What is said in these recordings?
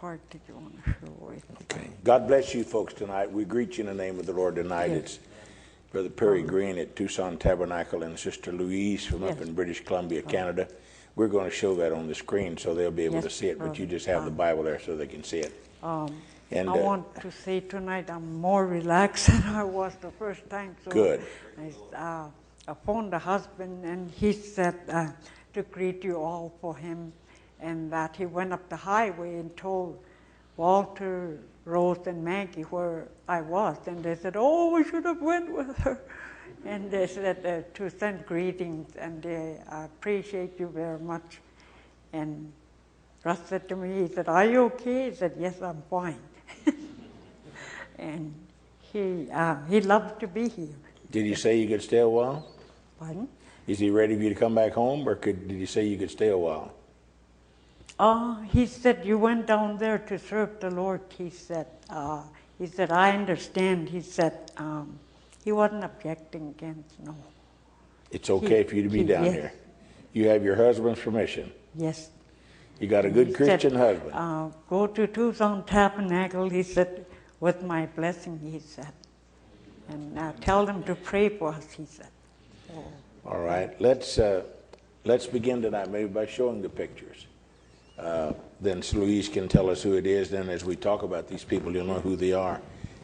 part that you want to show with? Okay. God bless you folks tonight. We greet you in the name of the Lord tonight. Yes. It's Brother Perry Green at Tucson Tabernacle and Sister Louise from up Yes. in British Columbia, Canada. We're going to show that on the screen so they'll be able Yes, to see it, but you Brother. just have the Bible there so they can see it. And I want to say tonight I'm more relaxed than I was the first time. So Good. I phoned the husband and he said to greet you all for him, and that he went up the highway and told Walter, Rose, and Maggie where I was, and they said, "Oh, we should have went with her." And they said to send greetings, and they appreciate you very much. And Russ said to me, he said, "Are you okay?" He said, "Yes, I'm fine." And he loved to be here. did he say you could stay a while? Pardon? Is he ready for you to come back home, or did he say you could stay a while? He said, "You went down there to serve the Lord." He said, "I understand." He said, he wasn't objecting against, no. It's okay for you to be down yes. here. You have your husband's permission. Yes. You got a good He Christian said, husband. Go to Tucson Tabernacle, he said, with my blessing, he said. And tell them to pray for us, he said. Oh. All right. Let's begin tonight maybe by showing the pictures. Then Louise can tell us who it is. Then as we talk about these people, you'll know who they are.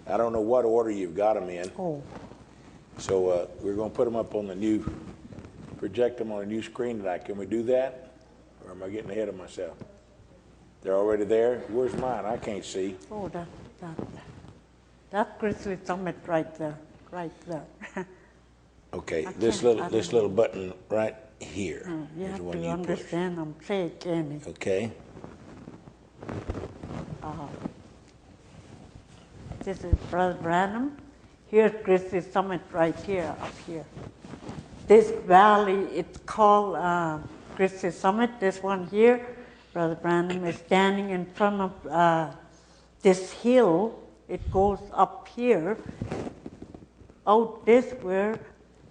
I don't know what order you've got them in. Oh. So we're going to put them up on project them on a new screen tonight. Can we do that? Or am I getting ahead of myself? They're already there? Where's mine? I can't see. Oh, that Grizzly Summit right there. Okay, this little button right here You is have the one to you push. understand, I'm saying. Okay. This is Brother Branham. Here's Grizzly Summit right here, up here. This valley, it's called Grizzly Summit. This one here, Brother Branham is standing in front of this hill. It goes up here. Out this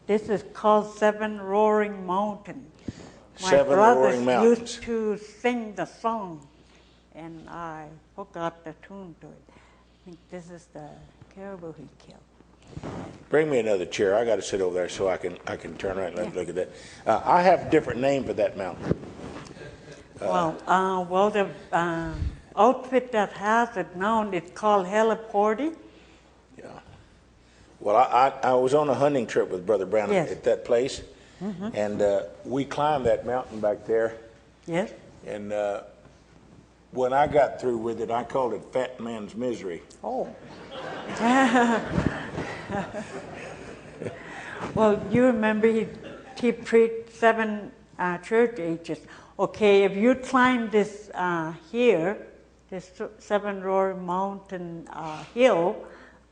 is called Seven Roaring Mountains. My Seven Roaring brothers Mountains. used to sing the song, and I forgot the tune to it. I think this is the caribou he killed. Bring me another chair. I got to sit over there so I can turn around and look at that. I have a different name for that mountain. The outfit that has it now, it's called Heliporty. Yeah. Well, I was on a hunting trip with Brother Brown at that place, and we climbed that mountain back there. Yes. And when I got through with it, I called it Fat Man's Misery. Oh. Well, you remember he preached 7 church ages. Okay, if you climb this this Seven Roaring Mountain hill,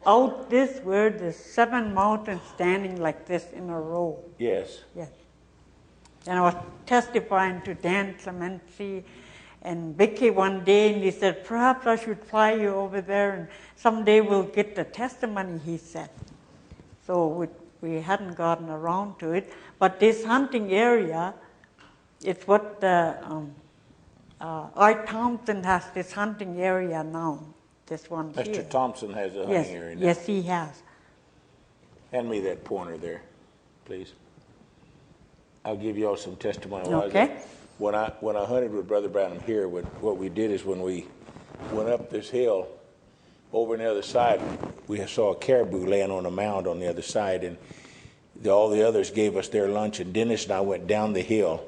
out this where there's 7 mountains standing like this in a row. Yes. Yes. And I was testifying to Dan Clemency and Vicky one day, and he said, "Perhaps I should fly you over there, and someday we'll get the testimony," he said. So we hadn't gotten around to it. But this hunting area, it's what Art Thompson has this hunting area now, this one here. Mr. Thompson has a hunting area now. Yes, he has. Hand me that pointer there, please. I'll give you all some testimony. Okay. When I hunted with Brother Branham here, what we did is when we went up this hill, over on the other side, we saw a caribou laying on a mound on the other side, and all the others gave us their lunch, and Dennis and I went down the hill,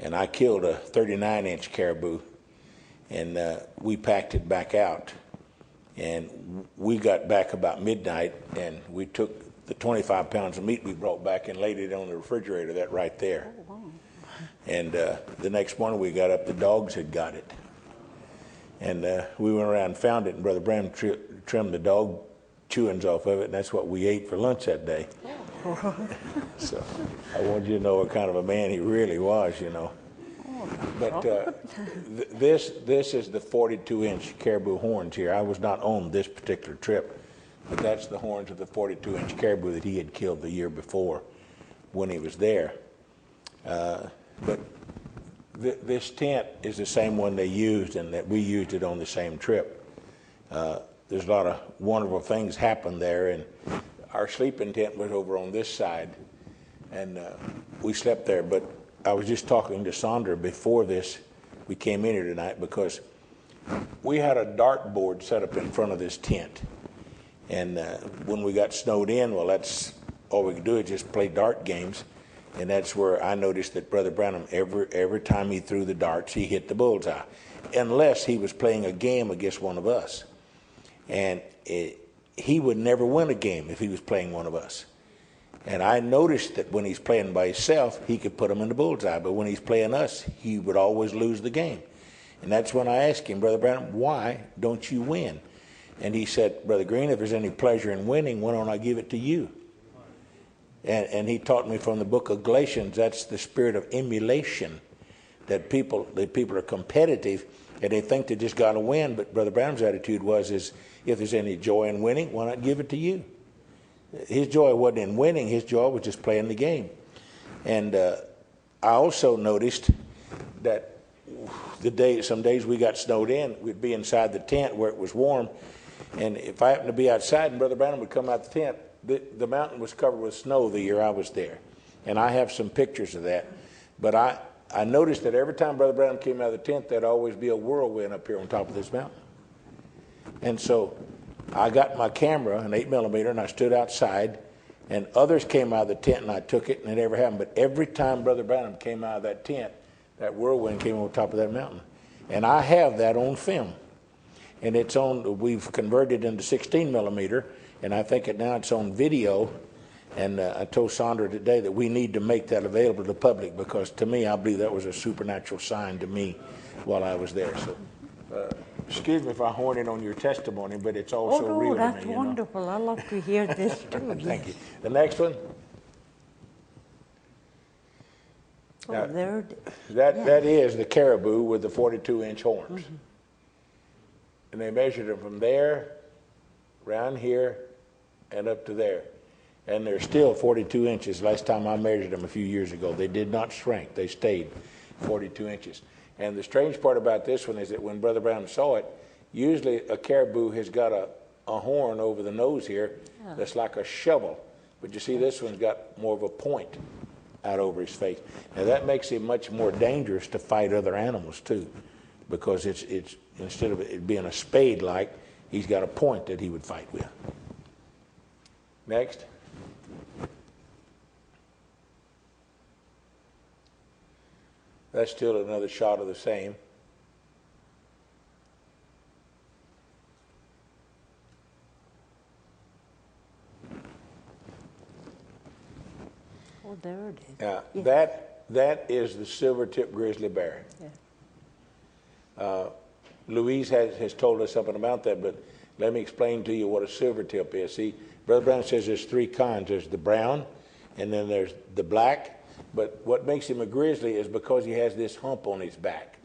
and I killed a 39-inch caribou, and we packed it back out. And we got back about midnight, and we took the 25 pounds of meat we brought back and laid it on the refrigerator, that right there. Oh, wow. And the next morning we got up, the dogs had got it. And we went around and found it, and Brother Bram trimmed the dog chewings off of it, and that's what we ate for lunch that day. So I wanted you to know what kind of a man he really was, you know. But this is the 42-inch caribou horns here. I was not on this particular trip, but that's the horns of the 42-inch caribou that he had killed the year before when he was there. But This tent is the same one they used, and that we used it on the same trip. There's a lot of wonderful things happened there, and our sleeping tent was over on this side, and we slept there. But I was just talking to Sandra before this. We came in here tonight because we had a dartboard set up in front of this tent, and when we got snowed in, well, that's all we could do is just play dart games. And that's where I noticed that Brother Branham, every time he threw the darts, he hit the bullseye, unless he was playing a game against one of us. And he would never win a game if he was playing one of us. And I noticed that when he's playing by himself, he could put him in the bullseye. But when he's playing us, he would always lose the game. And that's when I asked him, Brother Branham, why don't you win? And he said, Brother Green, if there's any pleasure in winning, why don't I give it to you? And he taught me from the book of Galatians, that's the spirit of emulation, that people are competitive and they think they just got to win. But Brother Branham's attitude is if there's any joy in winning, why not give it to you? His joy wasn't in winning. His joy was just playing the game. And I also noticed that some days we got snowed in, we'd be inside the tent where it was warm. And if I happened to be outside and Brother Branham would come out the tent, the mountain was covered with snow the year I was there. And I have some pictures of that. But I noticed that every time Brother Branham came out of the tent, there'd always be a whirlwind up here on top of this mountain. And so I got my camera, an 8mm, and I stood outside. And others came out of the tent, and I took it, and it never happened. But every time Brother Branham came out of that tent, that whirlwind came on top of that mountain. And I have that on film. And we've converted it into 16mm. And I think now it's on video, and I told Sandra today that we need to make that available to the public, because to me, I believe that was a supernatural sign to me while I was there. So, excuse me if I horn in on your testimony, but it's also real to me. Oh, that's wonderful. I love to hear this too. Thank you. The next one. Oh, now, that is the caribou with the 42-inch horns. Mm-hmm. And they measured them from there, around here, and up to there. And they're still 42 inches. Last time I measured them a few years ago, they did not shrink. They stayed 42 inches. And the strange part about this one is that when Brother Brown saw it, usually a caribou has got a horn over the nose here that's like a shovel. But you see, this one's got more of a point out over his face. Now that makes him much more dangerous to fight other animals too, because it's instead of it being a spade-like, he's got a point that he would fight with. Next. That's still another shot of the same. Oh, there it is. Now, that is the silver-tip grizzly bear. Yeah. Louise has told us something about that, but let me explain to you what a silver-tip is. See, Brother Brown says there's three kinds. There's the brown, and then there's the black. But what makes him a grizzly is because he has this hump on his back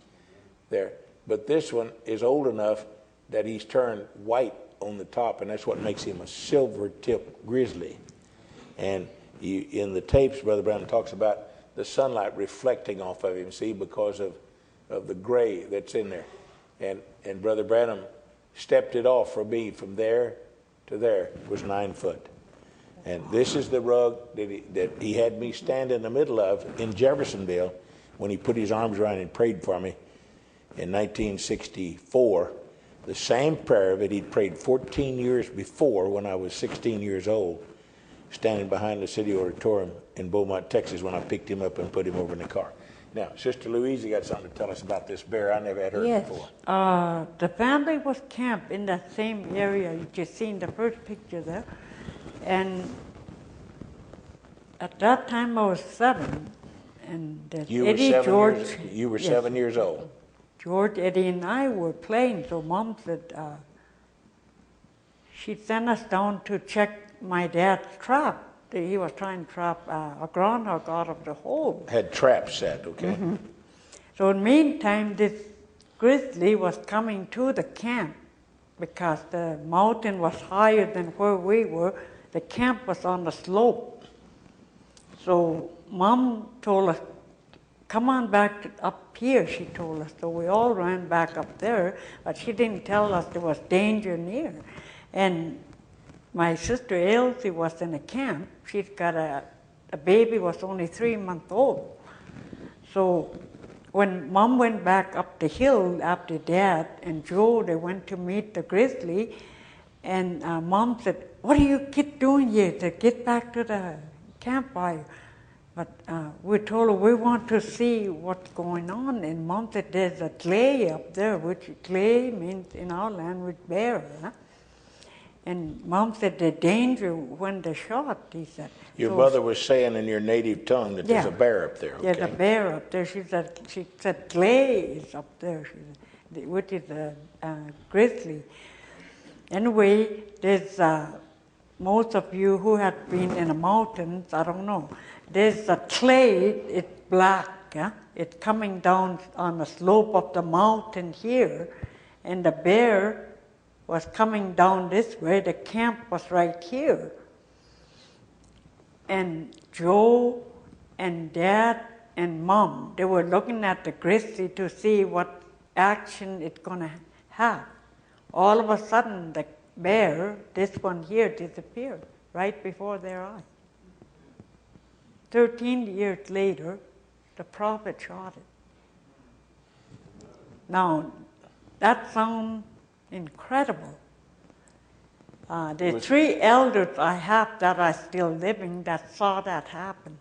there. But this one is old enough that he's turned white on the top, and that's what makes him a silver-tip grizzly. And in the tapes, Brother Brown talks about the sunlight reflecting off of him, see, because of the gray that's in there. And Brother Branham stepped it off for me from there to there was 9 foot. And this is the rug that he had me stand in the middle of in Jeffersonville when he put his arms around and prayed for me in 1964. The same prayer that he'd prayed 14 years before when I was 16 years old, standing behind the city auditorium in Beaumont, Texas, when I picked him up and put him over in the car. Now, Sister Louise, you got something to tell us about this bear. I never had heard before. The family was camped in that same area you just seen the first picture there. And at that time I was 7. And You were 7 years old. George, Eddie, and I were playing, so Mom said she sent us down to check my dad's trap. He was trying to trap a groundhog out of the hole. Had traps set, okay. Mm-hmm. So in the meantime, this grizzly was coming to the camp because the mountain was higher than where we were. The camp was on the slope. So Mom told us, come on back up here, she told us. So we all ran back up there, but she didn't tell us there was danger near. And my sister Elsie was in a camp. She's got a baby, was only 3 months old. So when Mom went back up the hill after Dad and Joe, they went to meet the grizzly, and Mom said, "What are you kids doing here?" They said, "Get back to the campfire." But we told her we want to see what's going on, and Mom said, "There's a clay up there," which clay means in our land with bear. Huh? And Mom said the danger when they shot, he said. Your mother was saying in your native tongue that there's a bear up there. Okay? There's a bear up there. She said clay is up there, which is a grizzly. Anyway, there's most of you who have been in the mountains, I don't know. There's a clay, it's black. Yeah? It's coming down on the slope of the mountain here, and the bear was coming down this way. The camp was right here. And Joe and Dad and Mom, they were looking at the grizzly to see what action it's going to have. All of a sudden, the bear, this one here, disappeared right before their eyes. 13 years later, the prophet shot it. Now, that sounds incredible. The 3 elders I have that are still living that saw that happen.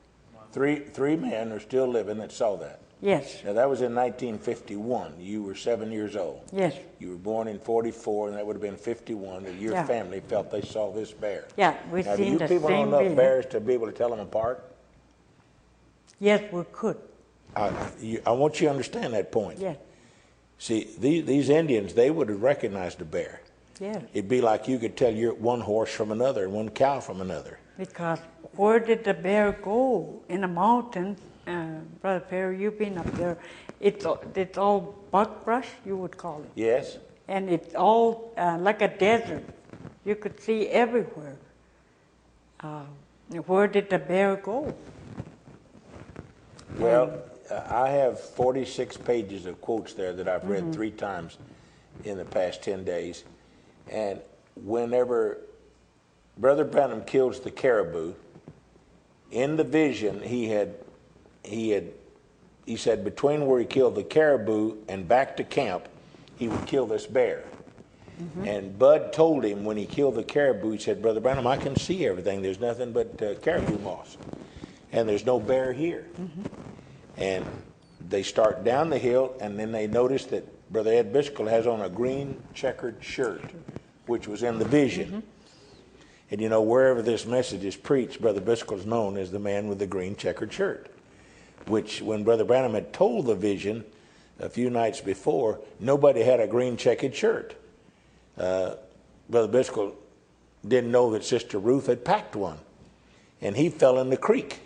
Three men are still living that saw that. Yes. Now that was in 1951. You were 7 years old. Yes. You were born in 44, and that would have been 51. And your family felt they saw this bear. Yeah, we've now, seen the same bear. Do you people know enough bears to be able to tell them apart? Yes, we could. I want you to understand that point. Yes. See, these Indians, they would have recognized a bear. Yes. It'd be like you could tell one horse from another and one cow from another. Because where did the bear go? In the mountains, Brother Perry, you've been up there. It's all buckbrush, you would call it. Yes. And it's all like a desert. You could see everywhere. Where did the bear go? Well, I have 46 pages of quotes there that I've read 3 times in the past 10 days. And whenever Brother Branham kills the caribou, in the vision he said between where he killed the caribou and back to camp, he would kill this bear. And Bud told him when he killed the caribou, he said, "Brother Branham, I can see everything. There's nothing but caribou moss. And there's no bear here." And they start down the hill, and then they notice that Brother Ed Biscoe has on a green checkered shirt, which was in the vision. And you know, wherever this message is preached, Brother Biscoe is known as the man with the green checkered shirt, which when Brother Branham had told the vision a few nights before, nobody had a green checkered shirt. Brother Biscoe didn't know that Sister Ruth had packed one. And he fell in the creek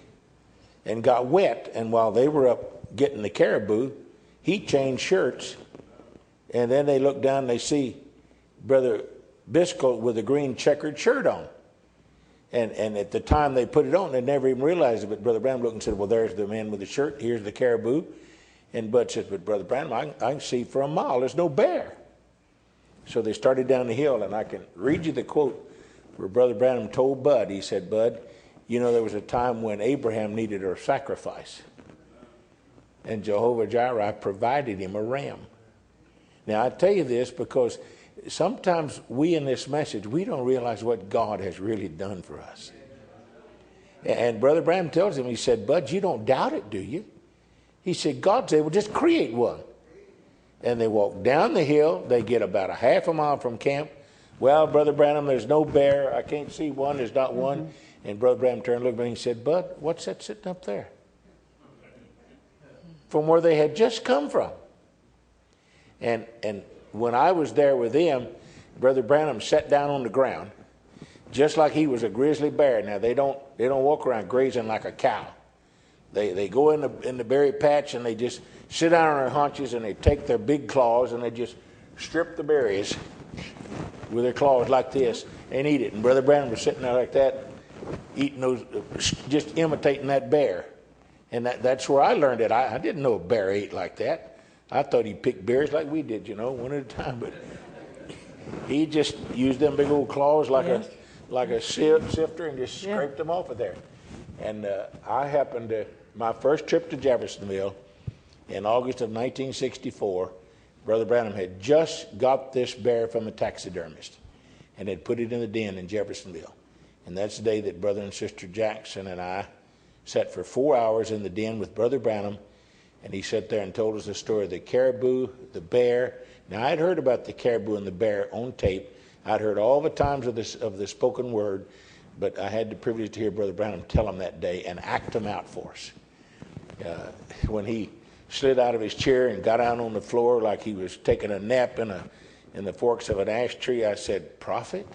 and got wet. And while they were up getting the caribou, he changed shirts. And then they look down and they see Brother Biscoe with a green checkered shirt on. And at the time they put it on, they never even realized it. But Brother Branham looked and said, "Well, there's the man with the shirt. Here's the caribou." And Bud said, "But Brother Branham, I can see for a mile. There's no bear." So they started down the hill, and I can read you the quote where Brother Branham told Bud. He said, "Bud, you know, there was a time when Abraham needed a sacrifice, and Jehovah Jireh provided him a ram." Now, I tell you this because sometimes we in this message, we don't realize what God has really done for us. And Brother Branham tells him, he said, "Bud, you don't doubt it, do you?" He said, "God said, well, just create one." And they walk down the hill. They get about a half a mile from camp. "Well, Brother Branham, there's no bear. I can't see one. There's not one." And Brother Branham turned and looked at me and said, "Bud, what's that sitting up there?" From where they had just come from. And when I was there with them, Brother Branham sat down on the ground, just like he was a grizzly bear. Now they don't walk around grazing like a cow. They go in the berry patch and they just sit down on their haunches and they take their big claws and they just strip the berries with their claws like this and eat it. And Brother Branham was sitting there like that, eating those, just imitating that bear. And that's where I learned it. I didn't know a bear ate like that. I thought he picked berries like we did, one at a time. But he just used them big old claws like a sifter and just scraped them off of there. And I happened to, my first trip to Jeffersonville in August of 1964, Brother Branham had just got this bear from a taxidermist and had put it in the den in Jeffersonville. And that's the day that Brother and Sister Jackson and I sat for 4 hours in the den with Brother Branham, and he sat there and told us the story of the caribou, the bear. Now, I'd heard about the caribou and the bear on tape. I'd heard all the times of the spoken word, but I had the privilege to hear Brother Branham tell them that day and act them out for us. When he slid out of his chair and got down on the floor like he was taking a nap in the forks of an ash tree, I said, "Prophet?"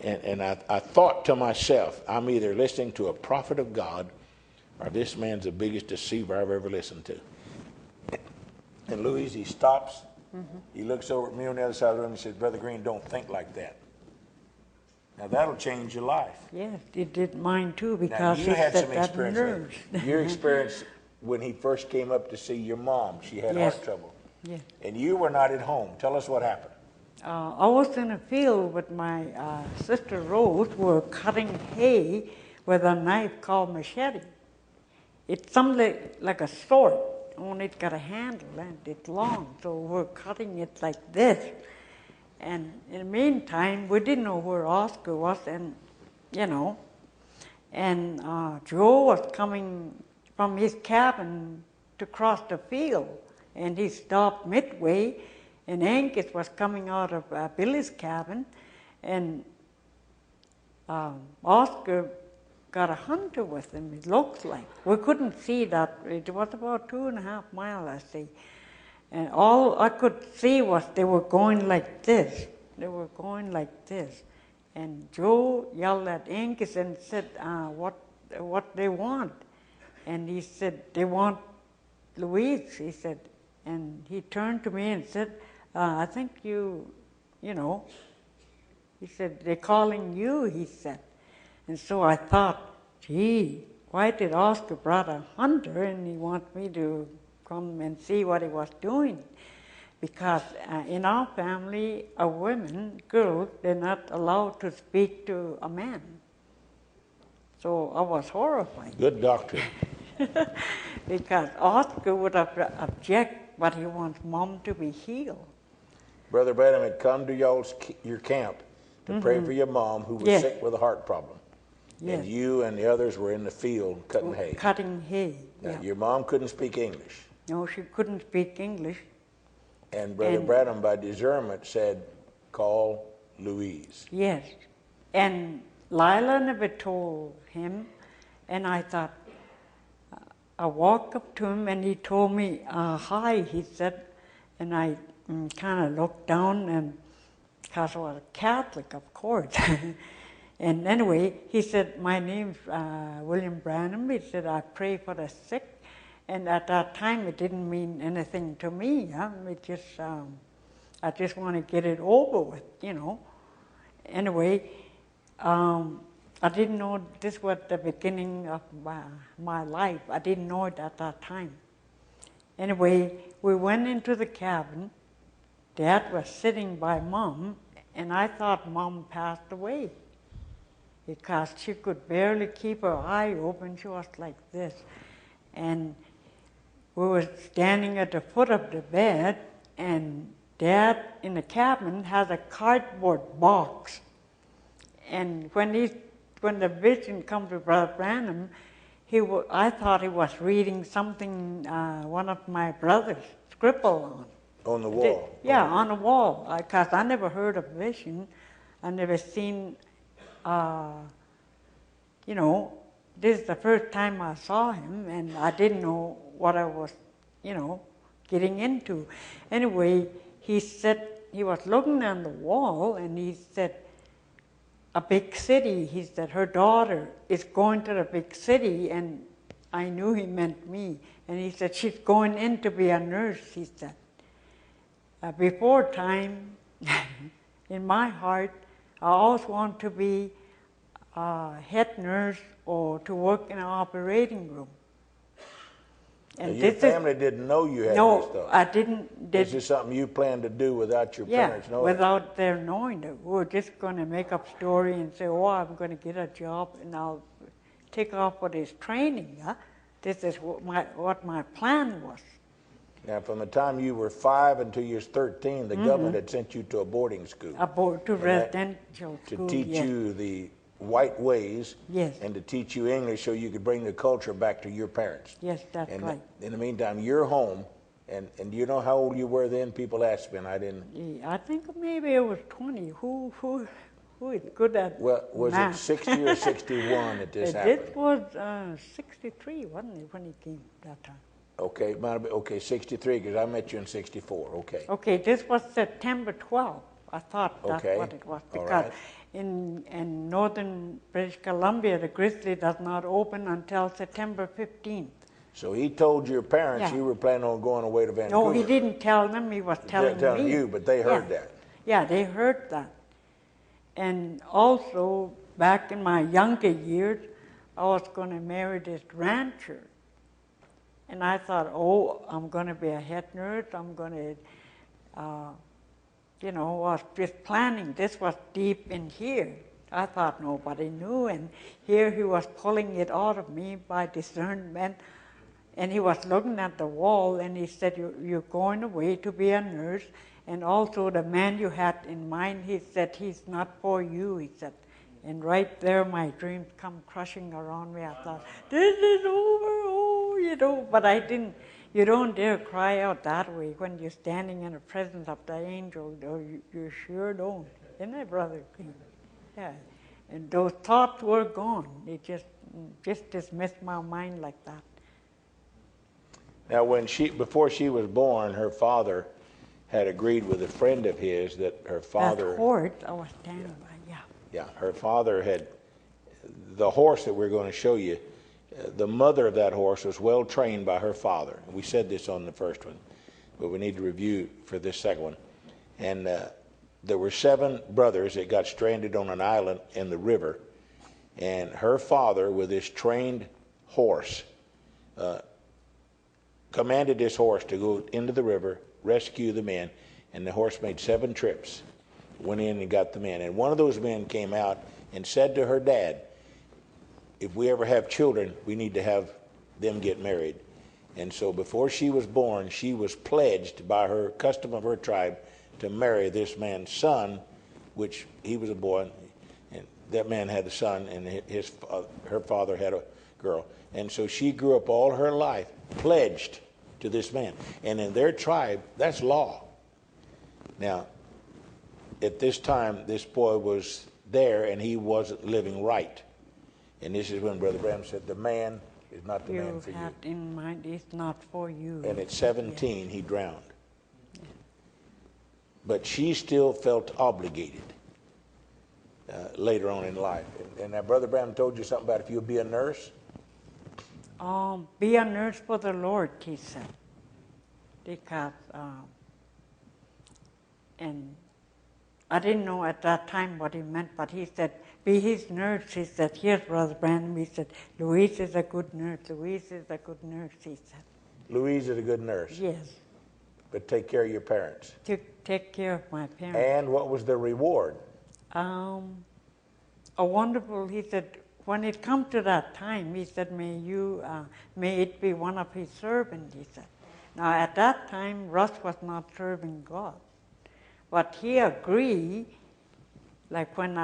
And I thought to myself, I'm either listening to a prophet of God or this man's the biggest deceiver I've ever listened to. And Louise, he stops. Mm-hmm. He looks over at me on the other side of the room and says, "Brother Green, don't think like that." Now, that'll change your life. Yes, it did mine too, because now, you had some experience nerves. Your experience when he first came up to see your mom, she had heart trouble. Yes. And you were not at home. Tell us what happened. I was in a field with my sister Rose. We were cutting hay with a knife called machete. It's something like a sword, only it's got a handle and it's long. So we're cutting it like this. And in the meantime, we didn't know where Oscar was, and Joe was coming from his cabin to cross the field, and he stopped midway. And Angus was coming out of Billy's cabin, and Oscar got a hunter with him, it looks like. We couldn't see that. It was about 2.5 miles, I see. And all I could see was they were going like this. They were going like this. And Joe yelled at Angus and said, what they want. And he said, "They want Louise," he said. And he turned to me and said, "I think he said, "They're calling you," he said. And so I thought, gee, why did Oscar brought a hunter and he wants me to come and see what he was doing? Because in our family, a woman, girls, they're not allowed to speak to a man. So I was horrified. Good doctrine. Because Oscar would have object, but he wants Mom to be healed. Brother Branham had come to your camp to pray for your mom, who was sick with a heart problem. Yes. And you and the others were in the field cutting hay. Cutting hay. Now, your mom couldn't speak English. No, she couldn't speak English. And Brother Branham, by discernment, said, "Call Louise." Yes. And Lila never told him. And I thought, I walked up to him and he told me, "Hi," he said. And I kind of looked down, and because I was a Catholic, of course. And anyway, he said, "My name's William Branham." He said, "I pray for the sick." And at that time, it didn't mean anything to me. It just, I just want to get it over with, Anyway, I didn't know this was the beginning of my life. I didn't know it at that time. Anyway, we went into the cabin. Dad was sitting by Mom, and I thought Mom passed away because she could barely keep her eye open. She was like this. And we were standing at the foot of the bed, and Dad in the cabin has a cardboard box. And when the vision come to Brother Branham, I thought he was reading something one of my brothers scribbled on. On the wall? On the wall, because I never heard of vision. I never seen, this is the first time I saw him, and I didn't know what I was, getting into. Anyway, he said, he was looking on the wall, and he said, "A big city," he said, "her daughter is going to the big city," and I knew he meant me. And he said, "She's going in to be a nurse," he said. Before time, in my heart, I always want to be head nurse or to work in an operating room. And your family didn't know you had no, this stuff? I didn't. This is something you planned to do without your parents knowing? Without their knowing it. We were just going to make up story and say, oh, I'm going to get a job and I'll take off for this training. Huh? This is what my plan was. Now, from the time you were 5 until you was 13, the government had sent you to a boarding school. To residential school, to teach you the white ways, yes, and to teach you English so you could bring the culture back to your parents. Yes, that's and right. In the meantime, you're home, and do you know how old you were then? People asked me, and I didn't. Yeah, I think maybe it was 20. Who is good at Well, was math? it 60 or 61 that this happened? It was 63, wasn't it, when he came that time? Okay, might have been, okay, 63, because I met you in 64, okay. Okay, this was September 12th. I thought that's what it was, because in northern British Columbia, the Grizzly does not open until September 15th. So he told your parents you were planning on going away to Vancouver? No, he didn't tell them, he was telling telling me. you, but they heard that. Yeah, they heard that. And also, back in my younger years, I was going to marry this rancher. And I thought, oh, I'm going to be a head nurse, I'm going to, was just planning. This was deep in here. I thought nobody knew, and here he was pulling it out of me by discernment. And he was looking at the wall, and he said, you're going away to be a nurse, and also the man you had in mind, he said, he's not for you, he said. And right there, my dreams come crushing around me. I thought, this is over, but I didn't. You don't dare cry out that way when you're standing in the presence of the angel. You sure don't. Isn't it, Brother King? Yeah. And those thoughts were gone. They just dismissed my mind like that. Now, before she was born, her father had agreed with a friend of his that her father... That horse I was standing by, Yeah, her father had... The horse that we're going to show you, the mother of that horse was well trained by her father. We said this on the first one, but we need to review for this second one. And there were 7 brothers that got stranded on an island in the river, and her father, with his trained horse, commanded this horse to go into the river, rescue the men, and the horse made 7 trips, went in and got the men. And one of those men came out and said to her dad, if we ever have children, we need to have them get married. And so before she was born, she was pledged by her custom of her tribe to marry this man's son, which he was a boy, and that man had a son, and her father had a girl. And so she grew up all her life pledged to this man. And in their tribe, that's law. Now, at this time, this boy was there, and he wasn't living right. And this is when Brother Branham said, the man is not the man for you. You have in mind, it's not for you. And at 17, he drowned. Yeah. But she still felt obligated later on in life. And now Brother Branham told you something about if you'll be a nurse? Be a nurse for the Lord, he said. Because, and I didn't know at that time what he meant, but he said, be his nurse. He said, here's Brother Branham. He said, Louise is a good nurse. Louise is a good nurse, he said. Louise is a good nurse? Yes. But take care of your parents? To take care of my parents. And what was the reward? A wonderful, he said, when it comes to that time, he said, may it be one of his servants, he said. Now, at that time, Russ was not serving God. But he agreed, like when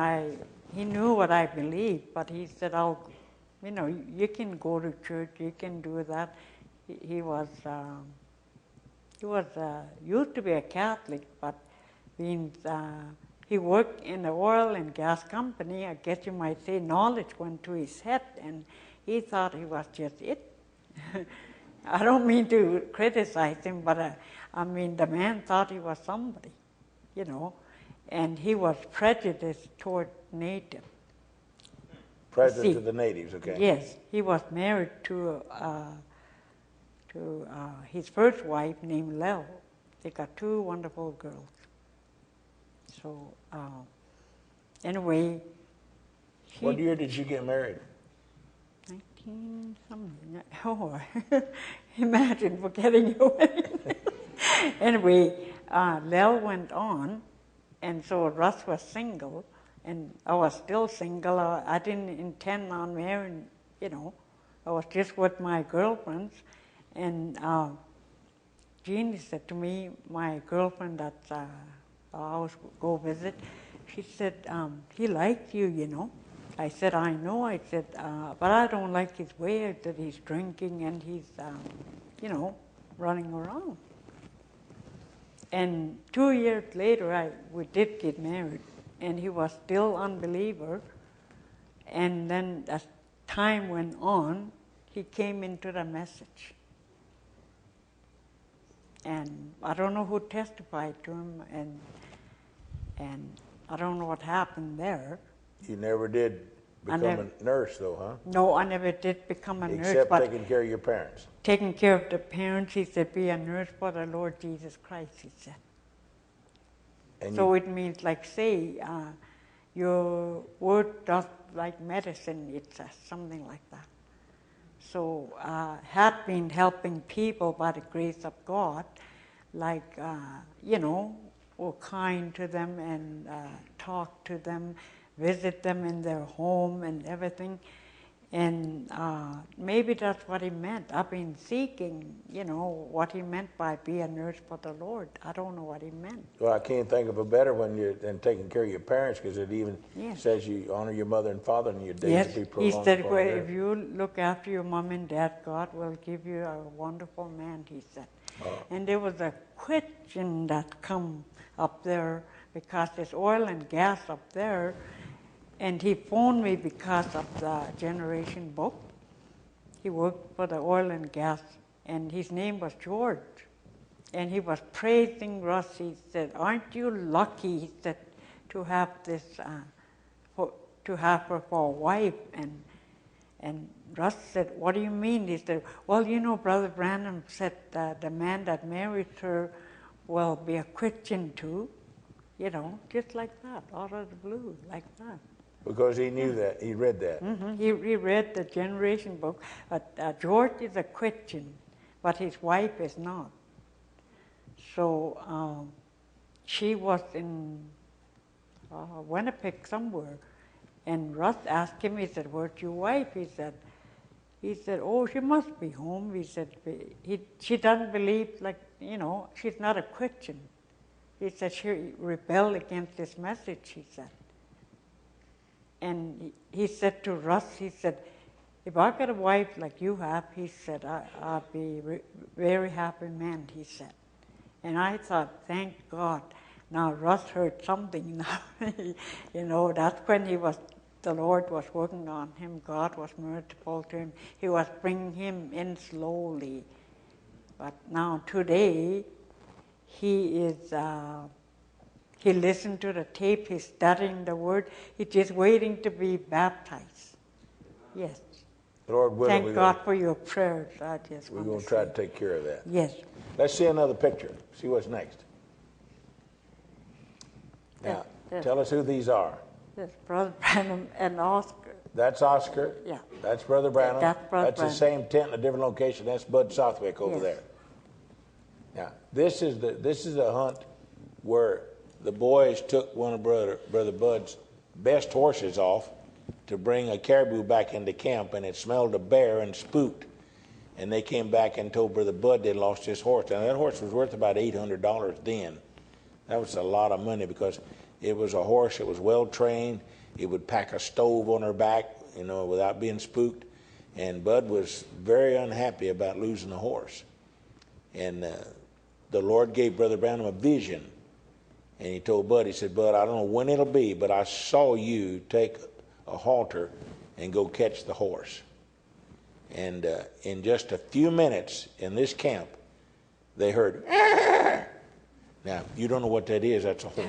he knew what I believed, but he said, you can go to church, you can do that. He was used to be a Catholic, but he worked in the oil and gas company. I guess you might say knowledge went to his head, and he thought he was just it. I don't mean to criticize him, but the man thought he was somebody, and he was prejudiced toward native. Prejudiced to the natives, okay. Yes, he was married to his first wife named Lel. They got 2 wonderful girls. So anyway, What year did you get married? 19 something. Oh, imagine forgetting your wedding. Anyway, Lel went on, and so Russ was single, and I was still single. I didn't intend on marrying, you know. I was just with my girlfriends, and Jeannie said to me, my girlfriend that I always go visit, she said, he likes you, you know. I said, I know. I said, but I don't like his way. I said, he's drinking and he's, you know, running around. And 2 years later, we did get married, and he was still unbeliever. And then as time went on, he came into the message. And I don't know who testified to him, and I don't know what happened there. You never did become a nurse, though, huh? No, I never did become a nurse. Except taking care of your parents. Taking care of the parents, he said, be a nurse for the Lord Jesus Christ, he said. And so it means, like, say, your word does like medicine, it's something like that. So had been helping people by the grace of God, like, you know, were kind to them and talk to them, visit them in their home and everything. And maybe that's what he meant. I've been seeking, you know, what he meant by be a nurse for the Lord. I don't know what he meant. Well, I can't think of a better one than taking care of your parents, because it even says you honor your mother and father and your days to be prolonged. He said, well, if you look after your mom and dad, God will give you a wonderful man, he said. And there was a question that come up there because there's oil and gas up there. And he phoned me because of the Generation book. He worked for the oil and gas, and his name was George. And he was praising Russ. He said, aren't you lucky, he said, to have this, to have her for a wife? And Russ said, what do you mean? He said, well, you know, Brother Branham said that the man that marries her will be a Christian too. You know, just like that, out of the blue, like that. Because he knew that, he read that. Mm-hmm. He read the Generation book. But George is a Christian, but his wife is not. So she was in Winnipeg somewhere, and Russ asked him, he said, where's your wife? He said, oh, she must be home. He said, she doesn't believe, like, you know, she's not a Christian. He said, she rebelled against this message, he said. And he said to Russ, he said, if I got a wife like you have, he said, I'll be very happy man, he said. And I thought, thank God. Now Russ heard something now. You know, that's when the Lord was working on him. God was merciful to him. He was bringing him in slowly. But now today, he is... he listened to the tape, he's studying the word, he's just waiting to be baptized. Yes. Lord willing, thank God for your prayers. We're going to try to take care of that. Yes. Let's see another picture. See what's next. Now, tell us who these are. Yes, Brother Branham and Oscar. That's Oscar. Yeah. That's Brother Branham. That's Brother Branham. The same tent in a different location. That's Bud Southwick over there. Now, this is the hunt where the boys took one of Brother Bud's best horses off to bring a caribou back into camp, and it smelled of bear and spooked. And they came back and told Brother Bud they'd lost his horse. Now, that horse was worth about $800 then. That was a lot of money because it was a horse that was well-trained. It would pack a stove on her back, you know, without being spooked. And Bud was very unhappy about losing the horse. And the Lord gave Brother Branham a vision. And he told Bud, he said, Bud, I don't know when it'll be, but I saw you take a halter and go catch the horse. And in just a few minutes in this camp, they heard, Arr! Now, you don't know what that is, that's a horse.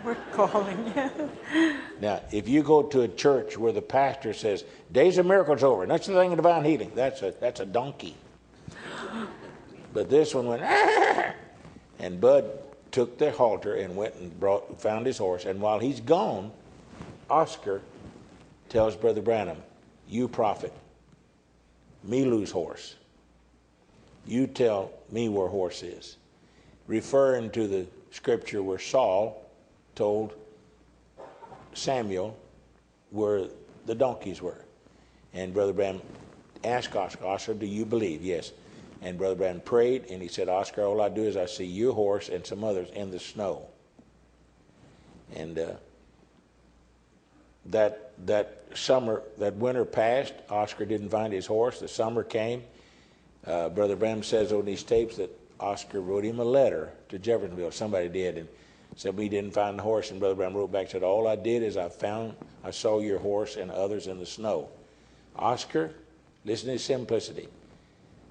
We're calling you. Now, if you go to a church where the pastor says, Days of Miracles over, and that's the thing of divine healing, that's a donkey. But this one went, Arr! And Bud took the halter and went and found his horse. And while he's gone, Oscar tells Brother Branham, you prophet, me lose horse. You tell me where horse is. Referring to the scripture where Saul told Samuel where the donkeys were. And Brother Branham asked Oscar, do you believe? Yes. And Brother Branham prayed, and he said, Oscar, all I do is I see your horse and some others in the snow. And that summer, that winter passed. Oscar didn't find his horse. The summer came. Brother Branham says on these tapes that Oscar wrote him a letter to Jeffersonville. Somebody did, and said we didn't find the horse. And Brother Branham wrote back and said, all I did is I saw your horse and others in the snow. Oscar, listen to his simplicity.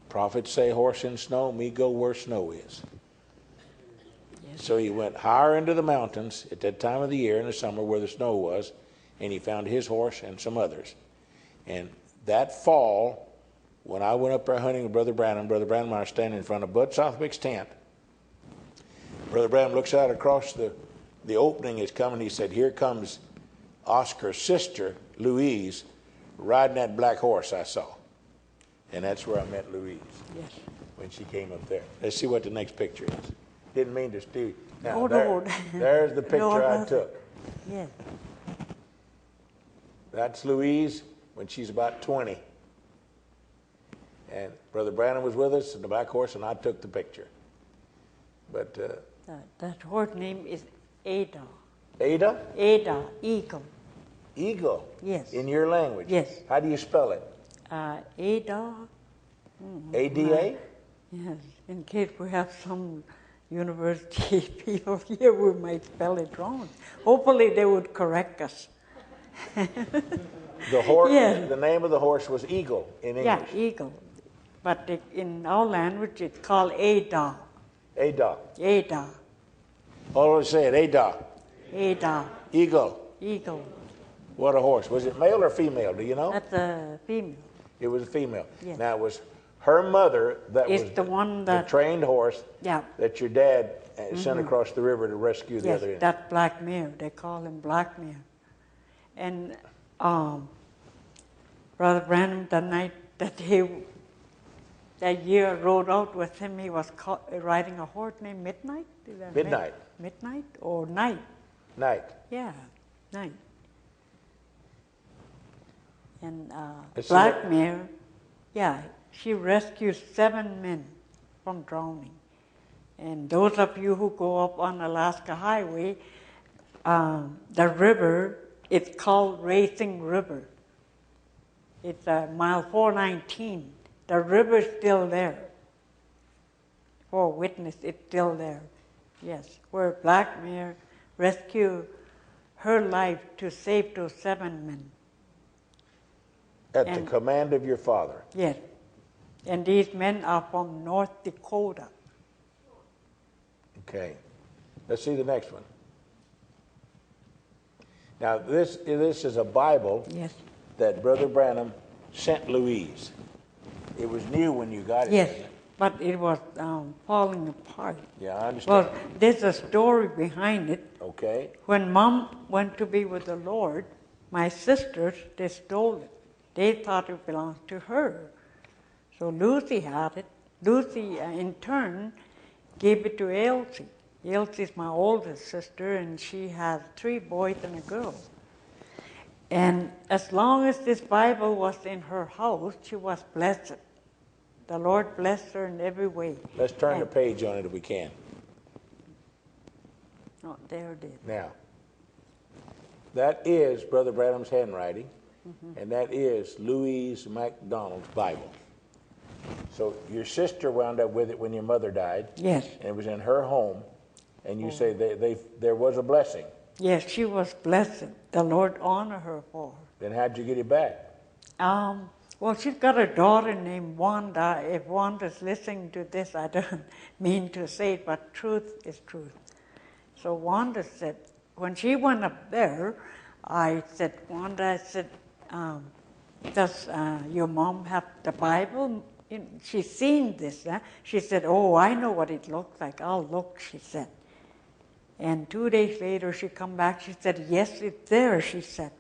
Prophets say horse in snow, me go where snow is. Yes. So he went higher into the mountains at that time of the year in the summer where the snow was, and he found his horse and some others. And that fall, when I went up there hunting with Brother Branham and I were standing in front of Bud Southwick's tent. Brother Branham looks out across the opening is coming. He said, here comes Oscar's sister, Louise, riding that black horse I saw. And that's where I met Louise. Yes. When she came up there. Let's see what the next picture is. Didn't mean to steal. Now, there's the picture I took. Yes. That's Louise when she's about 20. And Brother Branham was with us in the black horse, and I took the picture. But that horse name is Ada. Ada? Ada, eagle. Eagle? Yes. In your language? Yes. How do you spell it? Ada. A-D-A? Yes. In case we have some university people here, we might spell it wrong. Hopefully they would correct us. The horse. Yes. The name of the horse was Eagle in English. Yeah, Eagle. But in our language, it's called Ada. Ada. Ada. Always say it, Ada. Ada. Eagle. Eagle. What a horse. Was it male or female? Do you know? That's a female. It was a female. Yes. Now, it was her mother that was the one that the trained horse yeah. that your dad sent across the river to rescue the other end. That black mare. They call him black mare. And Brother Branham, the night that year rode out with him, he was riding a horse named Midnight. Midnight. Midnight or Night? Night. Yeah, Night. And black mare, yeah, she rescued 7 men from drowning. And those of you who go up on Alaska Highway, the river, it's called Racing River. It's mile 419. The river's still there. For witness, it's still there. Yes, where black mare rescued her life to save those 7 men. At the command of your father? Yes. And these men are from North Dakota. Okay. Let's see the next one. Now, this is a Bible that Brother Branham sent Louise. It was new when you got it. Yes, but it was falling apart. Yeah, I understand. Well, there's a story behind it. Okay. When Mom went to be with the Lord, my sisters, they stole it. They thought it belonged to her. So Lucy had it. Lucy, in turn, gave it to Elsie. Elsie's my oldest sister, and she has 3 boys and a girl. And as long as this Bible was in her house, she was blessed. The Lord blessed her in every way. Let's turn the page on it if we can. Oh, there it is. Now, that is Brother Branham's handwriting, and that is Louise MacDonald's Bible. So your sister wound up with it when your mother died. Yes. And it was in her home, and you say there was a blessing. Yes, she was blessed. The Lord honored her for her. Then how'd you get it back? Well, she's got a daughter named Wanda. If Wanda's listening to this, I don't mean to say it, but truth is truth. So Wanda said, when she went up there, I said, Wanda, does your mom have the Bible? She's seen this. She said, oh, I know what it looks like. I'll look, she said. And 2 days later, she come back. She said, yes, it's there, she said.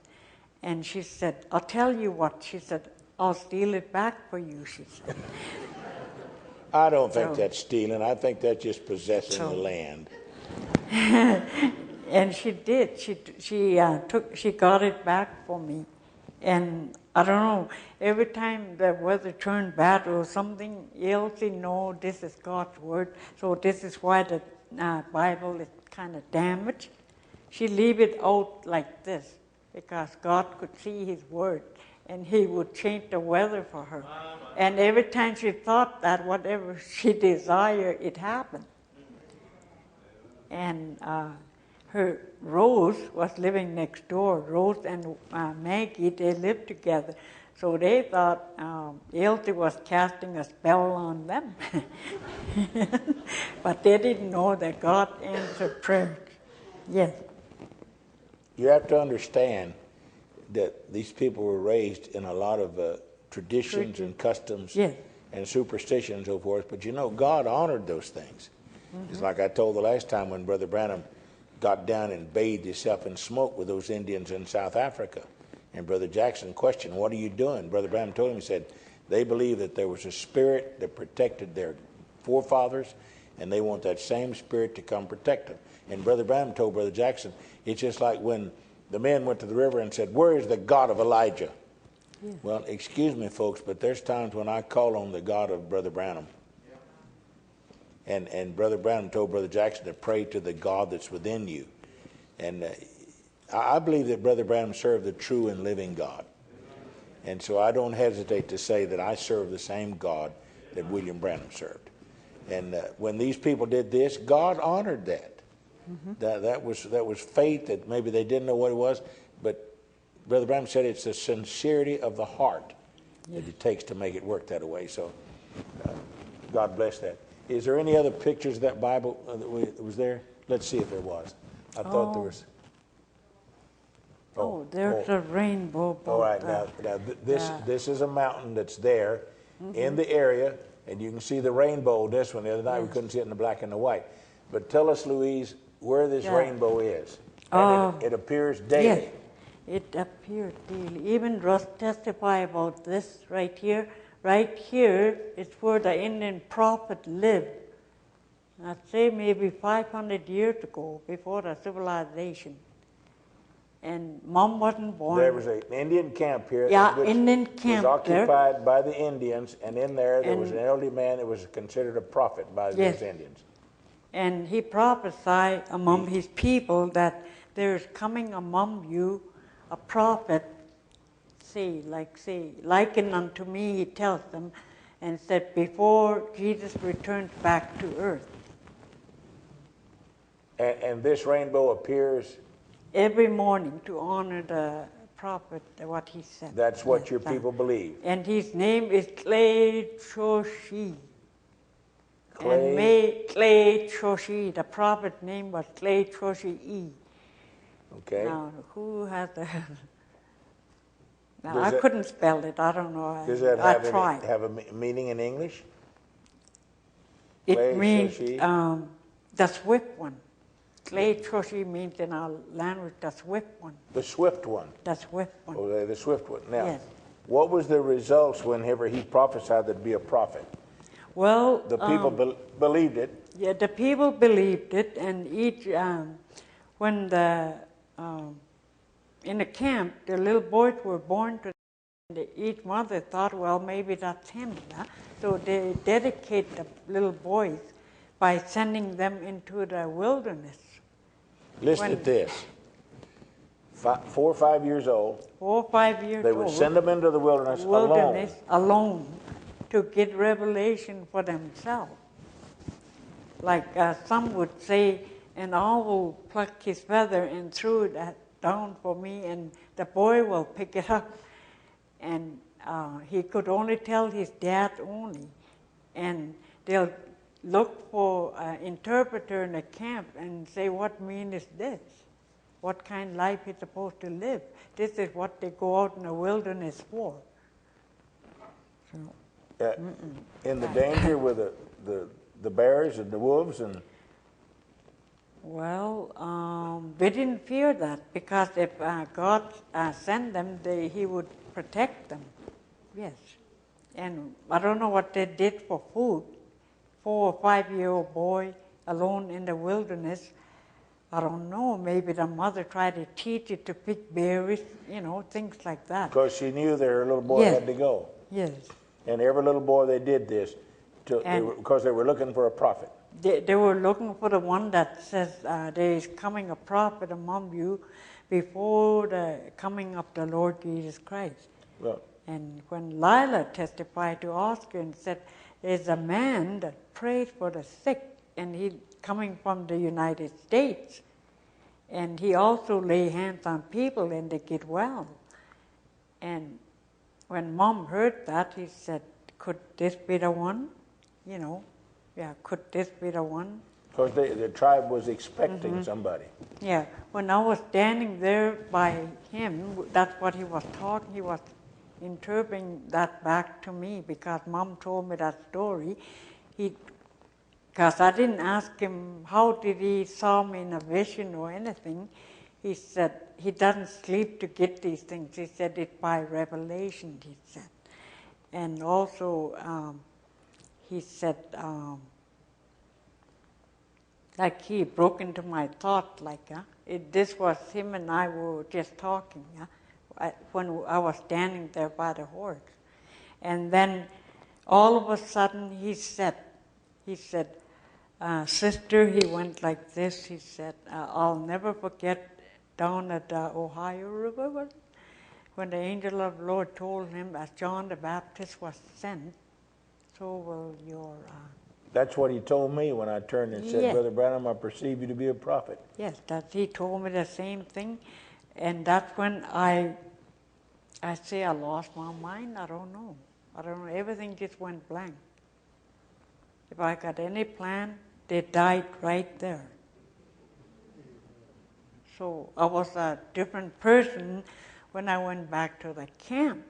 And she said, I'll tell you what. She said, I'll steal it back for you, she said. I don't think that's stealing. I think that's just possessing the land. And she did. She got it back for me. And I don't know, every time the weather turned bad or something, Elsie, no, this is God's word. So this is why the Bible is kind of damaged. She leave it out like this because God could see His word and He would change the weather for her. And every time she thought that whatever she desired, it happened. And her Rose was living next door. Rose and Maggie, they lived together. So they thought Elsie was casting a spell on them. But they didn't know that God answered prayers. Yes. You have to understand that these people were raised in a lot of traditions and customs and superstitions and so forth. But you know, God honored those things. Mm-hmm. It's like I told the last time when Brother Branham got down and bathed himself in smoke with those Indians in South Africa. And Brother Jackson questioned, what are you doing? Brother Branham told him, he said, they believe that there was a spirit that protected their forefathers, and they want that same spirit to come protect them. And Brother Branham told Brother Jackson, it's just like when the men went to the river and said, where is the God of Elijah? Yeah. Well, excuse me, folks, but there's times when I call on the God of Brother Branham. And Brother Branham told Brother Jackson to pray to the God that's within you. And I believe that Brother Branham served the true and living God. And so I don't hesitate to say that I serve the same God that William Branham served. And when these people did this, God honored that. Mm-hmm. That was faith that maybe they didn't know what it was. But Brother Branham said it's the sincerity of the heart that it takes to make it work that way. So God bless that. Is there any other pictures of that Bible that was there? Let's see if there was. I thought there was. There's a rainbow. All right, now this is a mountain that's there in the area, and you can see the rainbow. This one, the other night we couldn't see it in the black and the white. But tell us, Louise, where this rainbow is. And it appears daily. Yes, it appears daily. Even Russ testified about this right here. Right here is where the Indian prophet lived. I'd say maybe 500 years ago, before the civilization. And Mom wasn't born. There was an Indian camp here. Yeah, Indian camp was occupied by the Indians, and in there was an elderly man that was considered a prophet by those Indians. And he prophesied among his people that there is coming among you a prophet, liken unto me, he tells them, and said, before Jesus returns back to earth. And this rainbow appears? Every morning to honor the prophet, what he said. That's what your people believe. And his name is Clay Choshi. Clay Choshi. The prophet's name was Clay Choshi E. Okay. Now, who has the... Now, I couldn't spell it. I don't know. Does that have a meaning in English? It means the swift one. Clay Choshi means in our language the swift one. The swift one? The swift one. Oh, the swift one. Now, what was the results whenever he prophesied there'd be a prophet? Well, the people believed it. Yeah, the people believed it, and each when in the camp, the little boys were born to them, each mother thought, well, maybe that's him. Huh? So they dedicate the little boys by sending them into the wilderness. Listen to this. 4 or 5 years old. 4 or 5 years old. They would send them into the wilderness alone to get revelation for themselves. Like some would say, an owl will pluck his feather and throw it down for me, and the boy will pick it up. And he could only tell his dad only. And they'll look for an interpreter in the camp and say, what mean is this? What kind of life he's supposed to live? This is what they go out in the wilderness for. So, in the danger with the bears and the wolves and... Well, we didn't fear that because if God sent them, He would protect them. Yes. And I don't know what they did for food. 4 or 5-year-old boy alone in the wilderness. I don't know. Maybe the mother tried to teach it to pick berries, things like that. Because she knew their little boy Yes. had to go. Yes. And every little boy they did this because they were looking for a prophet. They were looking for the one that says there is coming a prophet among you before the coming of the Lord Jesus Christ. Well, And when Lila testified to Oscar and said, there's a man that prays for the sick, and he coming from the United States, and he also lay hands on people and they get well. And when Mom heard that, he said, could this be the one? Could this be the one? because the tribe was expecting somebody. Yeah, when I was standing there by him, that's what he was talking. He was interpreting that back to me because Mom told me that story. Because I didn't ask him how did he saw me in a vision or anything. He said he doesn't sleep to get these things. He said it by revelation, he said. And also he said, like he broke into my thought, this was him and I were just talking, when I was standing there by the horse. And then all of a sudden he said, sister, he went like this, he said, I'll never forget down at the Ohio River when the angel of the Lord told him, as John the Baptist was sent, so will your... That's what he told me when I turned and said, Yes. Brother Branham, I perceive you to be a prophet. Yes, he told me the same thing. And that's when I say I lost my mind. I don't know. Everything just went blank. If I got any plan, they died right there. So I was a different person when I went back to the camp.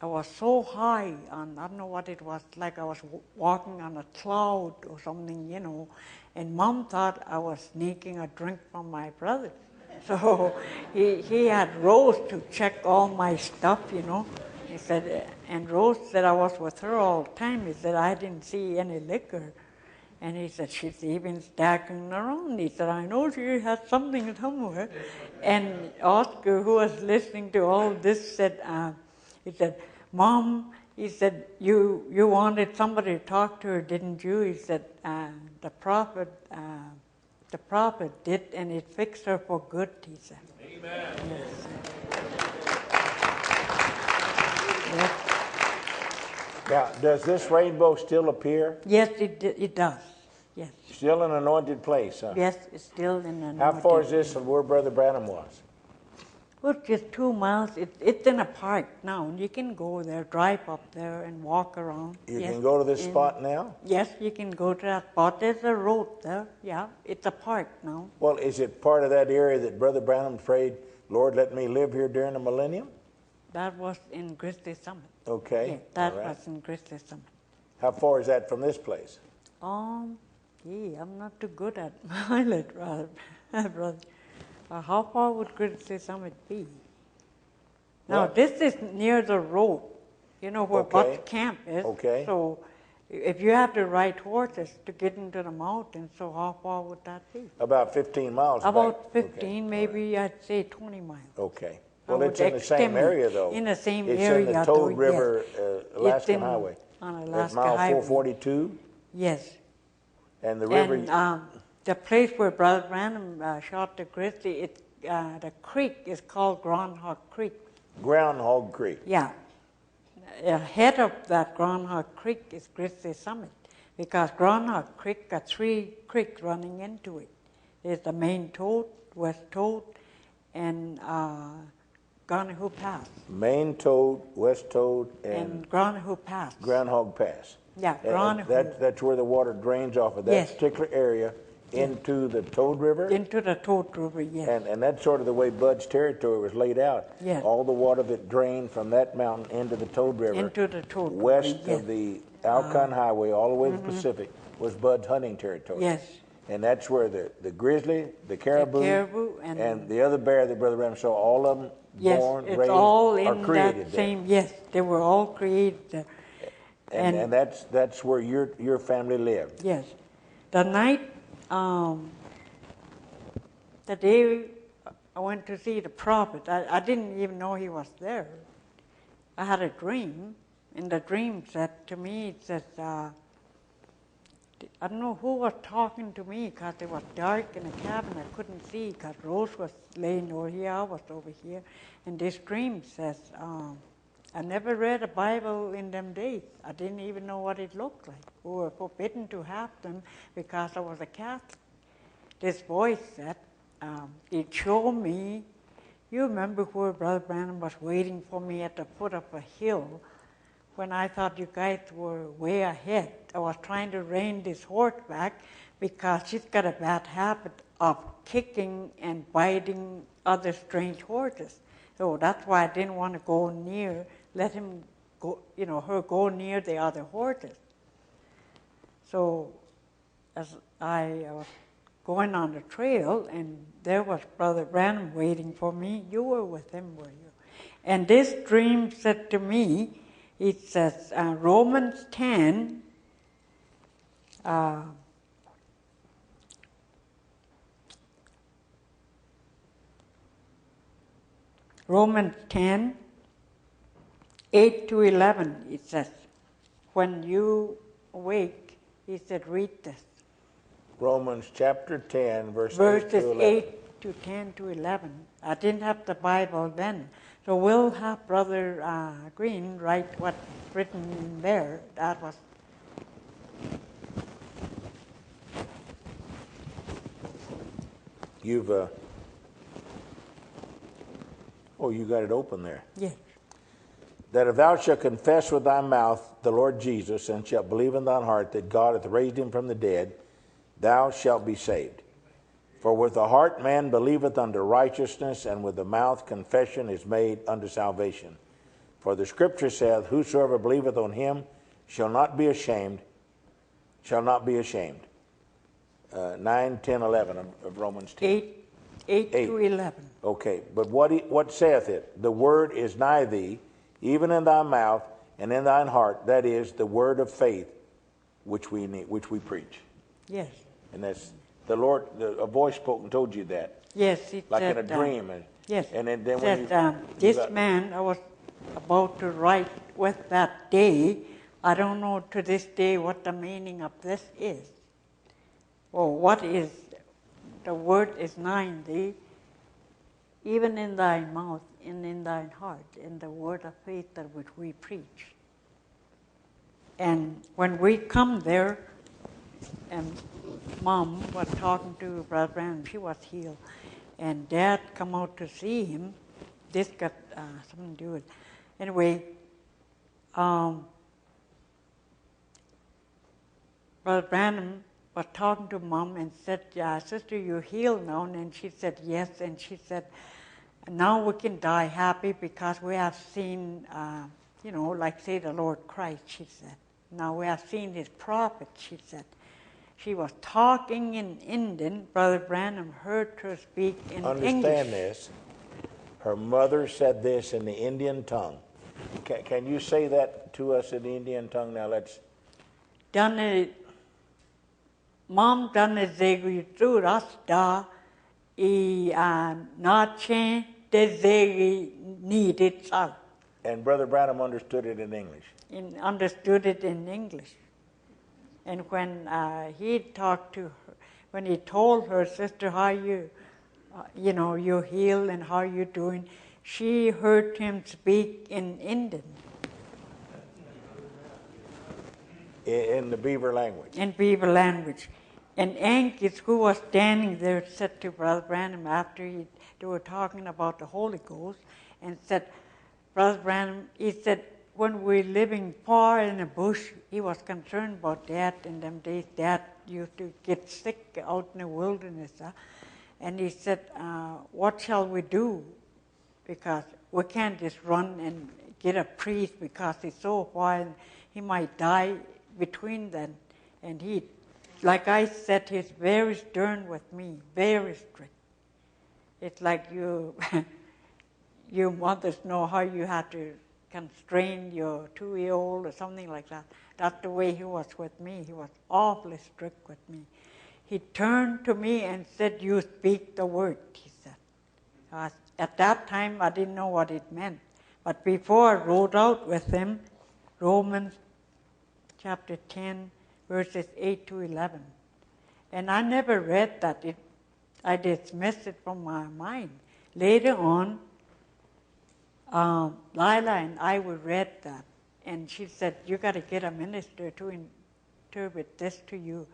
I was so high on, I don't know what it was, like I was walking on a cloud or something, and Mom thought I was sneaking a drink from my brother. So he had Rose to check all my stuff, He said, and Rose said I was with her all the time. He said, I didn't see any liquor. And he said, she's even staggering around. He said, I know she has something somewhere. And Oscar, who was listening to all this, said, he said, Mom, he said, you wanted somebody to talk to her, didn't you? He said, the prophet did, and it fixed her for good, he said. Amen. Yes. Now, does this rainbow still appear? Yes, it does. Yes. Still an anointed place, huh? Yes, it's still in an How far is this from where Brother Branham was? Well, just 2 miles. It's in a park now. You can go there, drive up there, and walk around. You can go to this spot now? Yes, you can go to that spot. There's a road there. Yeah, it's a park now. Well, is it part of that area that Brother Branham prayed, Lord, let me live here during the millennium? That was in Grizzly Summit. Okay. Yeah, that all right. was in Grizzly Summit. How far is that from this place? I'm not too good at mileage, brother. How far would Grizzly Summit be? Now, this is near the road, where Butts Camp is. Okay. So, if you have to ride horses to get into the mountains, so how far would that be? About 15 miles About back. 15, maybe I'd say 20 miles. Okay. I Well, it's would in the same area, though. In the same it's area. It's in the Toad River, Alaskan Highway. On At Alaska mile Highway. 442. Yes. And the river... And the place where Brother Branham shot the grizzly, the creek is called Groundhog Creek. Groundhog Creek. Yeah. Ahead of that Groundhog Creek is Grizzly Summit, because Groundhog Creek got 3 creeks running into it. There's the main Toad, West Toad, and Groundhog Pass. Main Toad, West Toad, and Groundhog Pass. Groundhog Pass. Yeah, and that's where the water drains off of that particular area into the Toad River? Into the Toad River, yes. And that's sort of the way Bud's territory was laid out. Yes. All the water that drained from that mountain into the Toad River, into the Toad west River, of the Alcon Highway, all the way to the Pacific, was Bud's hunting territory. Yes. And that's where the grizzly, the caribou, and the other bear that Brother Branham saw, all of them yes, born, it's raised, all are in created that there. same. Yes, they were all created there. And that's where your family lived. Yes, the night, the day I went to see the prophet, I didn't even know he was there. I had a dream, and the dream said to me, it says, I don't know who was talking to me because it was dark in the cabin. I couldn't see because Rose was laying over here, I was over here. And this dream says, I never read a Bible in them days. I didn't even know what it looked like. We were forbidden to have them because I was a Catholic. This voice said, it showed me, you remember where Brother Branham was waiting for me at the foot of a hill when I thought you guys were way ahead. I was trying to rein this horse back because she's got a bad habit of kicking and biting other strange horses. So that's why I didn't want to go near, let him go, her go near the other horses. So as I was going on the trail, and there was Brother Branham waiting for me. You were with him, were you? And this dream said to me, it says, Romans 10, Romans 10, 8 to 11, it says, when you awake, he said, read this. Romans chapter 10, verses 8 to 10 to 11. I didn't have the Bible then. So we'll have Brother Green write what's written there. That was. You've, you got it open there. Yes. That if thou shalt confess with thy mouth the Lord Jesus, and shalt believe in thine heart that God hath raised him from the dead, thou shalt be saved. For with the heart man believeth unto righteousness, and with the mouth confession is made unto salvation. For the Scripture saith, whosoever believeth on him shall not be ashamed. 9, 10, 11 of Romans 10. 8 to 11. Okay, but what saith it? The word is nigh thee, even in thy mouth and in thine heart. That is the word of faith which we preach. Yes. And that's the Lord. A voice spoke and told you that. Yes, it like said, in a dream. Yes. And then It when said, this man I was about to write with that day. I don't know to this day what the meaning of this is. Or what is, the word is nigh thee, even in thy mouth and in thine heart, in the word of faith that which we preach. And when we come there, and Mom was talking to Brother Branham, she was healed, and Dad come out to see him. This got something to do with it. Anyway, Brother Branham was talking to Mom and said, Sister, you're healed now. And she said, yes. And she said, now we can die happy because we have seen, like say the Lord Christ, she said. Now we have seen his prophet, she said. She was talking in Indian. Brother Branham heard her speak in English. Understand this. Her mother said this in the Indian tongue. Can you say that to us in the Indian tongue? Now let's. Mom done zegi tu rasta nache de zegi needed sal. And Brother Branham understood it in English. Understood it in English. And when he talked to her, when he told her, Sister, how you're healed and how you're doing, she heard him speak in Indian. In the Beaver language. In Beaver language. And Ankis, who was standing there, said to Brother Branham after they were talking about the Holy Ghost, and said, Brother Branham, he said, when we're living far in the bush, he was concerned about Dad in them days. Dad used to get sick out in the wilderness. And he said, what shall we do? Because we can't just run and get a priest because he's so far and he might die between them. And he like I said, he's very stern with me, very strict. It's like you mothers know how you have to constrain your 2-year-old or something like that. That's the way he was with me. He was awfully strict with me. He turned to me and said, "You speak the word," he said. At that time, I didn't know what it meant. But before I wrote out with him, Romans chapter 10, verses 8 to 11. And I never read that. I dismissed it from my mind. Later on, Lila and I read that. And she said, "You got to get a minister to interpret this to you."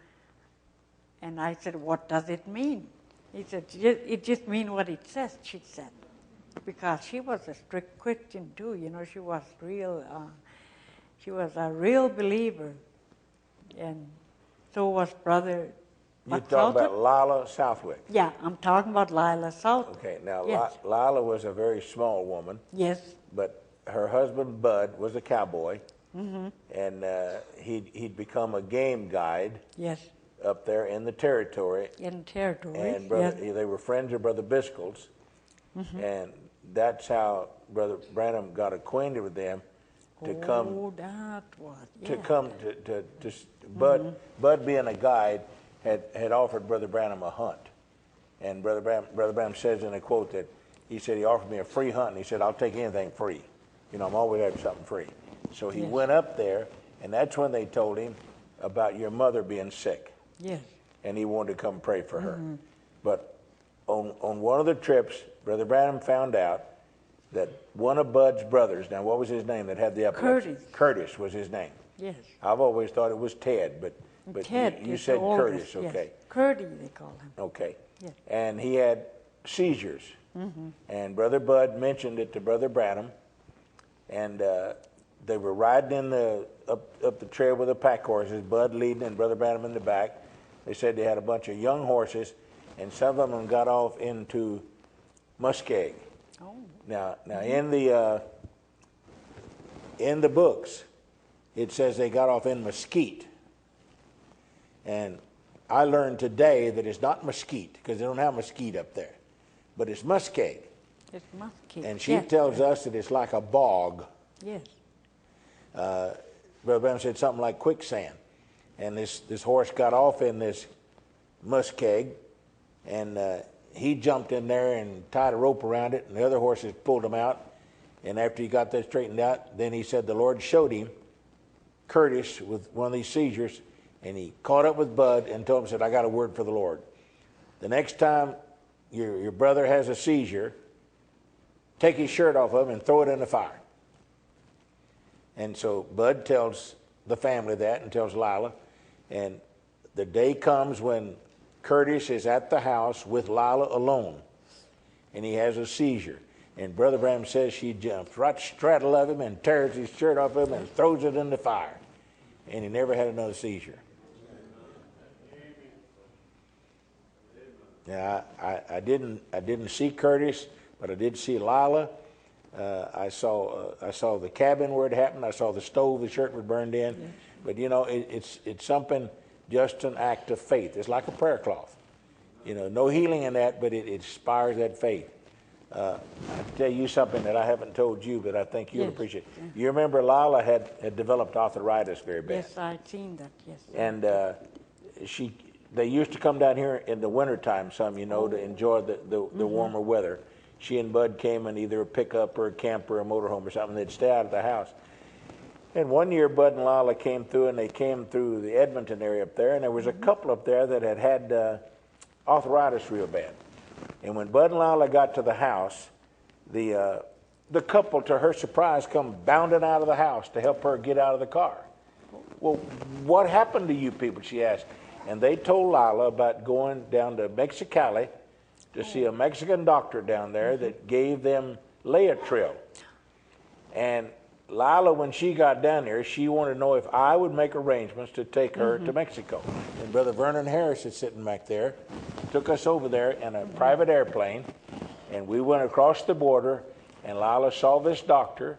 And I said, "What does it mean?" He said, "It just means what it says," she said. Because she was a strict Christian too, she was she was a real believer. And so was Brother. You're talking about Lila Southwick? Yeah, I'm talking about Lila Southwick. Okay, now yes. Lila was a very small woman. Yes. But her husband, Bud, was a cowboy. Mm-hmm. And he'd become a game guide. Yes. Up there in the territory. In territory, and they were friends of Brother Biscoe's. Mm-hmm. And that's how Brother Branham got acquainted with them to come. Oh, that was, yeah. To come to Bud. Mm-hmm. Bud, being a guide, had offered Brother Branham a hunt. And Brother Branham says in a quote that he said he offered me a free hunt, and he said, "I'll take anything free. I'm always having something free." So he went up there, and that's when they told him about your mother being sick. Yes. And he wanted to come pray for her. Mm-hmm. But on one of the trips, Brother Branham found out that one of Bud's brothers, now what was his name that had the epilepsy? Curtis was his name. Yes. I've always thought it was Ted, but Ted, you said Curtis, yes. okay. Curtis, they call him. Okay. Yes. And he had seizures. Mm-hmm. And Brother Bud mentioned it to Brother Branham, and they were riding up the trail with the pack horses, Bud leading and Brother Branham in the back. They said they had a bunch of young horses, and some of them got off into muskeg. Oh. Now mm-hmm. in the books, it says they got off in mesquite. And I learned today that it's not mesquite, because they don't have mesquite up there, but it's muskeg. It's muskeg. And she tells us that it's like a bog. Yes. Brother Branham said something like quicksand. And this horse got off in this muskeg, and he jumped in there and tied a rope around it, and the other horses pulled him out. And after he got that straightened out, then he said the Lord showed him Curtis with one of these seizures, and he caught up with Bud and told him, said, "I got a word for the Lord. The next time your brother has a seizure, take his shirt off of him and throw it in the fire." And so Bud tells the family that and tells Lila. And the day comes when Curtis is at the house with Lila alone, and he has a seizure. And Brother Branham says she jumps right straddle of him and tears his shirt off of him and throws it in the fire. And he never had another seizure. Now, I didn't see Curtis, but I did see Lila. I saw the cabin where it happened. I saw the stove the shirt was burned in. Yes. But it's something, just an act of faith. It's like a prayer cloth. No healing in that, but it inspires that faith. I'll tell you something that I haven't told you, but I think you'll appreciate. You remember Lila had developed arthritis very bad. Yes, I'd seen that. Yes. And they used to come down here in the wintertime some, to enjoy the warmer weather. She and Bud came in either a pickup or a camper or a motorhome or something. They'd stay out of the house. And one year, Bud and Lila came through, and they came through the Edmonton area up there, and there was a couple up there that had arthritis real bad. And when Bud and Lila got to the house, the couple, to her surprise, come bounding out of the house to help her get out of the car. "Well, what happened to you people?" she asked. And they told Lila about going down to Mexicali to see a Mexican doctor down there that gave them Laetrile. And Lila, when she got down there, she wanted to know if I would make arrangements to take her to Mexico. And Brother Vernon Harris is sitting back there, took us over there in a private airplane, and we went across the border, and Lila saw this doctor.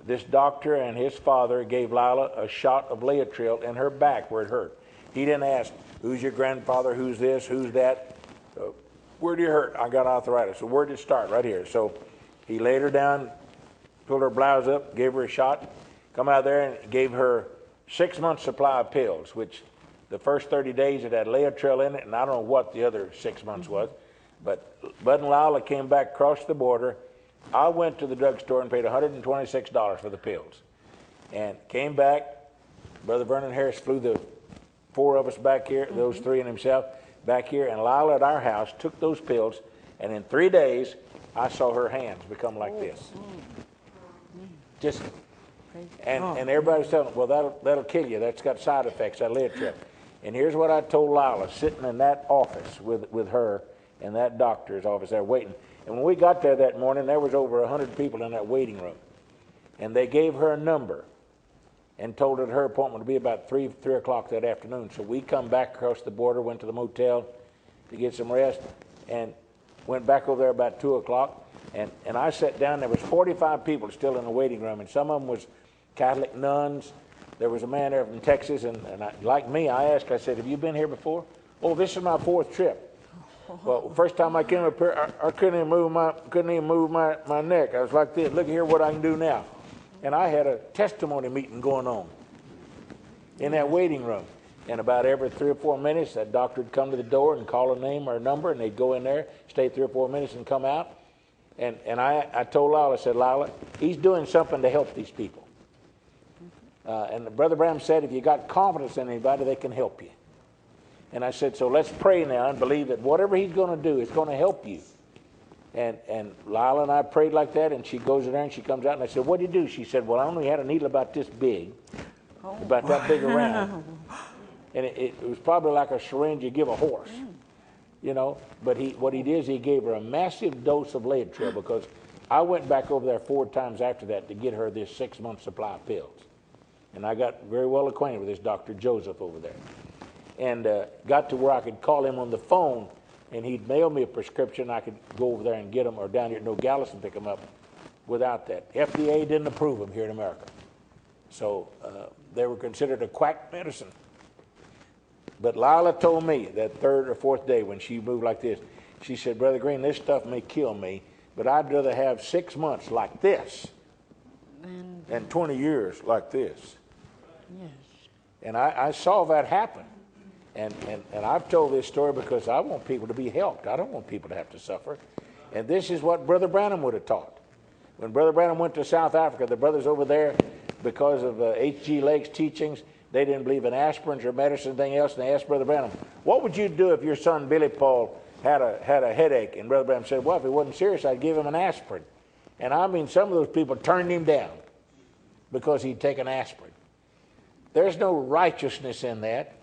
This doctor and his father gave Lila a shot of Laetrile in her back where it hurt. He didn't ask, Who's your grandfather? Who's this? Who's that? Where do you hurt? I got arthritis. So where did it start? Right here. So he laid her down, pulled her blouse up, gave her a shot, come out there and gave her 6 months supply of pills, which the first 30 days it had Laetrile in it, and I don't know what the other 6 months was. But Bud and Lila came back across the border. I went to the drugstore and paid $126 for the pills. And came back. Brother Vernon Harris flew the 4 of us back here, those 3 and himself, back here. And Lila at our house took those pills. And in 3 days, I saw her hands become like this. Just, and everybody was telling me, well, that'll kill you. That's got side effects, that Laetrile. And here's what I told Lila, sitting in that office with her in that doctor's office there waiting. And when we got there that morning, there was over 100 people in that waiting room. And they gave her a number and told her her appointment would be about 3 o'clock that afternoon. So we come back across the border, went to the motel to get some rest, and went back over there about 2 o'clock. And I sat down. There was 45 people still in the waiting room, and some of them was Catholic nuns. There was a man there from Texas, and like me, I asked, I said, have you been here before? Oh, this is my 4th trip. Well, first time I came up here, I couldn't even move my neck. I was like this. Look here, what I can do now. And I had a testimony meeting going on in that waiting room. And about every 3 or 4 minutes, that doctor would come to the door and call a name or a number, and they'd go in there, stay 3 or 4 minutes, and come out. And I told Lila, I said, Lila, he's doing something to help these people. And Brother Branham said, if you got confidence in anybody, they can help you. And I said, so let's pray now and believe that whatever he's going to do is going to help you. And Lila and I prayed like that, and she goes in there and she comes out, and I said, what do you do? She said, well, I only had a needle about this big, about that big around. And it was probably like a syringe you give a horse, you know. But what he did is he gave her a massive dose of Laetrile, because I went back over there 4 times after that to get her this 6 month supply of pills. And I got very well acquainted with this Dr. Joseph over there. And got to where I could call him on the phone, and he'd mail me a prescription. I could go over there and get them, or down here at Nogales and pick them up without that. FDA didn't approve them here in America. So they were considered a quack medicine. But Lila told me that 3rd or 4th day when she moved like this, she said, Brother Green, this stuff may kill me, but I'd rather have 6 months like this than 20 years like this. Yes. And I saw that happen. And I've told this story because I want people to be helped. I don't want people to have to suffer. And this is what Brother Branham would have taught. When Brother Branham went to South Africa, the brothers over there, because of H.G. Lake's teachings, they didn't believe in aspirins or medicine, anything else, and they asked Brother Branham, what would you do if your son Billy Paul had a headache? And Brother Branham said, well, if it wasn't serious, I'd give him an aspirin. And I mean, some of those people turned him down because he'd taken aspirin. There's no righteousness in that.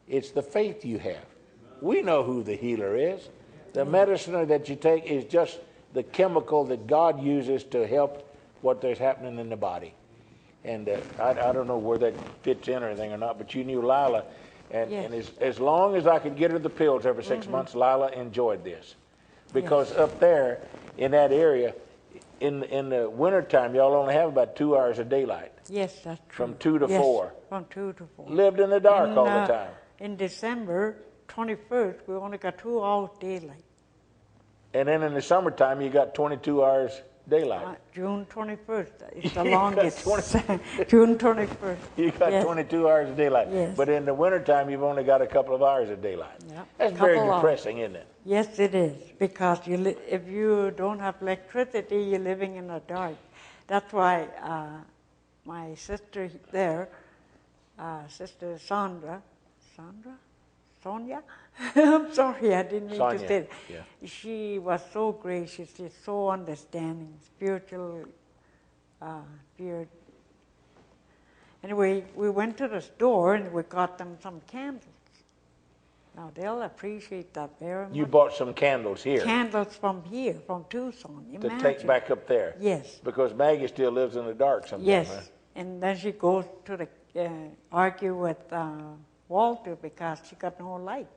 It's the faith you have. We know who the healer is. The medicine that you take is just the chemical that God uses to help what there's happening in the body. And I don't know where that fits in or anything or not, but you knew Lila. And, yes. and as long as I could get her the pills every 6 months, Lila enjoyed this. Because up there in that area, in the wintertime, y'all only have about 2 hours of daylight. Yes, that's true. From 2 to 4. From 2 to 4. Lived in the dark all the time. In December 21st, we only got 2 hours daylight. And then in the summertime, you got 22 hours daylight. June 21st is the longest. June 21st. You got 22 hours of daylight. Yes. But in the wintertime, you've only got a couple of hours of daylight. Yep. That's very depressing, isn't it? Yes, it is. Because if you don't have electricity, you're living in the dark. That's why my sister there, Sister Sonia? I'm sorry, I didn't mean to say it. Yeah. She was so gracious, she's so understanding, spiritual. Anyway, we went to the store and we got them some candles. Now, they'll appreciate that very much. You bought some candles here. Candles from here, from Tucson. Imagine. To take back up there. Yes. Because Maggie still lives in the dark sometimes. Yes. Huh? And then she goes to the argue with Walter because she got no light.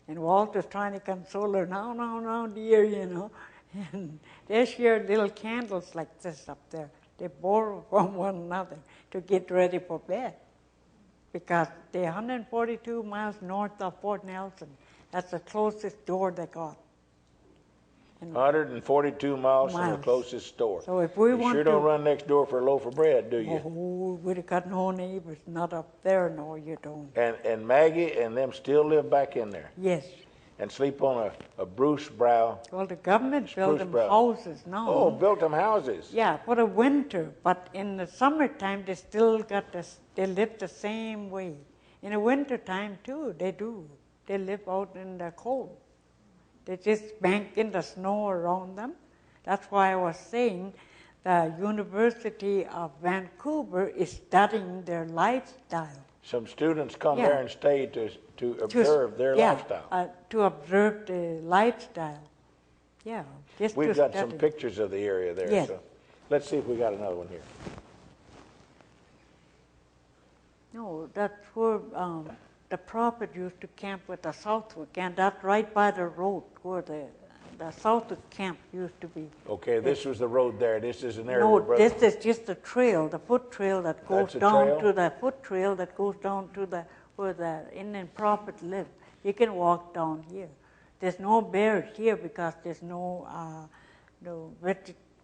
And Walter's trying to console her, no, dear, you know. And they share little candles like this up there. They borrow from one another to get ready for bed. because they're 142 miles north of Fort Nelson. That's the closest door they got. And 142 miles from the miles. closest store. So if we You want sure to, don't run next door for a loaf of bread, do you? oh, we'd have got no neighbors. Not up there, no, you don't. And Maggie and them still live back in there Yes. and sleep on a Bruce Brow. Well, the government built them Brow. houses now. Oh, built them houses. Yeah, for the winter, but in the summertime they still got they live the same way. In the wintertime too, they do. They live out in the cold. They just bank in the snow around them. That's why I was saying the University of Vancouver is studying their lifestyle. Some students come there and stay to observe their lifestyle. To observe the lifestyle. Yeah, just We've to got study. some pictures of the area there. Yes. So let's see if we got another one here. No, that's where the prophet used to camp with the Southwick, and that's right by the road where the Southwick camp used to be. Okay, this was the road there. This is an area. No, where this is just a trail, the foot trail that goes down trail? to the foot trail that goes down to the where the Indian prophet lived. You can walk down here. There's no bears here because there's no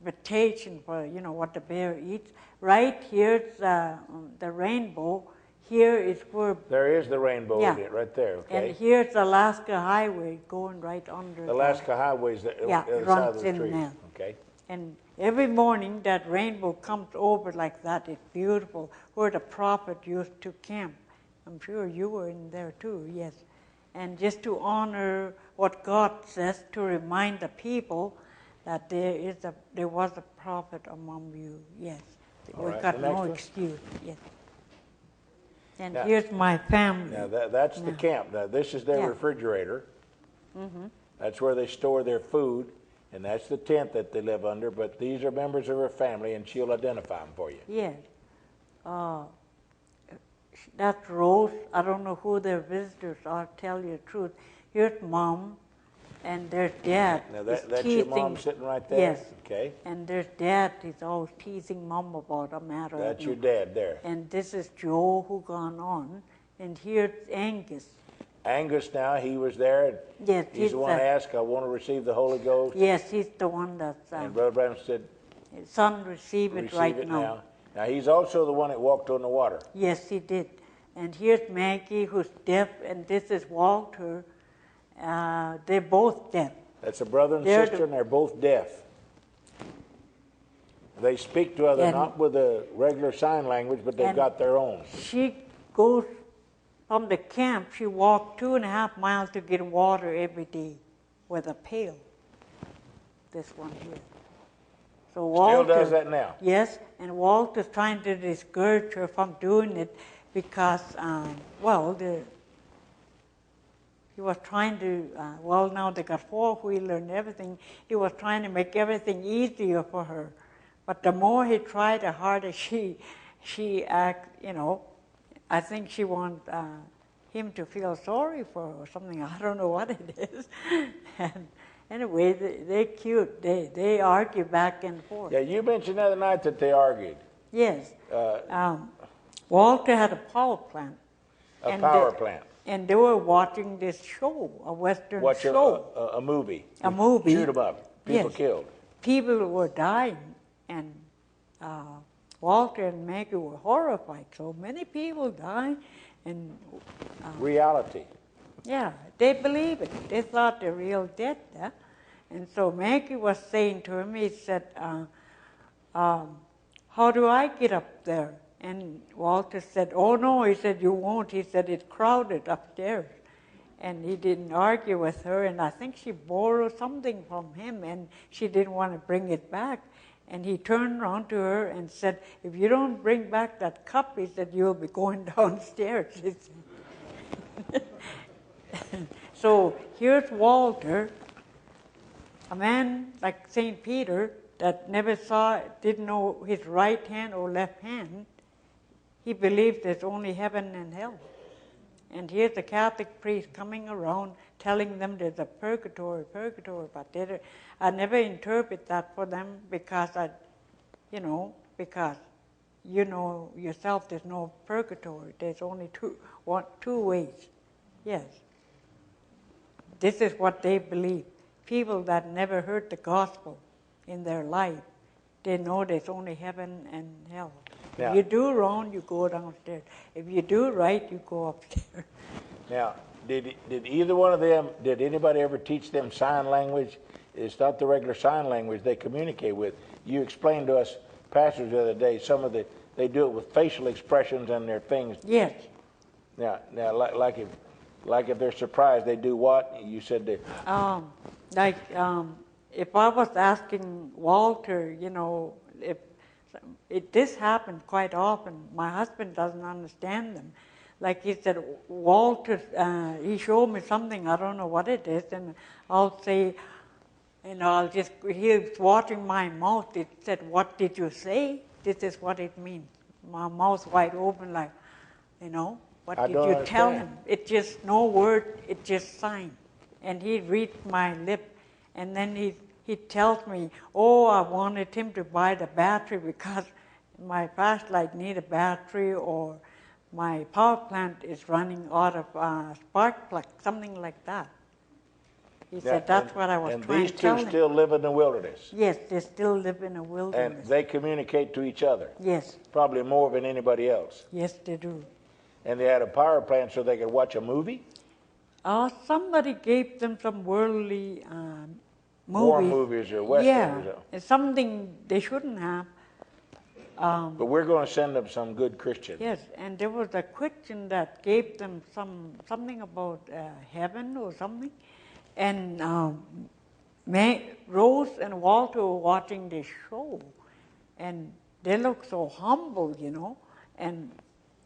vegetation for what the bear eats. Right here's the rainbow. Here is where there is the rainbow right there. Okay. And here's the Alaska Highway going right under. The Alaska Highway's the other side of the tree. There. Okay. And every morning that rainbow comes over like that. It's beautiful. Where the prophet used to camp. I'm sure you were in there too. Yes. And just to honor what God says, to remind the people that there was a prophet among you. Yes. We got no excuse. Yes. And now, here's my family. Now that's the camp. Now this is their refrigerator. Mm-hmm. That's where they store their food, and that's the tent that they live under. But these are members of her family, and she'll identify them for you. Yes. That's Rose. I don't know who their visitors are, tell you the truth. Here's Mom, and there's Dad. Now that's your mom sitting right there? Yes. Okay. And there's Dad. He's always teasing Mom about a matter. That's your dad there. And this is Joe who gone on. And here's Angus. Angus now, he was there. Yes. He's the one who asked, I want to receive the Holy Ghost. Yes, he's the one that's... and Brother Branham said, Son, receive it right now. Now, he's also the one that walked on the water. Yes, he did. And here's Maggie, who's deaf, and this is Walter. They're both deaf. That's a brother and sister, and they're both deaf. They speak to others, not with a regular sign language, but they've got their own. She goes from the camp, she walked 2.5 miles to get water every day with a pail. This one here. So Walter still does that now? Yes, and Walter's trying to discourage her from doing it because, he was trying to, now they got four-wheeler and everything. He was trying to make everything easier for her. But the more he tried, the harder she acted, I think she wanted him to feel sorry for her or something. I don't know what it is. And anyway, they're cute. They argue back and forth. Yeah, you mentioned the other night that they argued. Yes. Walter had a power plant. A power plant. And they were watching this show, a Western show. A movie. A movie. Shoot them up. People killed. People were dying. And Walter and Maggie were horrified. So many people died. And reality. Yeah, they believe it. They thought they're real dead there. And so Maggie was saying to him, he said, how do I get up there? And Walter said, oh no, he said, you won't. He said, it's crowded upstairs. And he didn't argue with her, and I think she borrowed something from him, and she didn't want to bring it back. And he turned around to her and said, if you don't bring back that cup, he said, you'll be going downstairs. So here's Walter, a man like St. Peter that never didn't know his right hand or left hand. He believed there's only heaven and hell. And here's the Catholic priest coming around telling them there's a purgatory, but I never interpret that for them because because you know yourself there's no purgatory. There's only two ways. Yes. This is what they believe. People that never heard the gospel in their life, they know there's only heaven and hell. Now, if you do wrong, you go downstairs. If you do right, you go upstairs. Now, did either one of them, did anybody ever teach them sign language? It's not the regular sign language they communicate with. You explained to us, pastors, the other day, they do it with facial expressions and their things. Yes. Now, like if they're surprised, they do what? You said they... If I was asking Walter, you know, this happened quite often. My husband doesn't understand them. Like he said, Walter, he showed me something, I don't know what it is, and I'll say, he's watching my mouth. It said, "What did you say?" This is what it means. My mouth wide open, like, you know, what did you tell him? It's just no word, it's just sign. And he reads my lip, and then he tells me, "Oh, I wanted him to buy the battery because my flashlight need a battery, or my power plant is running out of spark plug," something like that. He said that's what I was trying to tell him. And these two still live in the wilderness? Yes, they still live in the wilderness. And they communicate to each other? Yes. Probably more than anybody else? Yes, they do. And they had a power plant so they could watch a movie? Somebody gave them some worldly movies. War movies or westerns? Yeah, it's something they shouldn't have. But we're going to send them some good Christians. Yes, and there was a Christian that gave them something about heaven or something. And Rose and Walter were watching this show, and they looked so humble, you know. And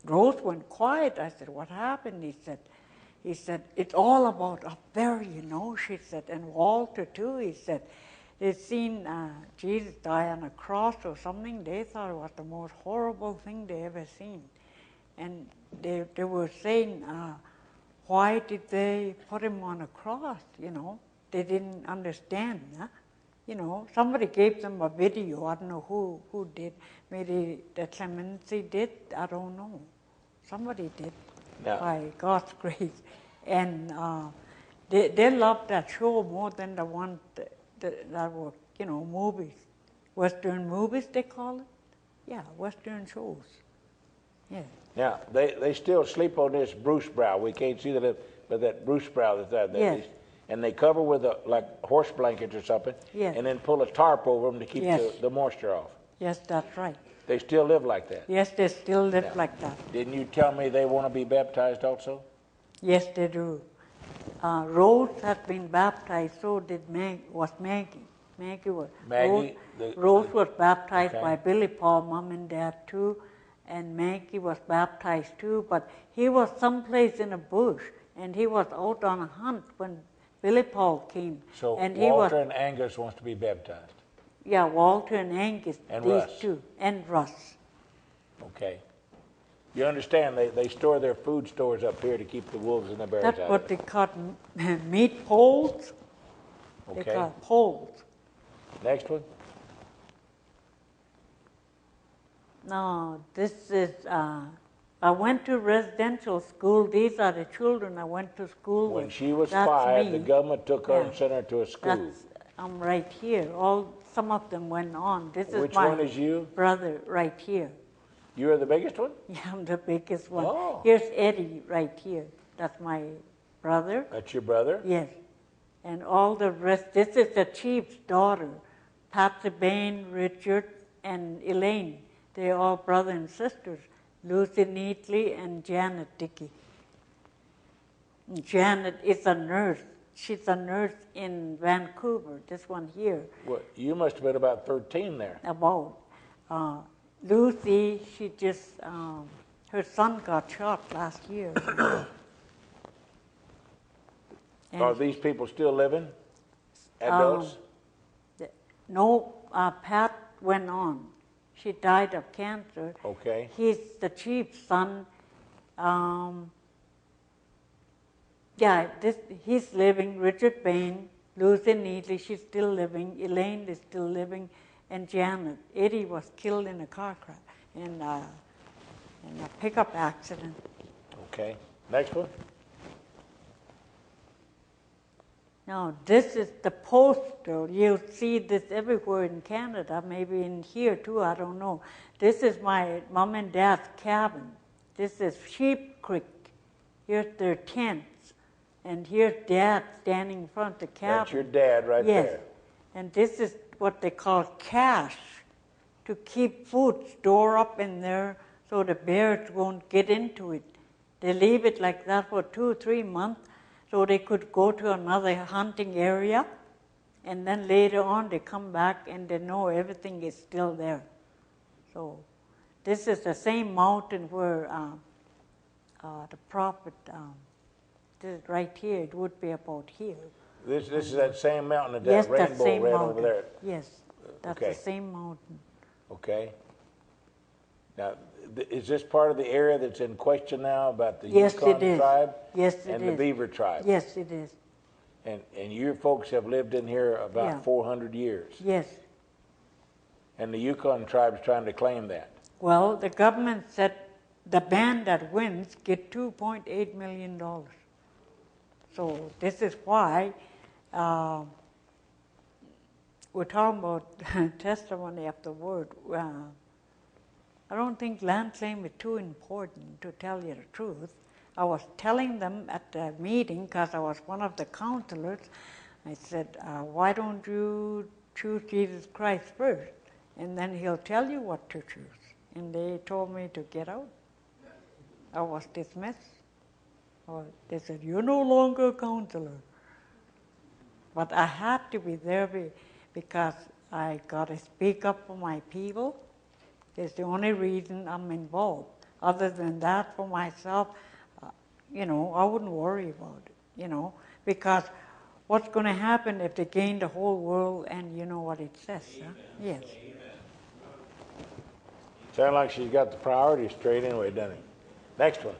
Rose went quiet. I said, "What happened?" He said, "It's all about up there, you know," she said. And Walter too, he said, they'd seen Jesus die on a cross or something. They thought it was the most horrible thing they ever seen. And they were saying, why did they put him on a cross, you know? They didn't understand, huh? You know, somebody gave them a video. I don't know who did. Maybe the clemency did. I don't know. Somebody did, by God's grace. And they loved that show more than the one that were, you know, movies. Western movies, they call it? Yeah, Western shows. Yeah. Now, they still sleep on this Bruce brow. We can't see but that Bruce brow that's there. Yes. And they cover with like horse blankets or something. Yes. And then pull a tarp over them to keep the moisture off. Yes, that's right. They still live like that? Yes, they still live like that. Didn't you tell me they want to be baptized also? Yes, they do. Rose had been baptized, so did Maggie. Rose was baptized by Billy Paul, Mom and Dad too, and Maggie was baptized too, but he was someplace in a bush, and he was out on a hunt when Billy Paul came. So and Walter and Angus wants to be baptized? Yeah, Walter and Angus, and these Russ. two, and Russ. Okay. You understand, they store their food stores up here to keep the wolves and the bears out. That's what they call meat poles. Okay. They call poles. Next one. No, this is, I went to residential school. These are the children I went to school with. When she was That's 5, me. the government took her and sent her to a school. I'm right here. Some of them went on. This is Which my one is you? brother right here. You are the biggest one? Yeah, I'm the biggest one. Oh. Here's Eddie right here. That's my brother. That's your brother? Yes. And all the rest, this is the chief's daughter, Patsy Bain, Richard, and Elaine. They're all brother and sisters, Lucy Neatley and Janet Dickey. Janet is a nurse. She's a nurse in Vancouver, this one here. Well, you must have been about 13 there. About. Lucy, she just, her son got shot last year. Are these people still living? Adults? No, Pat went on. She died of cancer. Okay. He's the chief's son. He's living. Richard Bain, Lucy Neatley, she's still living. Elaine is still living. And Janet. Eddie was killed in a car crash. in a pickup accident. Okay. Next one. Now, this is the postal. You'll see this everywhere in Canada, maybe in here too, I don't know. This is my mom and dad's cabin. This is Sheep Creek. Here's their tents. And here's Dad standing in front of the cabin. That's your dad right yes. there. And this is what they call cache, to keep food stored up in there so the bears won't get into it. They leave it like that for 2 or 3 months so they could go to another hunting area, and then later on they come back and they know everything is still there. So this is the same mountain where the prophet, this is right here, it would be about here. This is that same mountain that yes, that rainbow that same ran mountain. over there. Yes, that's Okay. the same mountain. Okay. Now, is this part of the area that's in question now about the Yes, Yukon it is. tribe Yes, it and is. the Beaver tribe? Yes, it is. And your folks have lived in here about Yeah. 400 years. Yes. And the Yukon tribe is trying to claim that. Well, the government said the band that wins get $2.8 million. So this is why we're talking about testimony of the word. I don't think land claim is too important, to tell you the truth. I was telling them at the meeting, because I was one of the counselors, I said, why don't you choose Jesus Christ first? And then he'll tell you what to choose. And they told me to get out. I was dismissed. Or they said, you're no longer a counselor. But I had to be there because I got to speak up for my people. It's the only reason I'm involved. Other than that, for myself, I wouldn't worry about it, because what's going to happen if they gain the whole world, and you know what it says, huh? Yes. Sounds like she's got the priorities straight anyway, doesn't it? Next one.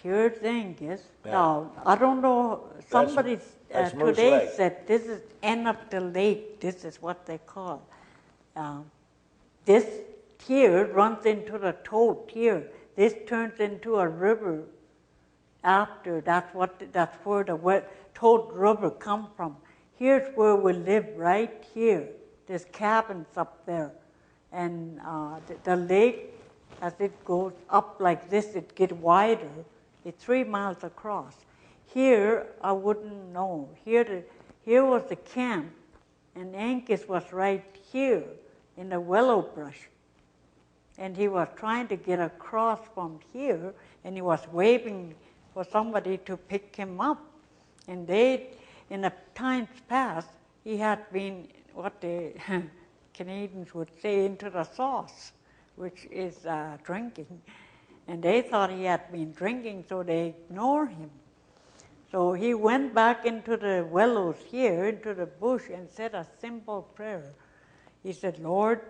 Here's the thing is, Yeah. now, I don't know, somebody that's Moose today Lake. said this is end of the lake, this is what they call. This here runs into the Toad here. This turns into a river after. That's where the Toad River come from. Here's where we live, right here. There's cabins up there. And the lake, as it goes up like this, it gets wider. It's 3 miles across. Here, I wouldn't know. Here was the camp, and Angus was right here in the willow brush. And he was trying to get across from here, and he was waving for somebody to pick him up. And in the times past, he had been what the Canadians would say into the sauce, which is drinking. And they thought he had been drinking, so they ignored him. So he went back into the willows here, into the bush, and said a simple prayer. He said, Lord,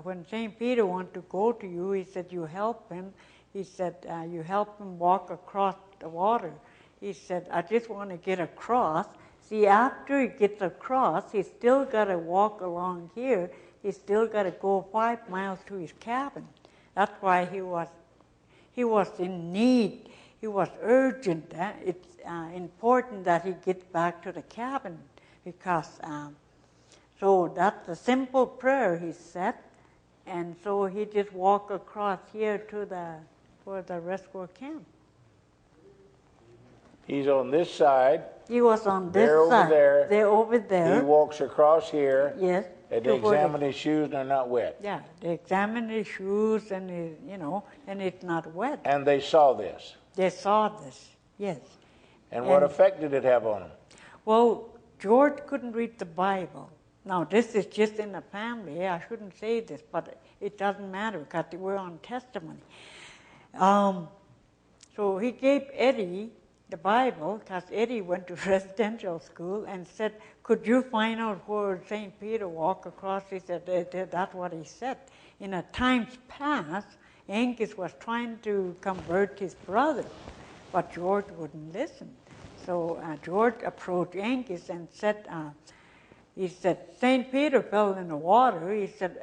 when St. Peter wanted to go to you, he said, you help him. He said, you help him walk across the water. He said, I just want to get across. See, after he gets across, he's still got to walk along here. He's still got to go 5 miles to his cabin. That's why he was in need. He was urgent. It's important that he gets back to the cabin because, so that's a simple prayer he said. And so he just walked across here to where the rescue camp. He's on this side. He was on this They're side. over there. They're over there. He walks across here. Yes. And they examine his shoes and they're not wet. Yeah, they examine his shoes and and it's not wet. And they saw this. They saw this, yes. And what effect did it have on him? Well, George couldn't read the Bible. Now, this is just in the family. I shouldn't say this, but it doesn't matter because we're on testimony. So he gave Eddie the Bible because Eddie went to residential school and said, could you find out where St. Peter walked across? He said, that's what he said. In a times past, Angus was trying to convert his brother, but George wouldn't listen. So George approached Angus and said, he said, St. Peter fell in the water. He said,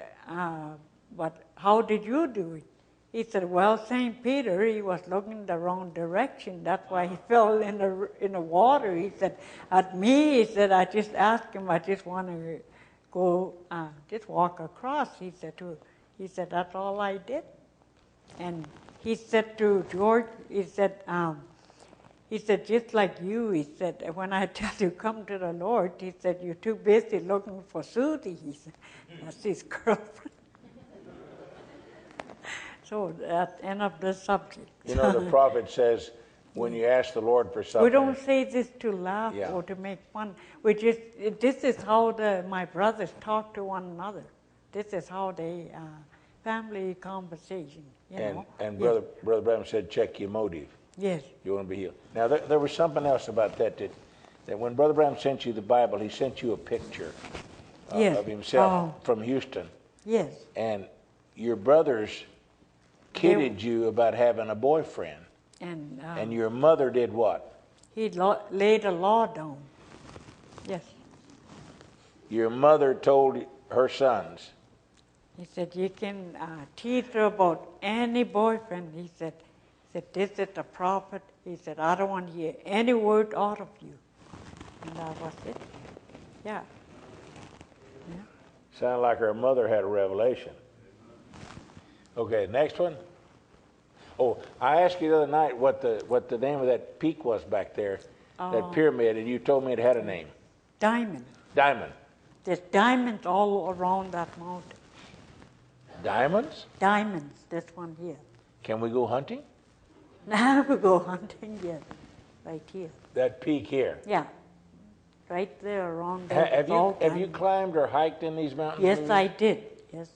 but how did you do it? He said, well, St. Peter, he was looking the wrong direction. That's why he fell in the water. He said, at me, he said, I just asked him, I just want to go, just walk across. He said, that's all I did. And he said to George, he said, just like you, he said, when I tell you come to the Lord, he said, you're too busy looking for Susie. He said, that's his girlfriend. So that's the end of the subject. You know, the prophet says, when you ask the Lord for something. We don't say this to laugh or to make fun. This is how my brothers talk to one another. This is how they, family conversation, you know. And Brother Branham said, check your motive. Yes. You want to be healed. Now, there was something else about that when Brother Branham sent you the Bible, he sent you a picture of himself from Houston. Yes. And your brothers kidded you about having a boyfriend. And your mother did what? He laid a law down. Yes. Your mother told her sons. He said, you can teach her about any boyfriend. He said, this is the prophet. He said, I don't want to hear any word out of you. And that was it. Yeah. Sounded like her mother had a revelation. Okay, next one. Oh, I asked you the other night what the name of that peak was back there, that pyramid, and you told me it had a name. Diamond. Diamond. There's diamonds all around that mountain. Diamonds? Diamonds, this one here. Can we go hunting? Now we go hunting, yes, right here. That peak here? Yeah, right there around there. Have you climbed or hiked in these mountains? Yes, I did, yes.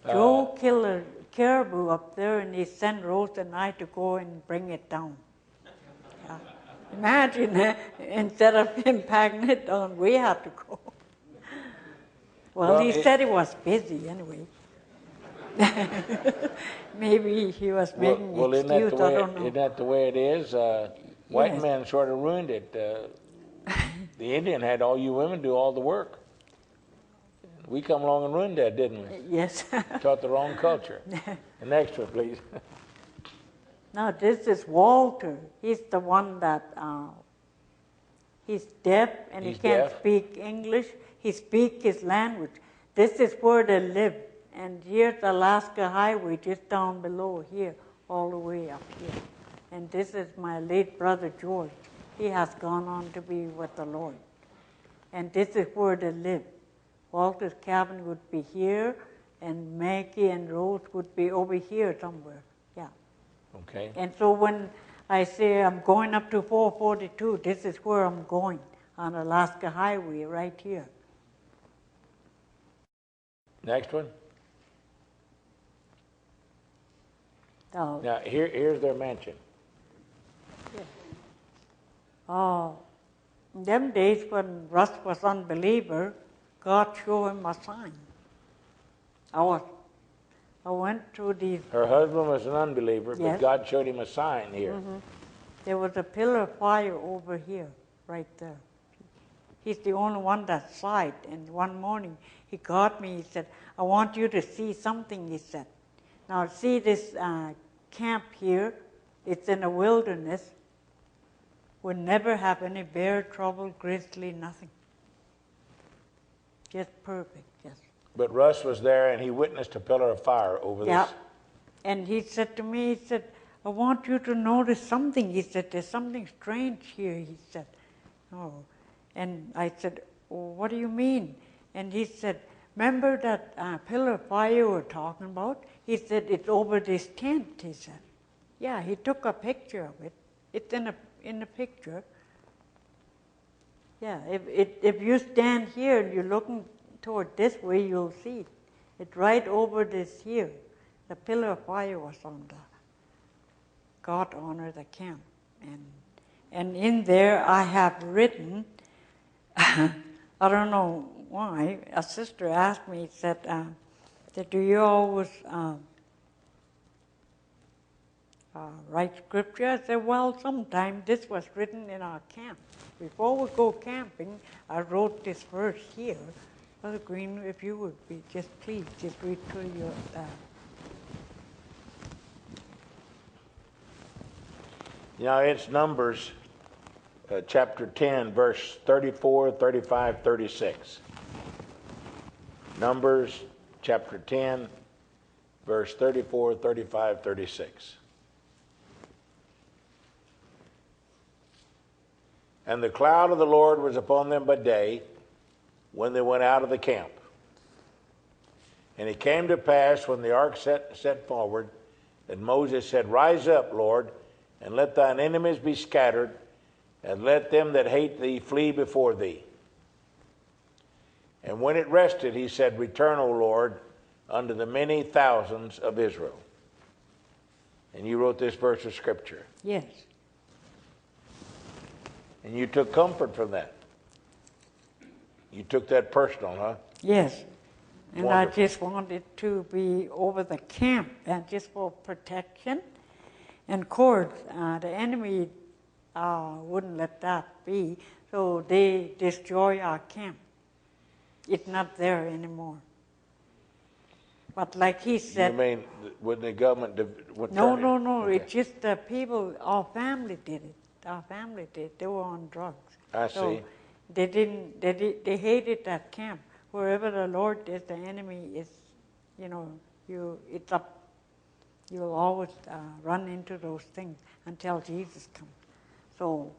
Joe killed a caribou up there, and he sent Rose and I to go and bring it down. Yeah. Imagine, instead of him packing it down, we had to go. Well, he said he was busy anyway. Maybe he was making an excuse, I don't know. Isn't that the way it is? White men sort of ruined it. The Indian had all you women do all the work. We come along and ruined that, didn't we? Yes. Taught the wrong culture. The next one, please. Now, this is Walter. He's the one that, he's deaf and he can't speak English. He speaks his language. This is where they live. And here's the Alaska Highway just down below here, all the way up here. And this is my late brother George. He has gone on to be with the Lord. And this is where they live. Walter's cabin would be here, and Maggie and Rose would be over here somewhere. Yeah. Okay. And so when I say I'm going up to 442, this is where I'm going, on Alaska Highway right here. Next one. Oh. Now, here's their mansion. Yeah. Oh, in them days when Russ was unbeliever, God showed him a sign. I went through these. Her husband was an unbeliever, but God showed him a sign here. Mm-hmm. There was a pillar of fire over here, right there. He's the only one that saw it. And one morning he got me. He said, "I want you to see something." He said, "Now see this camp here. It's in the wilderness. We'll never have any bear trouble, grizzly, nothing. Just perfect, yes." But Russ was there, and he witnessed a pillar of fire over Yeah. this. And he said to me, he said, "I want you to notice something." He said, "There's something strange here," he said. Oh. And I said, "Oh, what do you mean?" And he said, "Remember that pillar of fire we're talking about?" He said, "It's over this tent," he said. Yeah, he took a picture of it. It's in the picture. Yeah, if you stand here and you're looking toward this way, you'll see it. It's right over this here. The pillar of fire was on the God honor the camp. And in there I have written, I don't know why, a sister asked me, said, "Do you always write scripture?" I said, "Well, sometimes this was written in our camp." Before we go camping, I wrote this verse here. Brother Green, if you would be, just please, just read through your... It's Numbers chapter 10, verse 34, 35, 36. Numbers chapter 10, verse 34, 35, 36. And the cloud of the Lord was upon them by day when they went out of the camp. And it came to pass when the ark set forward that Moses said, Rise up, Lord, and let thine enemies be scattered, and let them that hate thee flee before thee. And when it rested, he said, Return, O Lord, unto the many thousands of Israel. And you wrote this verse of Scripture. Yes. And you took comfort from that. You took that personal, huh? Yes. And Wonderful. I just wanted to be over the camp, and just for protection. And of course, the enemy wouldn't let that be, so they destroy our camp. It's not there anymore. But like he said... You mean when the government would No, turn it? no. Okay. It's just the people, our family did it. Our family did. They were on drugs. I So see. they hated that camp. Wherever the Lord is, the enemy is, it's up. You'll always run into those things until Jesus comes. So,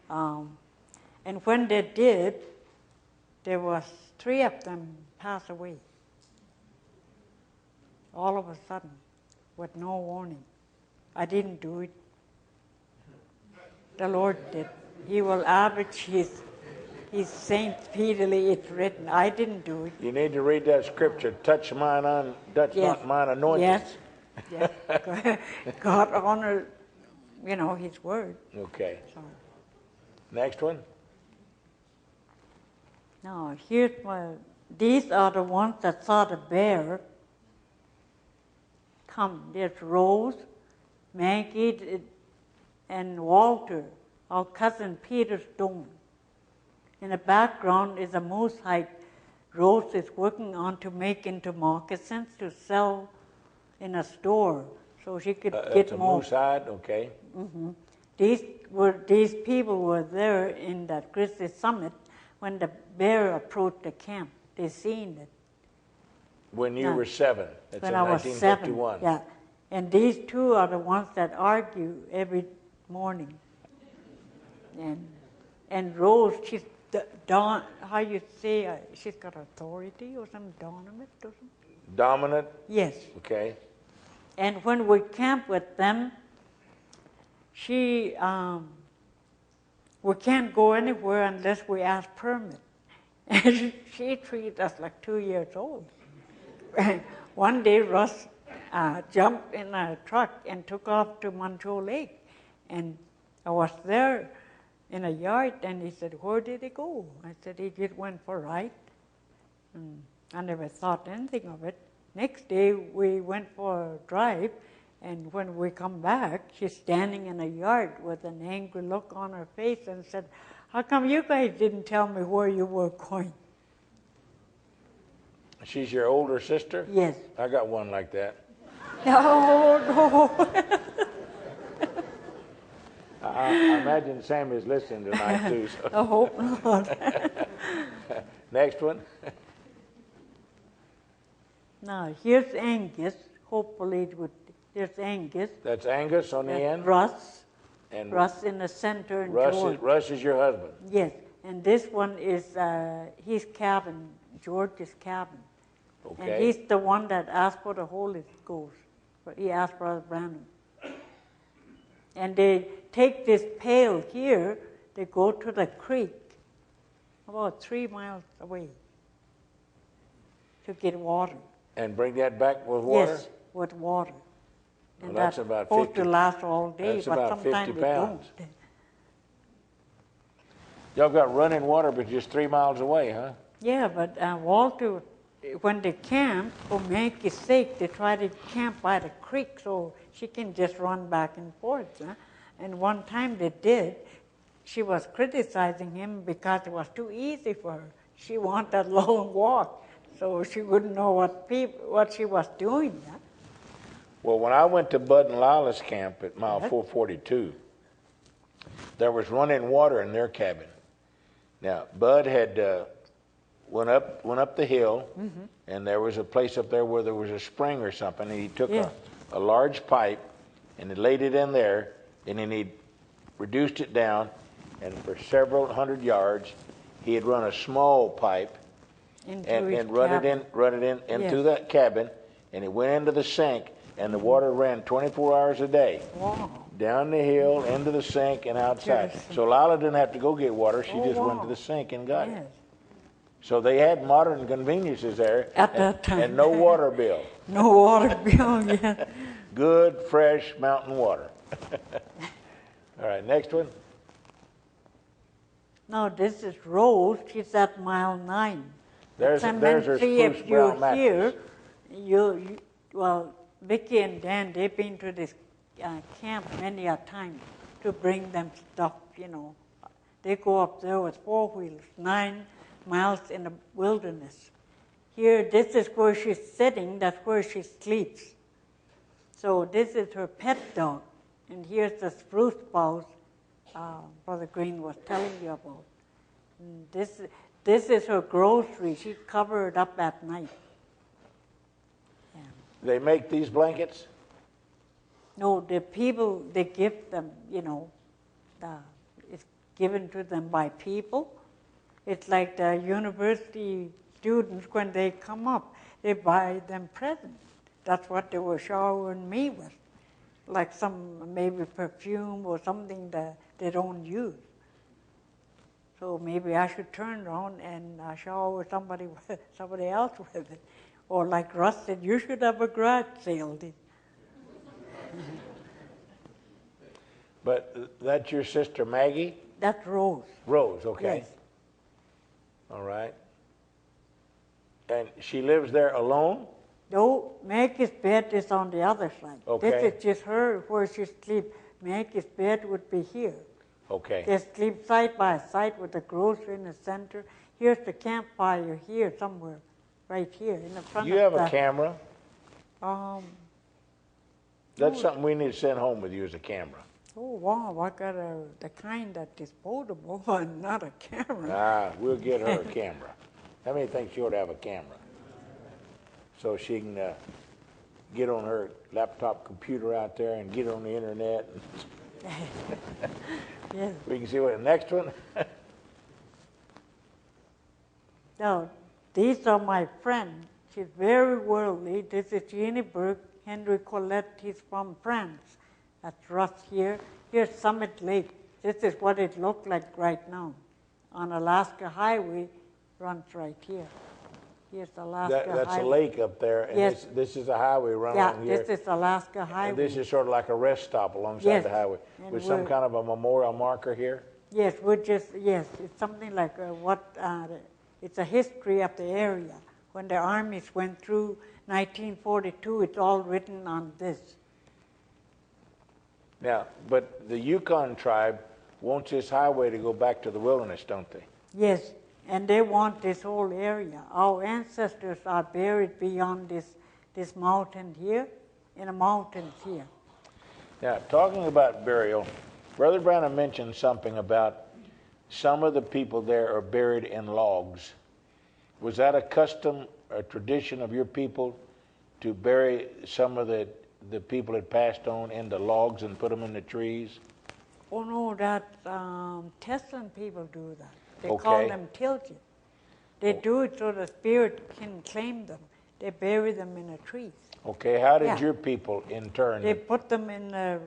and when they did, there was 3 of them pass away. All of a sudden, with no warning. I didn't do it. The Lord did. He will avenge his saints speedily, it's written. I didn't do it. You need to read that scripture. Touch not mine anointed. Yes. Yes. God honored, his word. Okay. So. Next one. Now, these are the ones that saw the bear come. There's Rose, Maggie, and Walter, our cousin Peter's dome. In the background is a moose hide Rose is working on to make into moccasins to sell in a store, so she could get more. Moose hide, okay. Mm-hmm. These people were there in that Grizzly Summit when the bear approached the camp. They seen it. When you were 7. That's when in I was 1951. 7, yeah. And these 2 are the ones that argue every morning. And Rose, she's how you say, she's got authority or some dominant or something? Dominant? Yes. Okay. And when we camp with them, we can't go anywhere unless we ask permit. And she treats us like 2 years old. One day, Russ jumped in a truck and took off to Montreux Lake. And I was there in a yard, and he said, where did he go? I said, he just went for a ride. I never thought anything of it. Next day, we went for a drive, and when we come back, she's standing in a yard with an angry look on her face and said, how come you guys didn't tell me where you were going? She's your older sister? Yes. I got one like that. No. I imagine Sammy's listening tonight too. So. I hope not. Next one. Now, here's Angus. Hopefully there's Angus. That's Angus on the end? Russ. And Russ in the center and George. Russ is your husband? Yes. And this one is his cabin, George's cabin. Okay. And he's the one that asked for the Holy Ghost. But he asked Brother Branham. And they take this pail here, they go to the creek, about 3 miles away, to get water. And bring that back with water? Yes, with water. And Well, that's that's about supposed 50 to last all day, that's but about 50 sometimes they pounds. don't. Y'all got running water, but just 3 miles away, huh? Yeah, but Walter, when they camp, for Maggie's sake, they try to camp by the creek so she can just run back and forth. Huh? And one time they did, she was criticizing him because it was too easy for her. She wanted a long walk, so she wouldn't know what she was doing. Yeah? Well, when I went to Bud and Lila's camp at mile 442, there was running water in their cabin. Now, Bud had went up the hill, and there was a place up there where there was a spring or something, and he took a large pipe, and he laid it in there, and then he reduced it down, and for several hundred yards, he had run a small pipe and run it into that cabin, and it went into the sink, and the water ran 24 hours a day. Wow. Down the hill, into the sink, and outside. So Lila didn't have to go get water. She just went to the sink and got it. So they had modern conveniences there. At that time. And no water bill. No water bill, yeah. Good, fresh mountain water. All right, next one. Now, this is Rose. She's at mile 9. There's her spruce brown mattress. Well, Vicky and Dan, they've been to this camp many a time to bring them stuff, you know. They go up there with 4-wheelers, 9 miles in the wilderness. Here, this is where she's sitting. That's where she sleeps. So this is her pet dog. And here's the spruce boughs Brother Green was telling you about. And this is her grocery. She covered up at night. Yeah. They make these blankets? No, the people, they give them, you know, it's given to them by people. It's like the university students, when they come up, they buy them presents. That's what they were showering me with, like some maybe perfume or something that they don't use. So maybe I should turn around and shower somebody else with it. Or like Russ said, you should have a garage sale. But that's your sister Maggie? That's Rose. Rose, okay. Yes. All right. And she lives there alone? No, Maggie's bed is on the other side. Okay. This is just her where she sleeps. Maggie's bed would be here. Okay. They sleep side by side with the grocery in the center. Here's the campfire here somewhere, right here in the front. You have a camera? That's no. something we need to send home with you as a camera. Oh, wow, I got the kind that is foldable and not a camera. We'll get her a camera. How many think she ought to have a camera? So she can get on her laptop computer out there and get on the internet. Yes. We can see what the next one. Now, these are my friends. She's very worldly. This is Jeannie Burke, Henry Collette. He's from France. That's Russ here. Here's Summit Lake. This is what it looked like right now. On Alaska Highway, runs right here. Here's Alaska Highway. That's a lake up there, and yes. this is a highway running along here. Yeah, this is Alaska Highway. And this is sort of like a rest stop alongside the highway. And with some kind of a memorial marker here? Yes, it's something like it's a history of the area. When the armies went through 1942, it's all written on this. Now, but the Yukon tribe wants this highway to go back to the wilderness, don't they? Yes, and they want this whole area. Our ancestors are buried beyond this mountain here, in the mountains here. Now, talking about burial, Brother Branham mentioned something about some of the people there are buried in logs. Was that a custom, a tradition of your people to bury some of the people that passed on into logs and put them in the trees? Oh no, that Teslan people do that. They Okay. call them tilted. They do it so the spirit can claim them. They bury them in the trees. Okay, how did your people in turn? They put them in the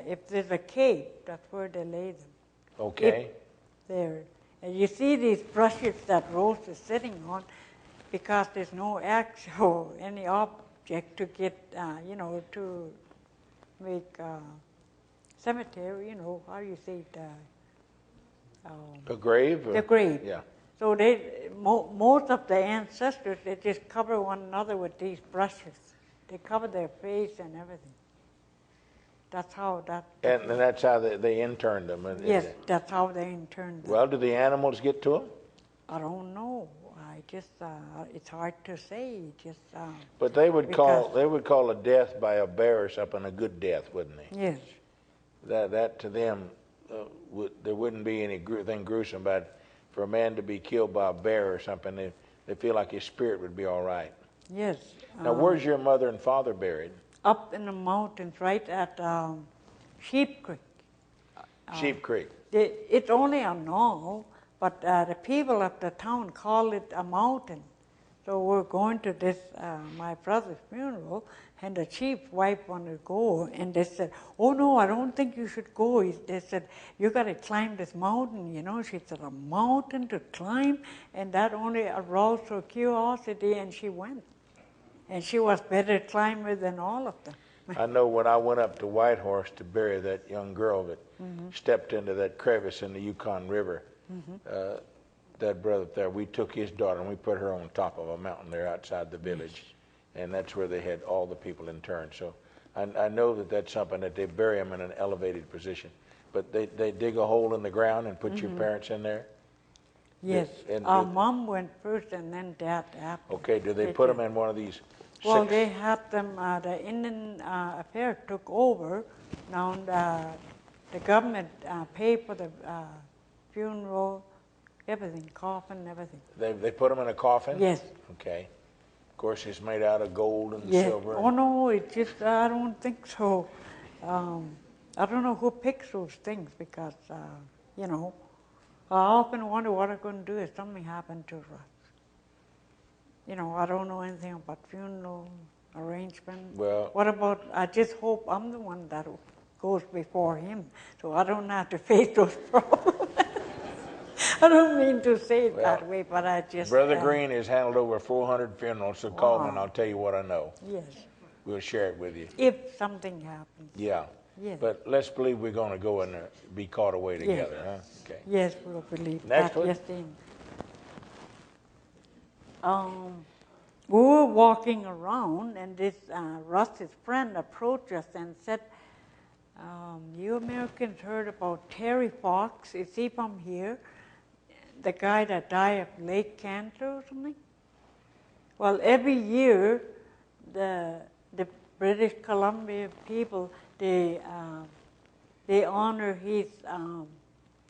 if there's a cave, that's where they lay them. Okay. There. And you see these brushes that Rose is sitting on, because there's no actual any object to get, to make cemetery. How do you say it? A grave? The grave. Yeah. So most of the ancestors, they just cover one another with these brushes. They cover their face and everything. That's how that. And that's how they interned them. Yes, that's how they interned them. Well, do the animals get to them? I don't know. I just it's hard to say. Just. But they would call a death by a bear or something a good death, wouldn't they? Yes. That to them, there wouldn't be anything gruesome about it. For a man to be killed by a bear or something, they feel like his spirit would be all right. Yes. Now, where's your mother and father buried? Up in the mountains, right at Sheep Creek. Sheep Creek. It's only a knoll, but the people of the town call it a mountain. So we're going to this, my brother's funeral, and the chief wife wanted to go, and they said, "Oh no, I don't think you should go." They said, "You got to climb this mountain, you know." She said, "A mountain to climb?" And that only aroused her curiosity, and she went. And she was better climber than all of them. I know when I went up to Whitehorse to bury that young girl that stepped into that crevice in the Yukon River, that brother there, we took his daughter and we put her on top of a mountain there outside the village. And that's where they had all the people interned. So I know that that's something that they bury them in an elevated position. But they dig a hole in the ground and put your parents in there? Yes. Our mom went first and then Dad after. Okay, do they put them in one of these? Well, they had them, the Indian Affairs took over. Now the government paid for the funeral, everything, coffin, everything. They put them in a coffin? Yes. Okay. Of course, it's made out of gold and Yes. silver. Oh no, it just, I don't think so. I don't know who picks those things because, you know, I often wonder what I'm going to do if something happened to us. You know, I don't know anything about funeral arrangement. Well, what about, I just hope I'm the one that goes before him, so I don't have to face those problems. I don't mean to say it that way, but I just... Brother Green has handled over 400 funerals, so call me and I'll tell you what I know. Yes. We'll share it with you. If something happens. Yeah. Yes. But let's believe we're going to go and be caught away together, huh? Okay. Yes, we'll believe Next that. one. Yes, Dean. We were walking around, and this Russ's friend approached us and said, "You Americans heard about Terry Fox? Is he from here? The guy that died of leg cancer or something?" Well, every year, the British Columbia people, they honor his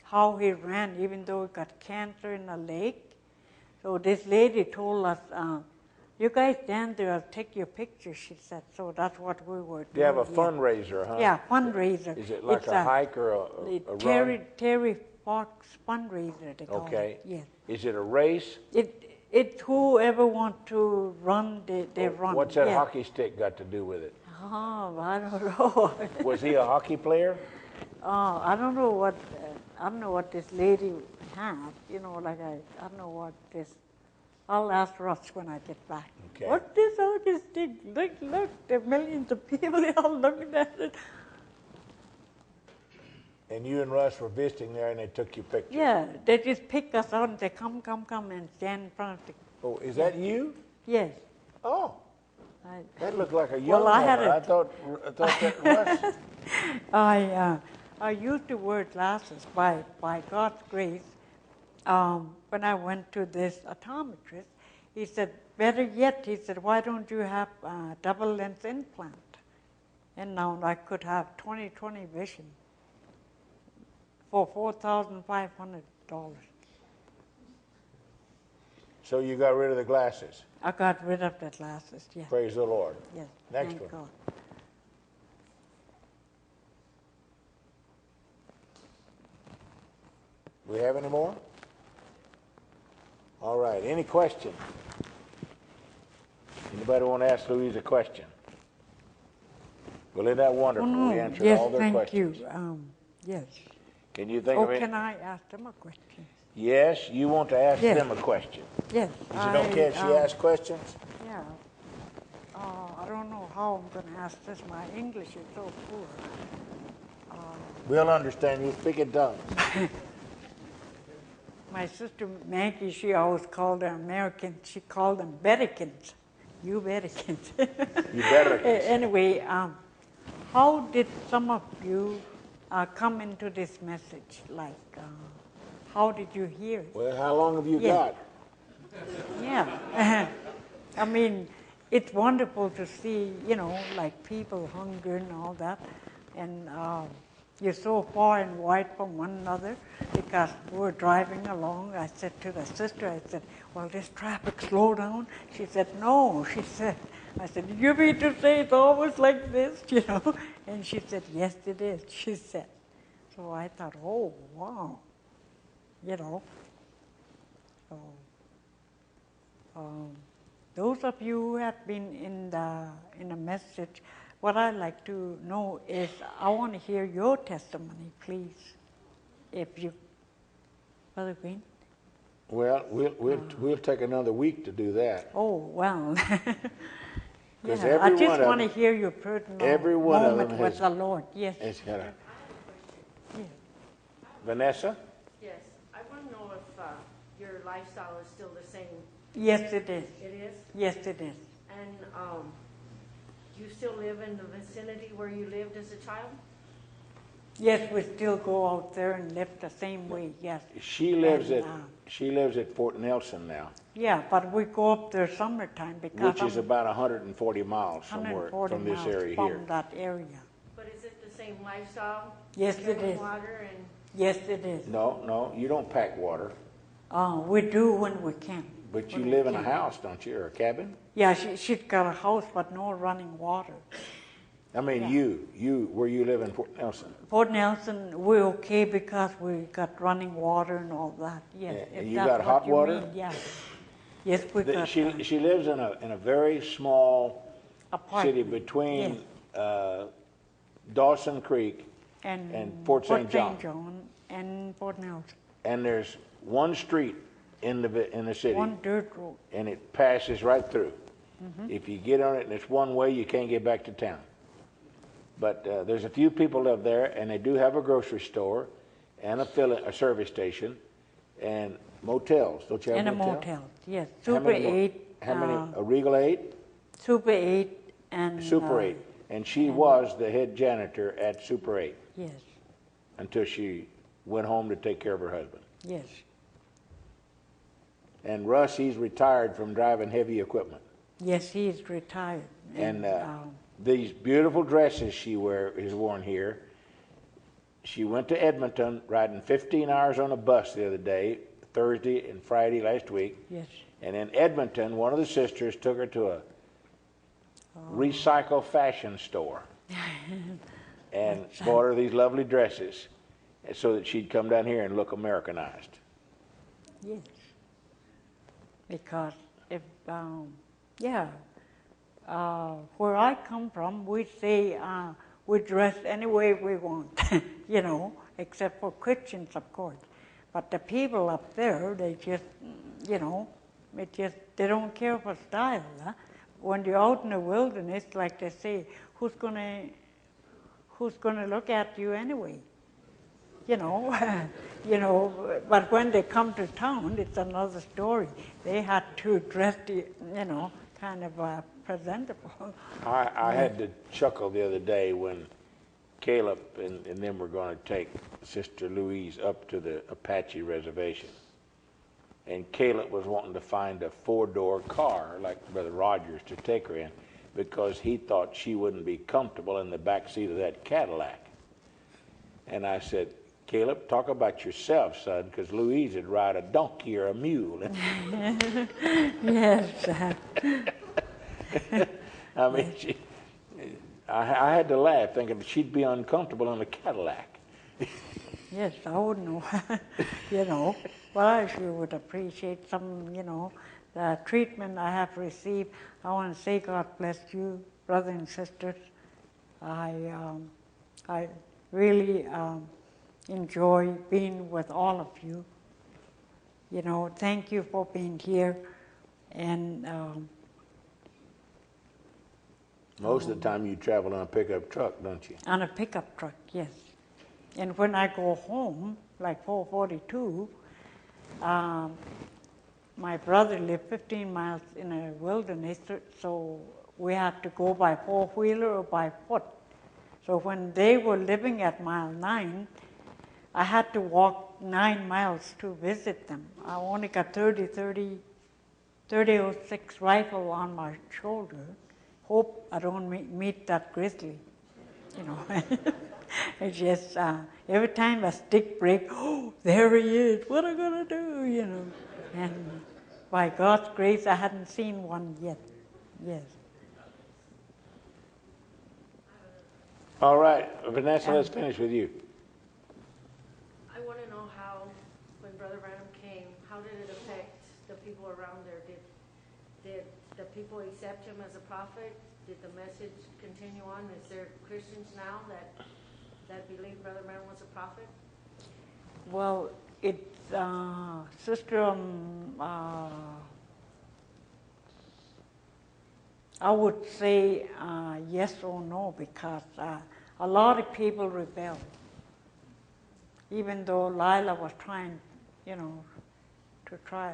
how he ran, even though he got cancer in the leg. So this lady told us, "You guys stand there, I'll take your picture," she said. So that's what we were doing. You have a fundraiser, huh? Yeah, fundraiser. Is it like a hike or a run? Terry Fox fundraiser, they call it. Yes. Is it a race? It's whoever want to run, they run. What's that hockey stick got to do with it? Oh, I don't know. Was he a hockey player? I don't know what this lady had. You know, like I don't know what this. I'll ask Russ when I get back. Okay. What this hockey stick? Look, there are millions of people all looking at it. And you and Russ were visiting there, and they took your picture. Yeah, they just pick us out and say, come, and stand in front of the... Oh, is that you? Yes. Oh, that looked like a young Well, I thought that was. I used to wear glasses by God's grace. When I went to this optometrist, he said, better yet, he said, why don't you have a double lens implant? And now I could have 20/20 vision for $4,500. So you got rid of the glasses? I got rid of the glasses, yes. Praise the Lord. Yes. Next Thank one. God. We have any more? All right. Any question? Anybody want to ask Louise a question? Well, isn't that wonderful? We answered all their questions. Yes, thank you. Yes. Can you think of it? Can I ask them a question? Yes, you want to ask them a question. Yes. Is it okay if she asks questions? Yeah. I don't know how I'm going to ask this. My English is so poor. We'll understand you. Speak in tongues. My sister Maggie, she always called them Americans. She called them Bettikins. You Bettikins. You Bettikins. Anyway, how did some of you come into this message? Like, how did you hear it? Well, how long have you Yeah. got? Yeah. I mean, it's wonderful to see, like people hunger and all that. And you're so far and wide from one another because we were driving along. I said to the sister, I said, well, this traffic slow down? She said, no. I said, you mean to say it's always like this, And she said, yes, it is, she said. So I thought, oh, wow, So, those of you who have been in the message, what I'd like to know is, I want to hear your testimony, please. If you, Brother Green. Well, we'll take another week to do that. Oh, well. Because Yeah, I just want to hear your personal moment with the Lord. Yes. Yeah. Vanessa? Yes, I want to know if your lifestyle is still the same. Yes, it is. It is? Yes, it is. And do you still live in the vicinity where you lived as a child? Yes, we still go out there and live the same way, yes. She lives at Fort Nelson now. Yeah, but we go up there summertime because which is about 140 miles from this area from here. that area. But is it the same lifestyle? Yes, it is. Water and... Yes, it is. No, you don't pack water. We do when we can. But you live in a house, don't you, or a cabin? Yeah, she's got a house, but no running water. I mean, yeah. Where you live in Fort Nelson? Fort Nelson, we're okay because we got running water and all that. Yes. And you got hot water? Mean, yeah. Yes, we got. She lives in a very small city between Dawson Creek and Fort St. John and Fort Nelson. And there's one street in the city. One dirt road. And it passes right through. Mm-hmm. If you get on it and it's one way, you can't get back to town. But there's a few people live there, and they do have a grocery store and a service station and motels. Don't you have and motel? And a motel, yes. Super 8. How many? A Regal 8? Super 8 and... Super 8. And she was the head janitor at Super 8. Yes. Until she went home to take care of her husband. Yes. And Russ, he's retired from driving heavy equipment. Yes, he's retired. And these beautiful dresses is worn here. She went to Edmonton, riding 15 hours on a bus the other day, Thursday and Friday last week. Yes. And in Edmonton, one of the sisters took her to a recycle fashion store and bought her these lovely dresses so that she'd come down here and look Americanized. Yes. Because if, where I come from, we say we dress any way we want, except for Christians, of course. But the people up there, they just, they don't care for style. Huh? When you're out in the wilderness, like they say, who's gonna look at you anyway? But when they come to town, it's another story. They had to dress, kind of presentable. I had to chuckle the other day when Caleb and them were going to take Sister Louise up to the Apache reservation. And Caleb was wanting to find a 4-door car, like Brother Rogers, to take her in, because he thought she wouldn't be comfortable in the back seat of that Cadillac. And I said, Caleb, talk about yourself, son, because Louise would ride a donkey or a mule. Yes. I mean, I had to laugh, thinking she'd be uncomfortable in a Cadillac. Yes, I would know. But I sure would appreciate some, the treatment I have received. I want to say God bless you, brothers and sisters. I really enjoy being with all of you. Thank you for being here. And most of the time you travel on a pickup truck, don't you? On a pickup truck, yes. And when I go home, like 442, my brother lived 15 miles in a wilderness, so we had to go by 4-wheeler or by foot. So when they were living at mile 9, I had to walk 9 miles to visit them. I only got 30-06 rifle on my shoulder. Hope I don't meet that grizzly, you know. It's just every time a stick break, oh, there he is. What am I gonna do, you know? And by God's grace, I hadn't seen one yet. Yes. All right, Vanessa, let's finish with you. I want to know how, when Brother Branham came, how did it affect the people around there? Did the people accept him as a prophet? Did the message continue on? Is there Christians now that believe Brother Branham was a prophet? Well, it's Sister, I would say yes or no, because a lot of people rebelled. Even though Lila was trying, you know, to try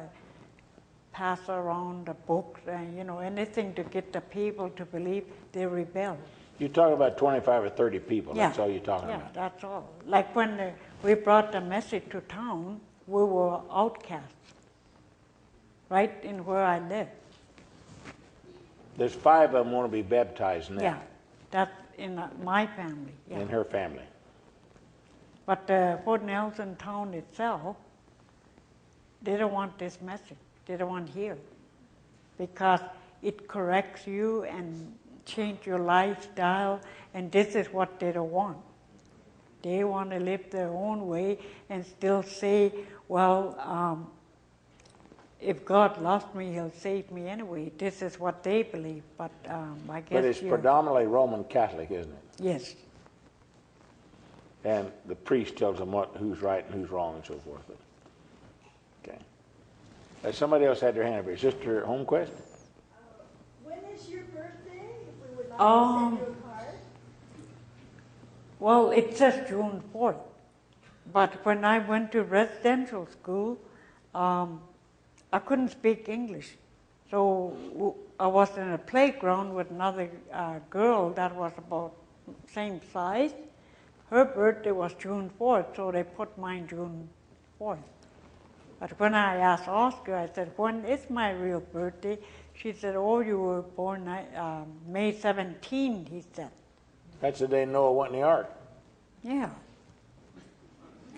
pass around the books and, you know, anything to get the people to believe, they rebelled. You're talking about 25 or 30 people. Yeah. That's all you're talking Yeah, about. that's all. Like when we brought the message to town, we were outcasts, right in where I live. There's 5 of them want to be baptized now. Yeah, that's in my family. Yeah. In her family. But Fort Nelson town itself, they don't want this message. They don't want to hear, because it corrects you and change your lifestyle, and this is what they don't want. They want to live their own way and still say, well, if God loves me, he'll save me anyway. This is what they believe, but I guess But it's predominantly Roman Catholic, isn't it? Yes. And the priest tells them who's right and who's wrong and so forth. Okay. Somebody else had their hand up here. Sister Holmquist? When is your birthday? If we would like to send you a card. Well, it says June 4th. But when I went to residential school, I couldn't speak English. So I was in a playground with another girl that was about same size. Her birthday was June 4th, so they put mine June 4th. But when I asked Oscar, I said, when is my real birthday? She said, oh, you were born May 17, he said. That's the day Noah went in the ark. Yeah.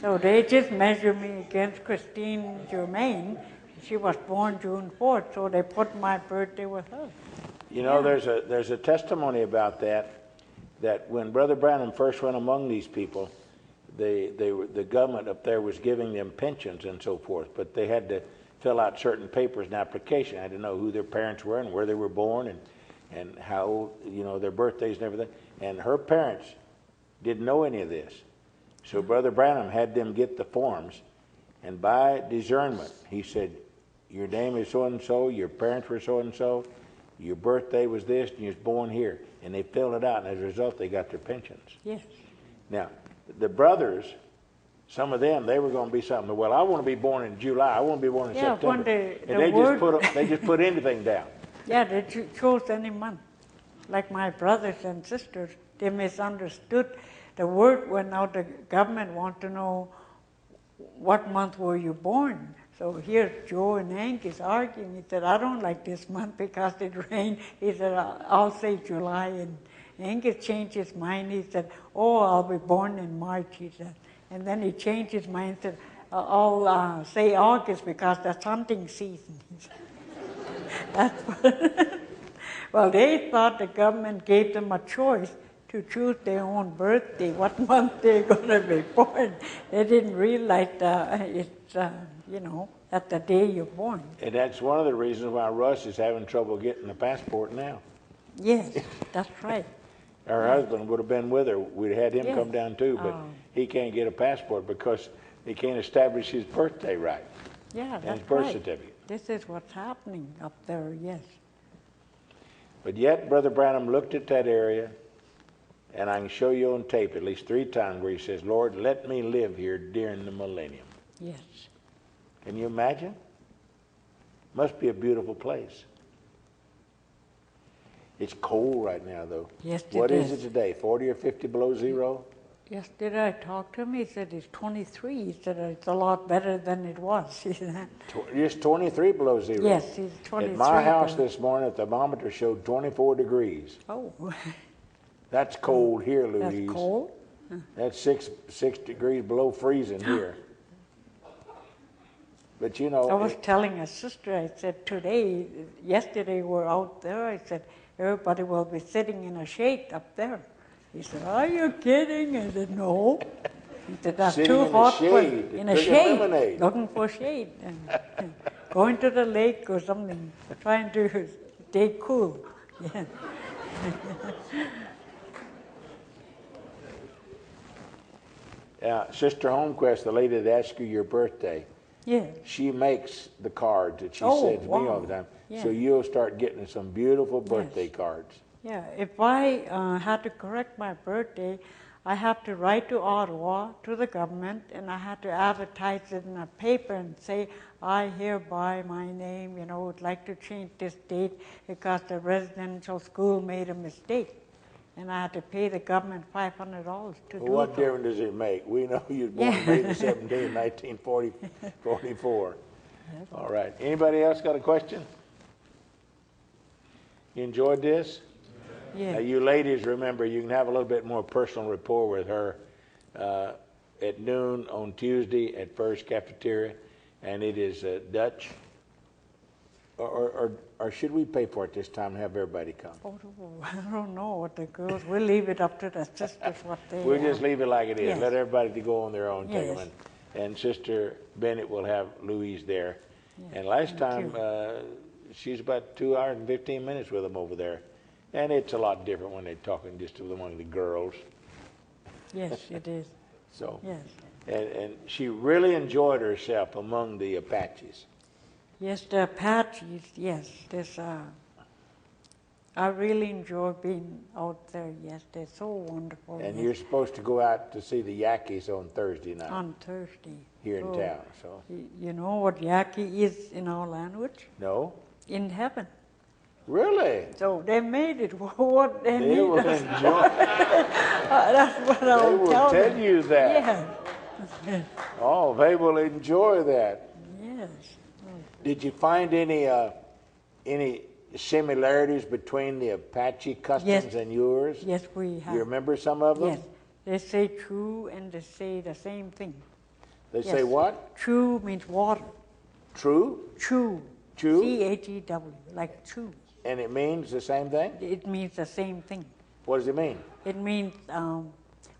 So they just measured me against Christine Germain. She was born June 4th, so they put my birthday with her. You know, there's a testimony about that when Brother Branham first went among these people, the government up there was giving them pensions and so forth, but they had to fill out certain papers and application. I had to know who their parents were and where they were born and how old, you know, their birthdays and everything. And her parents didn't know any of this. So Brother Branham had them get the forms, and by discernment, he said, your name is so-and-so, your parents were so-and-so, your birthday was this, and you was born here. And they filled it out, and as a result, they got their pensions. Yes. Now, the brothers, some of them, they were going to be something. Well, I want to be born in July. I want to be born in September. When they just put anything down. Yeah, they chose any month. Like my brothers and sisters, they misunderstood the word when now the government want to know what month were you born. So here Joe and Hank is arguing. He said, I don't like this month because it rained. He said, I'll say July. And Hank has changed his mind. He said, oh, I'll be born in March, he said. And then he changed his mind and said, I'll say August because that's hunting season. That's what well, they thought the government gave them a choice to choose their own birthday, what month they're going to be born. They didn't realize it's, you know, at the day you're born. And that's one of the reasons why Russ is having trouble getting a passport now. Yes, that's right. Her husband would have been with her. We'd had him come down too, but Oh. he can't get a passport because they can't establish his birthday right. Yeah, And that's his birth right. certificate. This is what's happening up there, yes. But yet, Brother Branham looked at that area, and I can show you on tape at least 3 times where he says, Lord, let me live here during the millennium. Yes. Can you imagine? Must be a beautiful place. It's cold right now, though. Yes, What it is it today, 40 or 50 below zero? Yesterday I talked to him, he said it's 23. He said it's a lot better than it was. He said, Just 23 below zero. yes, it's 23. At my house this morning, the thermometer showed 24 degrees. Oh, That's cold here, Louise. that's cold? That's 6 degrees below freezing here. But you know, I was telling a sister, I said, yesterday we're out there, I said, everybody will be sitting in a shade up there. He said, are you kidding? I said, no. He said, that's Sitting too in the hot shade, in a drinking shade, lemonade. looking for shade, and going to the lake or something, trying to stay cool. Yeah. Sister Holmquist, the lady that asked you your birthday, Yeah. she makes the cards that she Oh, sends me wow. all the time. Yeah. So you'll start getting some beautiful birthday cards. Yeah, if I had to correct my birthday, I had to write to Ottawa, to the government, and I had to advertise it in a paper and say, I hereby my name, would like to change this date because the residential school made a mistake. And I had to pay the government $500 to do Well, what so. difference does it make? We know you were born May the 17th, 1944. All right. Anybody else got a question? You enjoyed this? Yeah. Now, you ladies, remember, you can have a little bit more personal rapport with her at noon on Tuesday at First Cafeteria, and it is Dutch. Or should we pay for it this time and have everybody come? Oh, I don't know what the girls, we'll leave it up to the sisters what they We'll just leave it like it is. Yes. Let everybody go on their own. Take Yes. them in. And Sister Bennett will have Louise there. Yes, And last thank time, she's about 2 hours and 15 minutes with them over there. And it's a lot different when they're talking just among the girls. Yes, it is. So, Yes. and she really enjoyed herself among the Apaches. Yes, the Apaches, yes. I really enjoy being out there, yes. They're so wonderful. And yes. you're supposed to go out to see the Yaquis on Thursday night On Thursday. here in So, town. So, You know what Yaqui is in our language? no? In heaven. Really? So they made it. What they They need will us. enjoy. That's what They I'll will tell tell them. you that. Yeah. Oh, they will enjoy that. Yes. Did you find any similarities between the Apache customs Yes. and yours? Yes, we have. You remember some of them? Yes. They say true and they say the same thing. They Yes. say what? True means water. True? Chew. Chew? C-H-E-W, like chew. And it means the same thing? It means the same thing. What does it mean? It means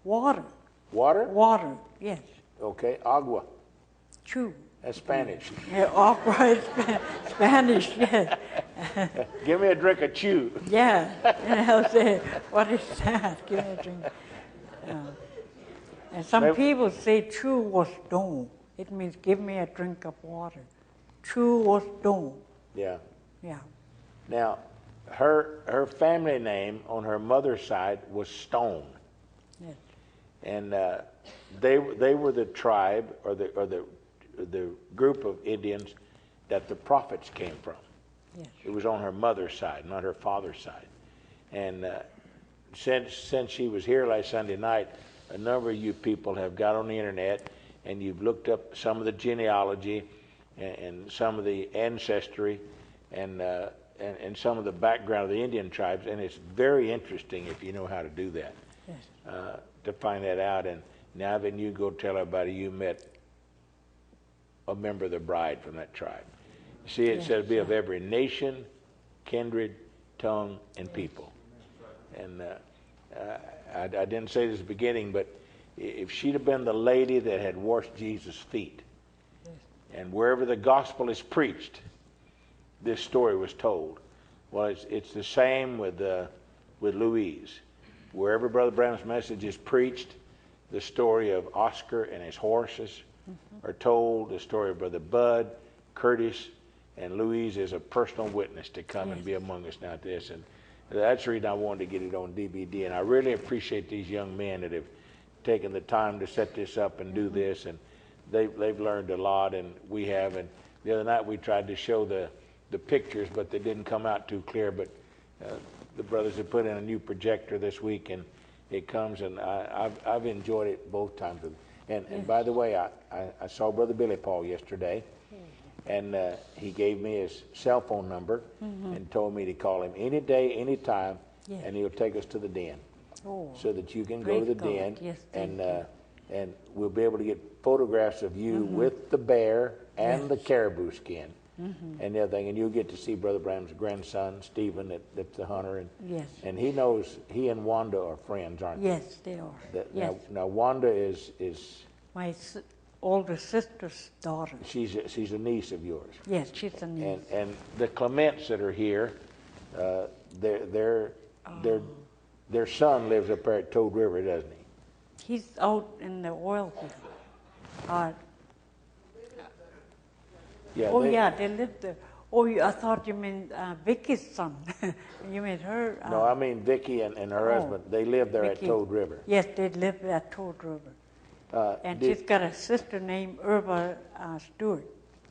water. Water? Water, yes. Okay. Agua. Chew. That's Spanish. Yeah, aqua is Spanish, yes. Give me a drink of chew. Yeah. And I'll say, what is that? Give me a drink. And some people say chew was don. It means give me a drink of water. Chew was don. Yeah. Yeah. Now, her family name on her mother's side was Stone. Yes. And they were the tribe or the group of Indians that the prophets came from. Yes. It was on her mother's side, not her father's side. And since she was here last Sunday night, a number of you people have got on the internet and you've looked up some of the genealogy and some of the ancestry and some of the background of the Indian tribes, and it's very interesting if you know how to do that. Yes. To find that out. And now then you go tell everybody you met a member of the bride from that tribe. See, it Yes, says be of yeah. every nation, kindred, tongue, and people. And I didn't say this at the beginning, but if she'd have been the lady that had washed Jesus' feet, and wherever the gospel is preached, this story was told. Well, it's the same with Louise. Wherever Brother Branham's message is preached, the story of Oscar and his horses are told. The story of Brother Bud, Curtis, and Louise is a personal witness to come and be among us now at this. And that's the reason I wanted to get it on DVD. And I really appreciate these young men that have taken the time to set this up and do this. And they've learned a lot, and we have. And the other night we tried to show the pictures, but they didn't come out too clear. But the brothers have put in a new projector this week, and it comes, and I've enjoyed it both times. And by the way, I saw Brother Billy Paul yesterday, and he gave me his cell phone number and told me to call him any day, any time, and he'll take us to the den, so that you can go to the den, and we'll be able to get photographs of you with the bear and the caribou skin and everything, and you'll get to see Brother Branham's grandson, Stephen, that's the hunter, and he knows, he and Wanda are friends, aren't they? Yes, they are. Now Wanda is my older sister's daughter. She's a niece of yours. Yes, she's a niece. And the Clements that are here, their son lives up there at Toad River, doesn't he? He's out in the oil field. They live there. Oh, I thought you meant Vicky's son. You meant her. No, I mean Vicky and her husband. They live there at Toad River. Yes, they live at Toad River. And she's got a sister named Irva Stewart.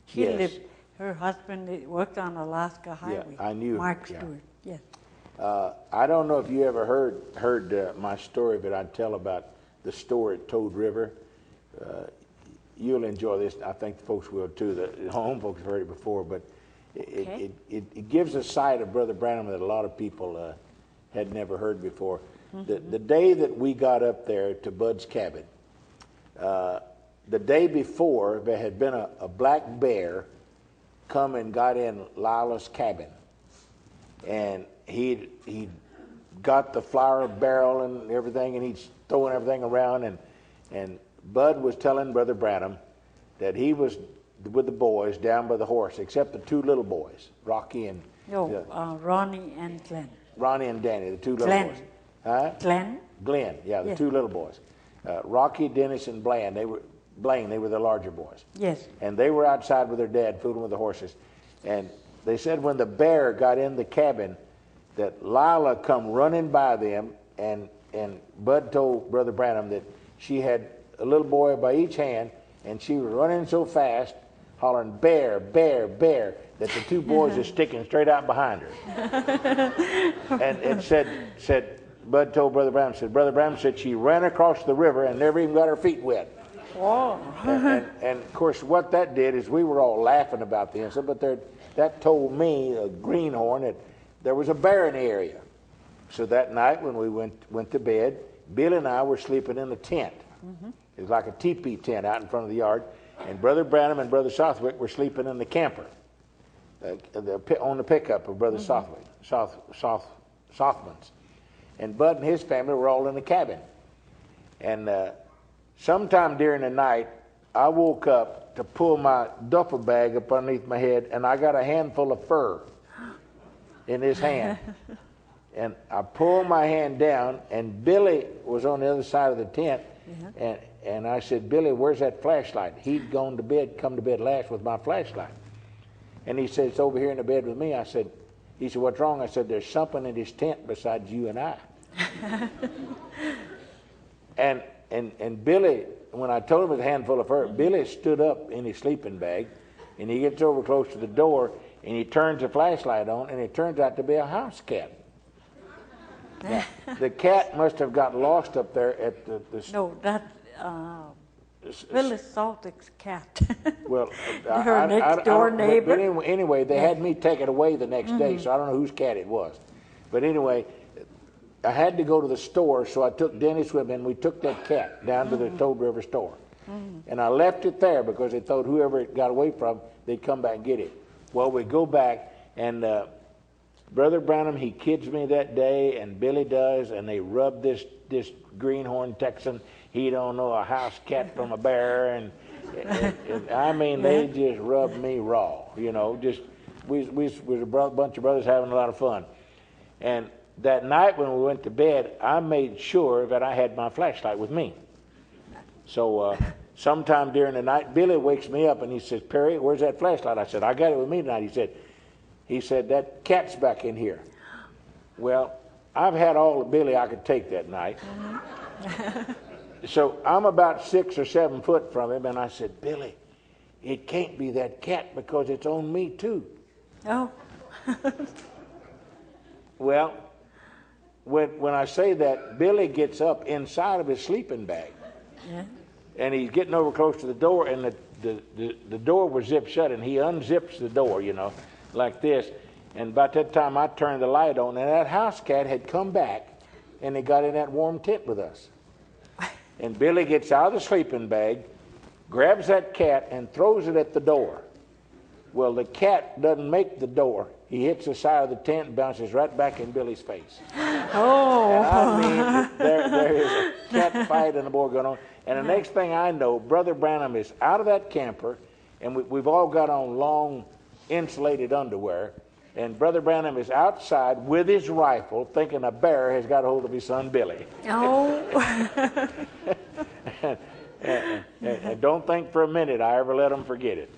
She lived. Her husband worked on Alaska Highway. I knew. Mark Stewart. Yes. I don't know if you ever heard my story, but I tell about the store at Toad River. You'll enjoy this. I think the folks will too. The home folks have heard it before, but it gives a side of Brother Branham that a lot of people had never heard before. The day that we got up there to Bud's cabin, the day before, there had been a black bear come and got in Lila's cabin, and he got the flour barrel and everything, and he's throwing everything around, and Bud was telling Brother Branham that he was with the boys down by the horse, except the two little boys, Rocky and Ronnie and Glenn. Ronnie and Danny, the two little boys. Huh? Glenn, yeah, the two little boys. Rocky, Dennis, and Blaine, they were the larger boys. Yes. And they were outside with their dad, fooling with the horses. And they said when the bear got in the cabin, that Lila come running by them, and Bud told Brother Branham that she had a little boy by each hand, and she was running so fast, hollering, "Bear, bear, bear," that the two boys are sticking straight out behind her. and said, Bud told Brother Branham, Brother Branham said she ran across the river and never even got her feet wet. Wow. and of course, what that did is we were all laughing about the incident, but that told me, a greenhorn, that there was a bear in the area. So that night when we went to bed, Bill and I were sleeping in a tent. It was like a teepee tent out in front of the yard, and Brother Branham and Brother Southwick were sleeping in the camper on the pickup of Brother Sothman's. And Bud and his family were all in the cabin. And sometime during the night, I woke up to pull my duffel bag up underneath my head, and I got a handful of fur in his hand. And I pulled my hand down, and Billy was on the other side of the tent, and I said, "Billy, where's that flashlight?" He'd gone to bed, come to bed last with my flashlight. And he said, "It's over here in the bed with me." He said, "What's wrong?" I said, "There's something in his tent besides you and I." and Billy, when I told him it was a handful of fur, Billy stood up in his sleeping bag, and he gets over close to the door, and he turns the flashlight on, and it turns out to be a house cat. Now, the cat must have got lost up there at the No, that's Phyllis Saltick's cat. Well, her next door neighbor. But anyway, they had me take it away the next day, so I don't know whose cat it was. But anyway, I had to go to the store, so I took Dennis with me, and we took that cat down to the Toad River store. And I left it there because they thought whoever it got away from, they'd come back and get it. Well, we go back, and Brother Branham, he kids me that day, and Billy does, and they rub this greenhorn Texan. He don't know a house cat from a bear, and I mean, they just rubbed me raw, you know. Just we was a bunch of brothers having a lot of fun. And that night when we went to bed, I made sure that I had my flashlight with me. So sometime during the night, Billy wakes me up and he says, "Perry, where's that flashlight?" I said, "I got it with me tonight." He said, "That cat's back in here." Well, I've had all the Billy I could take that night. So I'm about 6 or 7 foot from him, and I said, "Billy, it can't be that cat because it's on me too." Oh. Well, when I say that, Billy gets up inside of his sleeping bag. Yeah. And he's getting over close to the door, and the door was zipped shut, and he unzips the door, you know, like this. And about that time, I turned the light on, and that house cat had come back, and they got in that warm tent with us. And Billy gets out of the sleeping bag, grabs that cat, and throws it at the door. Well, the cat doesn't make the door. He hits the side of the tent and bounces right back in Billy's face. Oh. And I mean, there is a cat fight and a boy going on. And the next thing I know, Brother Branham is out of that camper, and we've all got on long insulated underwear. And Brother Branham is outside with his rifle, thinking a bear has got a hold of his son Billy. Oh. And don't think for a minute I ever let him forget it.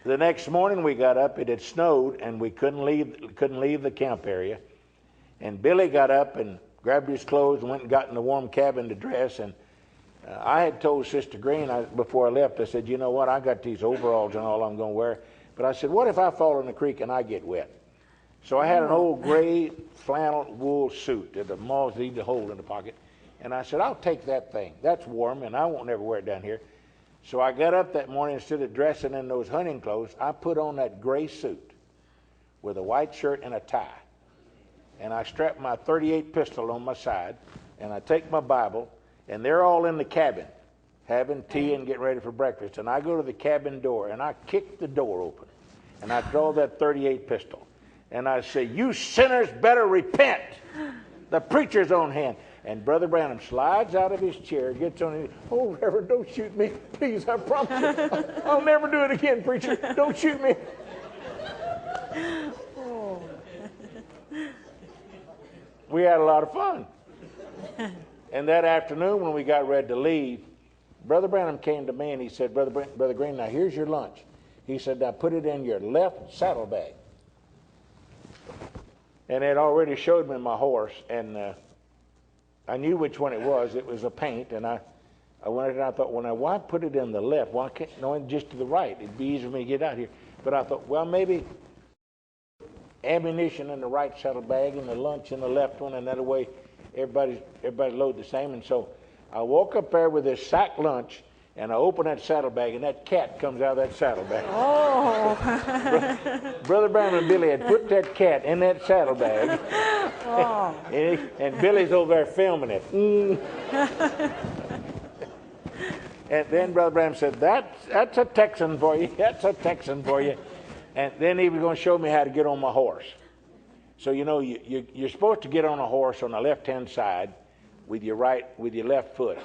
The next morning we got up. It had snowed, and we couldn't leave the camp area. And Billy got up and grabbed his clothes and went and got in the warm cabin to dress. And I had told Sister Green before I left, I said, you know what, I got these overalls and all I'm going to wear. But I said, what if I fall in the creek and I get wet? So I had an old gray flannel wool suit that the moths need to hold in the pocket. And I said, I'll take that thing. That's warm, and I won't never wear it down here. So I got up that morning, instead of dressing in those hunting clothes, I put on that gray suit with a white shirt and a tie. And I strapped my .38 pistol on my side, and I take my Bible, and they're all in the cabin having tea and getting ready for breakfast. And I go to the cabin door, and I kick the door open, and I draw that .38 pistol. And I say, you sinners better repent. The preacher's on hand. And Brother Branham slides out of his chair, gets on his, oh, Reverend, don't shoot me. Please, I promise you. I'll never do it again, preacher. Don't shoot me. Oh. We had a lot of fun. And that afternoon when we got ready to leave, Brother Branham came to me and he said, Brother Green, now here's your lunch. He said, now put it in your left saddlebag. And it already showed me my horse, and I knew which one it was. It was a paint, and I went and I thought, well, now why put it in the left? Why can't no, just to the right? It'd be easier for me to get out here. But I thought, well, maybe ammunition in the right saddlebag and the lunch in the left one, and that way everybody load the same. And so I woke up there with this sack lunch, and I opened that saddlebag, and that cat comes out of that saddlebag. Oh. Brother Brown and Billy had put that cat in that saddlebag, Oh. and Billy's over there filming it. And then Brother Brown said, that's a Texan for you. That's a Texan for you. And then he was going to show me how to get on my horse. So, you know, you're supposed to get on a horse on the left-hand side with your left foot.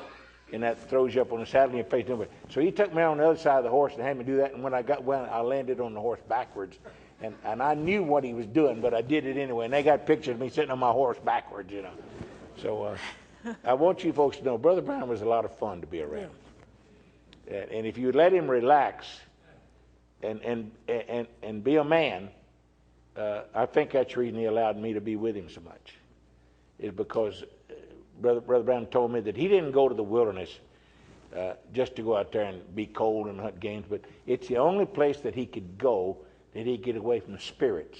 And that throws you up on the saddle and you're facing over. So he took me on the other side of the horse and had me do that. And when I landed on the horse backwards. And I knew what he was doing, but I did it anyway. And they got pictures of me sitting on my horse backwards, you know. So I want you folks to know, Brother Brown was a lot of fun to be around. And if you let him relax and be a man, I think that's the reason he allowed me to be with him so much. Is because Brother Brown told me that he didn't go to the wilderness just to go out there and be cold and hunt games, but it's the only place that he could go that he'd get away from the spirits.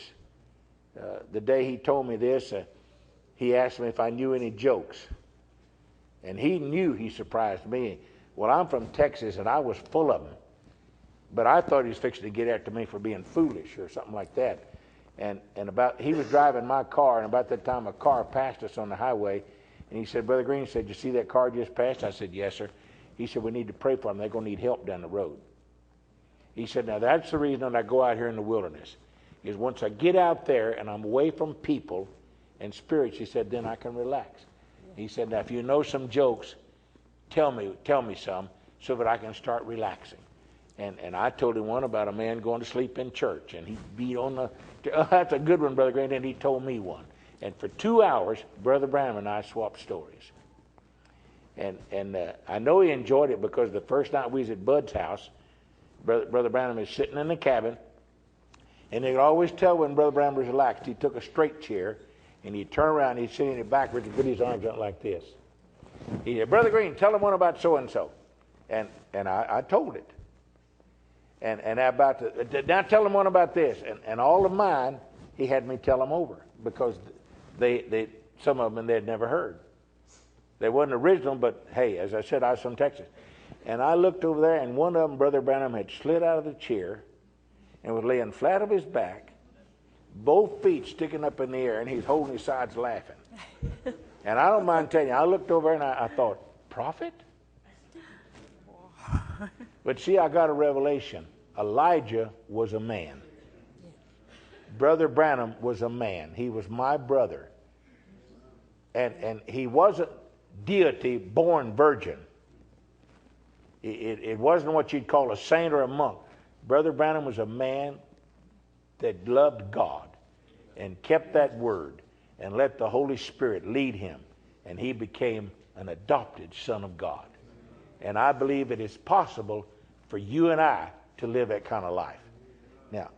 The day he told me this, he asked me if I knew any jokes. And he knew, he surprised me. Well, I'm from Texas, and I was full of them. But I thought he was fixing to get after me for being foolish or something like that. And he was driving my car, and about that time a car passed us on the highway. And he said, Brother Green, said, you see that car just passed? I said, yes, sir. He said, we need to pray for them. They're going to need help down the road. He said, now that's the reason that I go out here in the wilderness, is once I get out there and I'm away from people and spirits, he said, then I can relax. He said, now if you know some jokes, tell me some so that I can start relaxing. And I told him one about a man going to sleep in church, and he beat on the, that's a good one, Brother Green, and he told me one. And for 2 hours, Brother Brown and I swapped stories. And I know he enjoyed it because the first night we was at Bud's house, Brother Brown was sitting in the cabin, and they could always tell when Brother Brown was relaxed. He took a straight chair, and he'd turn around, and he'd sit in it backwards and put his arms out like this. He said, Brother Green, tell him one about so-and-so. And I told it. And now tell him one about this. And all of mine, he had me tell them over because some of them they'd never heard. They wasn't original, but hey, as I said, I was from Texas. And I looked over there, and one of them, Brother Branham, had slid out of the chair and was laying flat on his back, both feet sticking up in the air, and he's holding his sides laughing. And I don't mind telling you, I looked over and I thought, prophet? But see, I got a revelation. Elijah was a man. Brother Branham was a man. He was my brother. And he wasn't deity born virgin. It wasn't what you'd call a saint or a monk. Brother Branham was a man that loved God and kept that word and let the Holy Spirit lead him. And he became an adopted son of God. And I believe it is possible for you and I to live that kind of life. Now,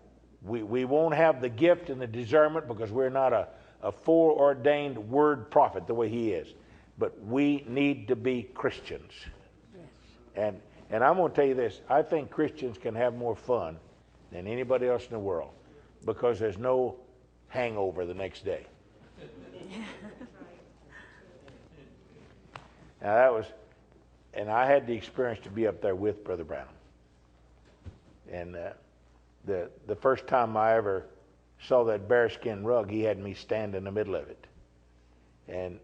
we won't have the gift and the discernment because we're not a foreordained word prophet the way he is. But we need to be Christians. Yes. And I'm going to tell you this. I think Christians can have more fun than anybody else in the world because there's no hangover the next day. Now and I had the experience to be up there with Brother Branham. And the first time I ever saw that bearskin rug, he had me stand in the middle of it. And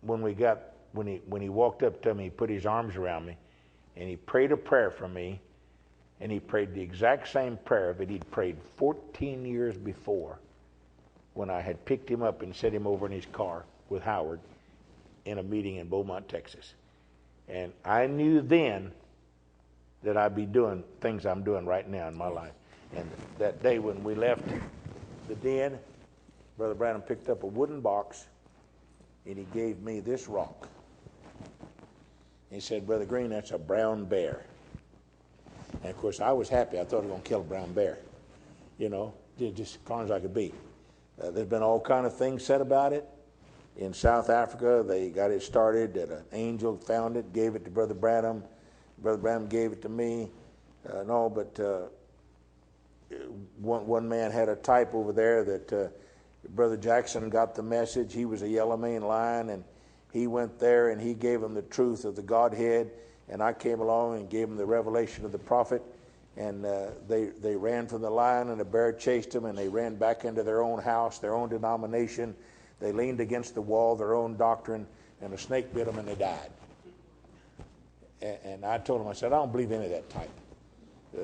when he walked up to me, he put his arms around me, and he prayed a prayer for me, and he prayed the exact same prayer that he'd prayed 14 years before when I had picked him up and set him over in his car with Howard in a meeting in Beaumont, Texas. And I knew then that I'd be doing things I'm doing right now in my life. And that day when we left the den, Brother Branham picked up a wooden box and he gave me this rock. He said, Brother Green, that's a brown bear. And of course I was happy. I thought I was going to kill a brown bear. You know, just as calm as I could be. There's been all kind of things said about it. In South Africa, they got it started that an angel found it, gave it to Brother Branham. Brother Branham gave it to me. One man had a type over there that Brother Jackson got the message. He was a yellow maned lion, and he went there and he gave him the truth of the Godhead. And I came along and gave him the revelation of the prophet. And they ran from the lion, and the bear chased them, and they ran back into their own house, their own denomination. They leaned against the wall, their own doctrine, and a snake bit them, and they died. And I told him, I said, I don't believe any of that type.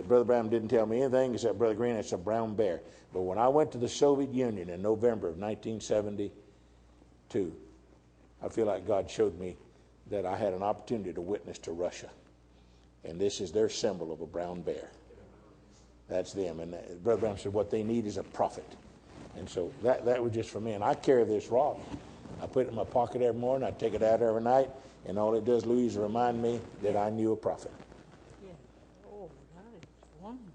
Brother Branham didn't tell me anything. He said, Brother Green, it's a brown bear. But when I went to the Soviet Union in November of 1972, I feel like God showed me that I had an opportunity to witness to Russia. And this is their symbol of a brown bear. That's them. And Brother Branham said, what they need is a prophet. And so that was just for me. And I carry this rock. I put it in my pocket every morning. I take it out every night. And all it does, Louise, remind me that I knew a prophet. Yeah. Oh, that is wonderful.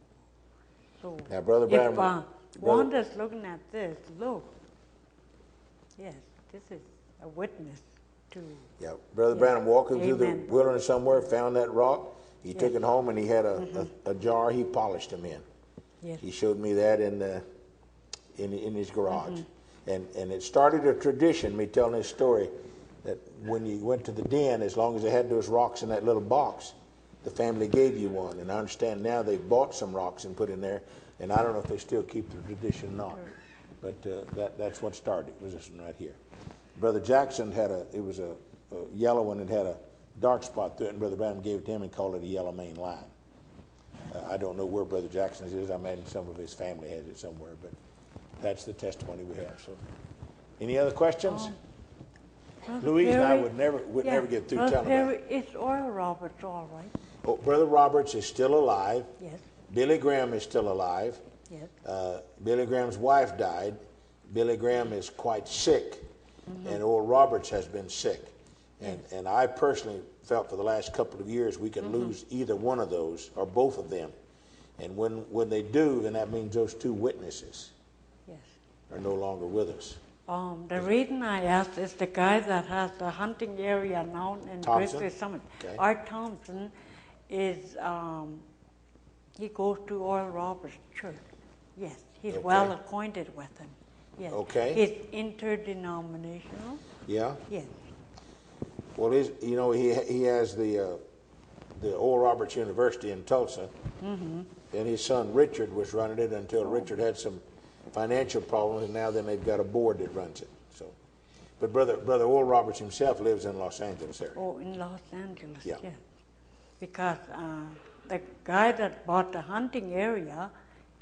So now, Brother Branham, if Wanda's looking at this, look. Yes, this is a witness to. Yeah, Brother Branham walking through the wilderness somewhere, found that rock. He took it home, and he had a jar he polished them in. Yes. He showed me that in his garage. And it started a tradition, me telling this story, that when you went to the den, as long as they had those rocks in that little box, the family gave you one. And I understand now they've bought some rocks and put in there, and I don't know if they still keep the tradition or not. But that's what started. It was this one right here. Brother Jackson it was a yellow one that had a dark spot through it, and Brother Branham gave it to him and called it a yellow maned lion. I don't know where Brother Jackson's is. I imagine some of his family has it somewhere, but that's the testimony we have. So, any other questions? Louise and I would never get through telling about it. Is Oral Roberts all right? Oh, Brother Roberts is still alive. Yes. Billy Graham is still alive. Yes. Billy Graham's wife died. Billy Graham is quite sick, and Oral Roberts has been sick. And I personally felt for the last couple of years we could lose either one of those or both of them. And when they do, then that means those two witnesses are no longer with us. The reason I asked is the guy that has the hunting area now in Grizzly Summit, Art Thompson, is he goes to Oral Roberts Church. Yes, he's Okay. well acquainted with him. Yes. Okay. He's interdenominational. Yeah. Yes. Well, he has the Oral Roberts University in Tulsa, and his son Richard was running it until Richard had some financial problems, and now then they've got a board that runs it. So, but brother Oral Roberts himself lives in Los Angeles area. Oh, in Los Angeles. Yeah. Yes. Because the guy that bought the hunting area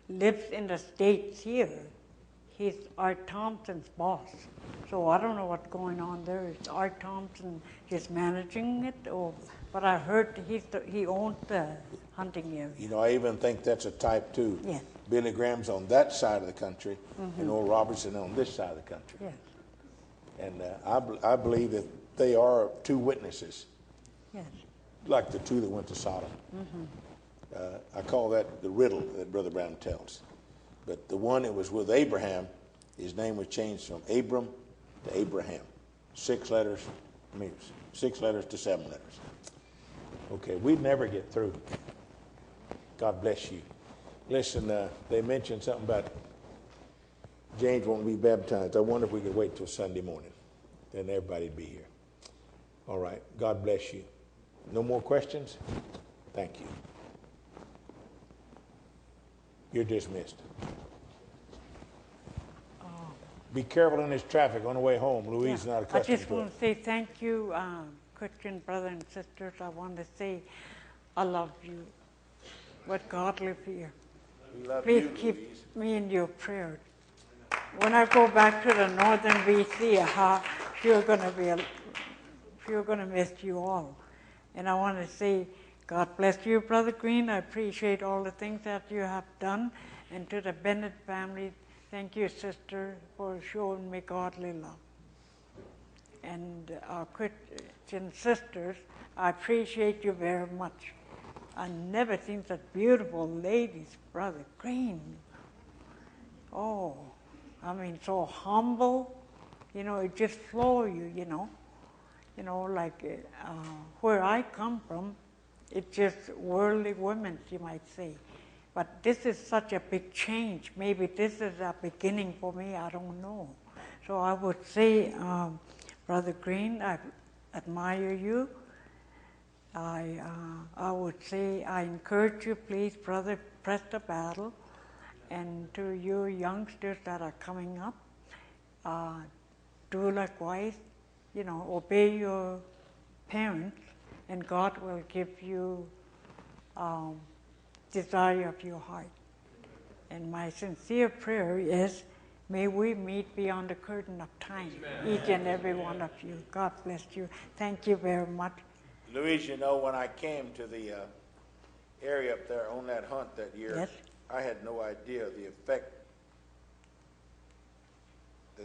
lives in the States here. He's Art Thompson's boss. So I don't know what's going on there. Is Art Thompson just managing it? But I heard he owns the hunting area. I even think that's a type 2. Yes. Billy Graham's on that side of the country, and Oral Robertson on this side of the country. Yes. And I believe that they are two witnesses, Yes. like the two that went to Sodom. I call that the riddle that Brother Brown tells. But the one that was with Abraham, his name was changed from Abram to Abraham. 6 letters to 7 letters. Okay, we'd never get through. God bless you. Listen, they mentioned something about James won't be baptized. I wonder if we could wait till Sunday morning. Then everybody'd be here. All right, God bless you. No more questions? Thank you. You're dismissed. Be careful in this traffic on the way home. Louise is not I accustomed just to want it. to say thank you, Christian brothers and sisters. I want to say I love you. Let God live here. We love Please you, keep Louise. me in your prayers. When I go back to the northern BC, you're going to miss you all. And I want to say, God bless you, Brother Green. I appreciate all the things that you have done. And to the Bennett family, thank you, sister, for showing me godly love. And our Christian sisters, I appreciate you very much. I never seen such beautiful ladies, Brother Green. Oh, I mean, so humble. It just flows you, like where I come from, it's just worldly women, you might say. But this is such a big change. Maybe this is a beginning for me, I don't know. So I would say, Brother Green, I admire you. I would say I encourage you, please, brother, press the battle. And to you youngsters that are coming up, do likewise, obey your parents, and God will give you desire of your heart. And my sincere prayer is, may we meet beyond the curtain of time, each and every one of you. God bless you. Thank you very much. Louise, when I came to the area up there on that hunt that year, Yes. I had no idea the effect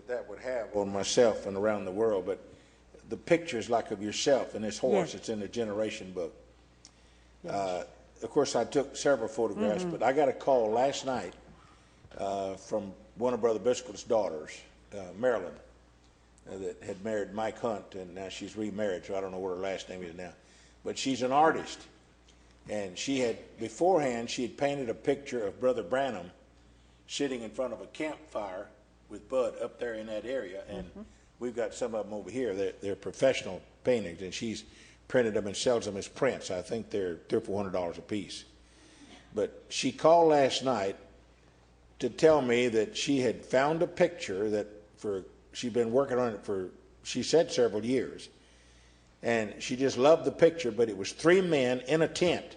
that would have on myself and around the world. But the pictures like of yourself and this horse, Yes. it's in the generation book. Yes. Of course, I took several photographs, but I got a call last night from one of Brother Biscuit's daughters, Marilyn, that had married Mike Hunt, and now she's remarried, so I don't know what her last name is now. But she's an artist, and beforehand, she had painted a picture of Brother Branham sitting in front of a campfire with Bud up there in that area, and we've got some of them over here. They're professional paintings, and she's printed them and sells them as prints. I think they're $300 or $400 a piece. But she called last night to tell me that she had found a picture that she'd been working on it for, she said, several years. And she just loved the picture, but it was 3 men in a tent.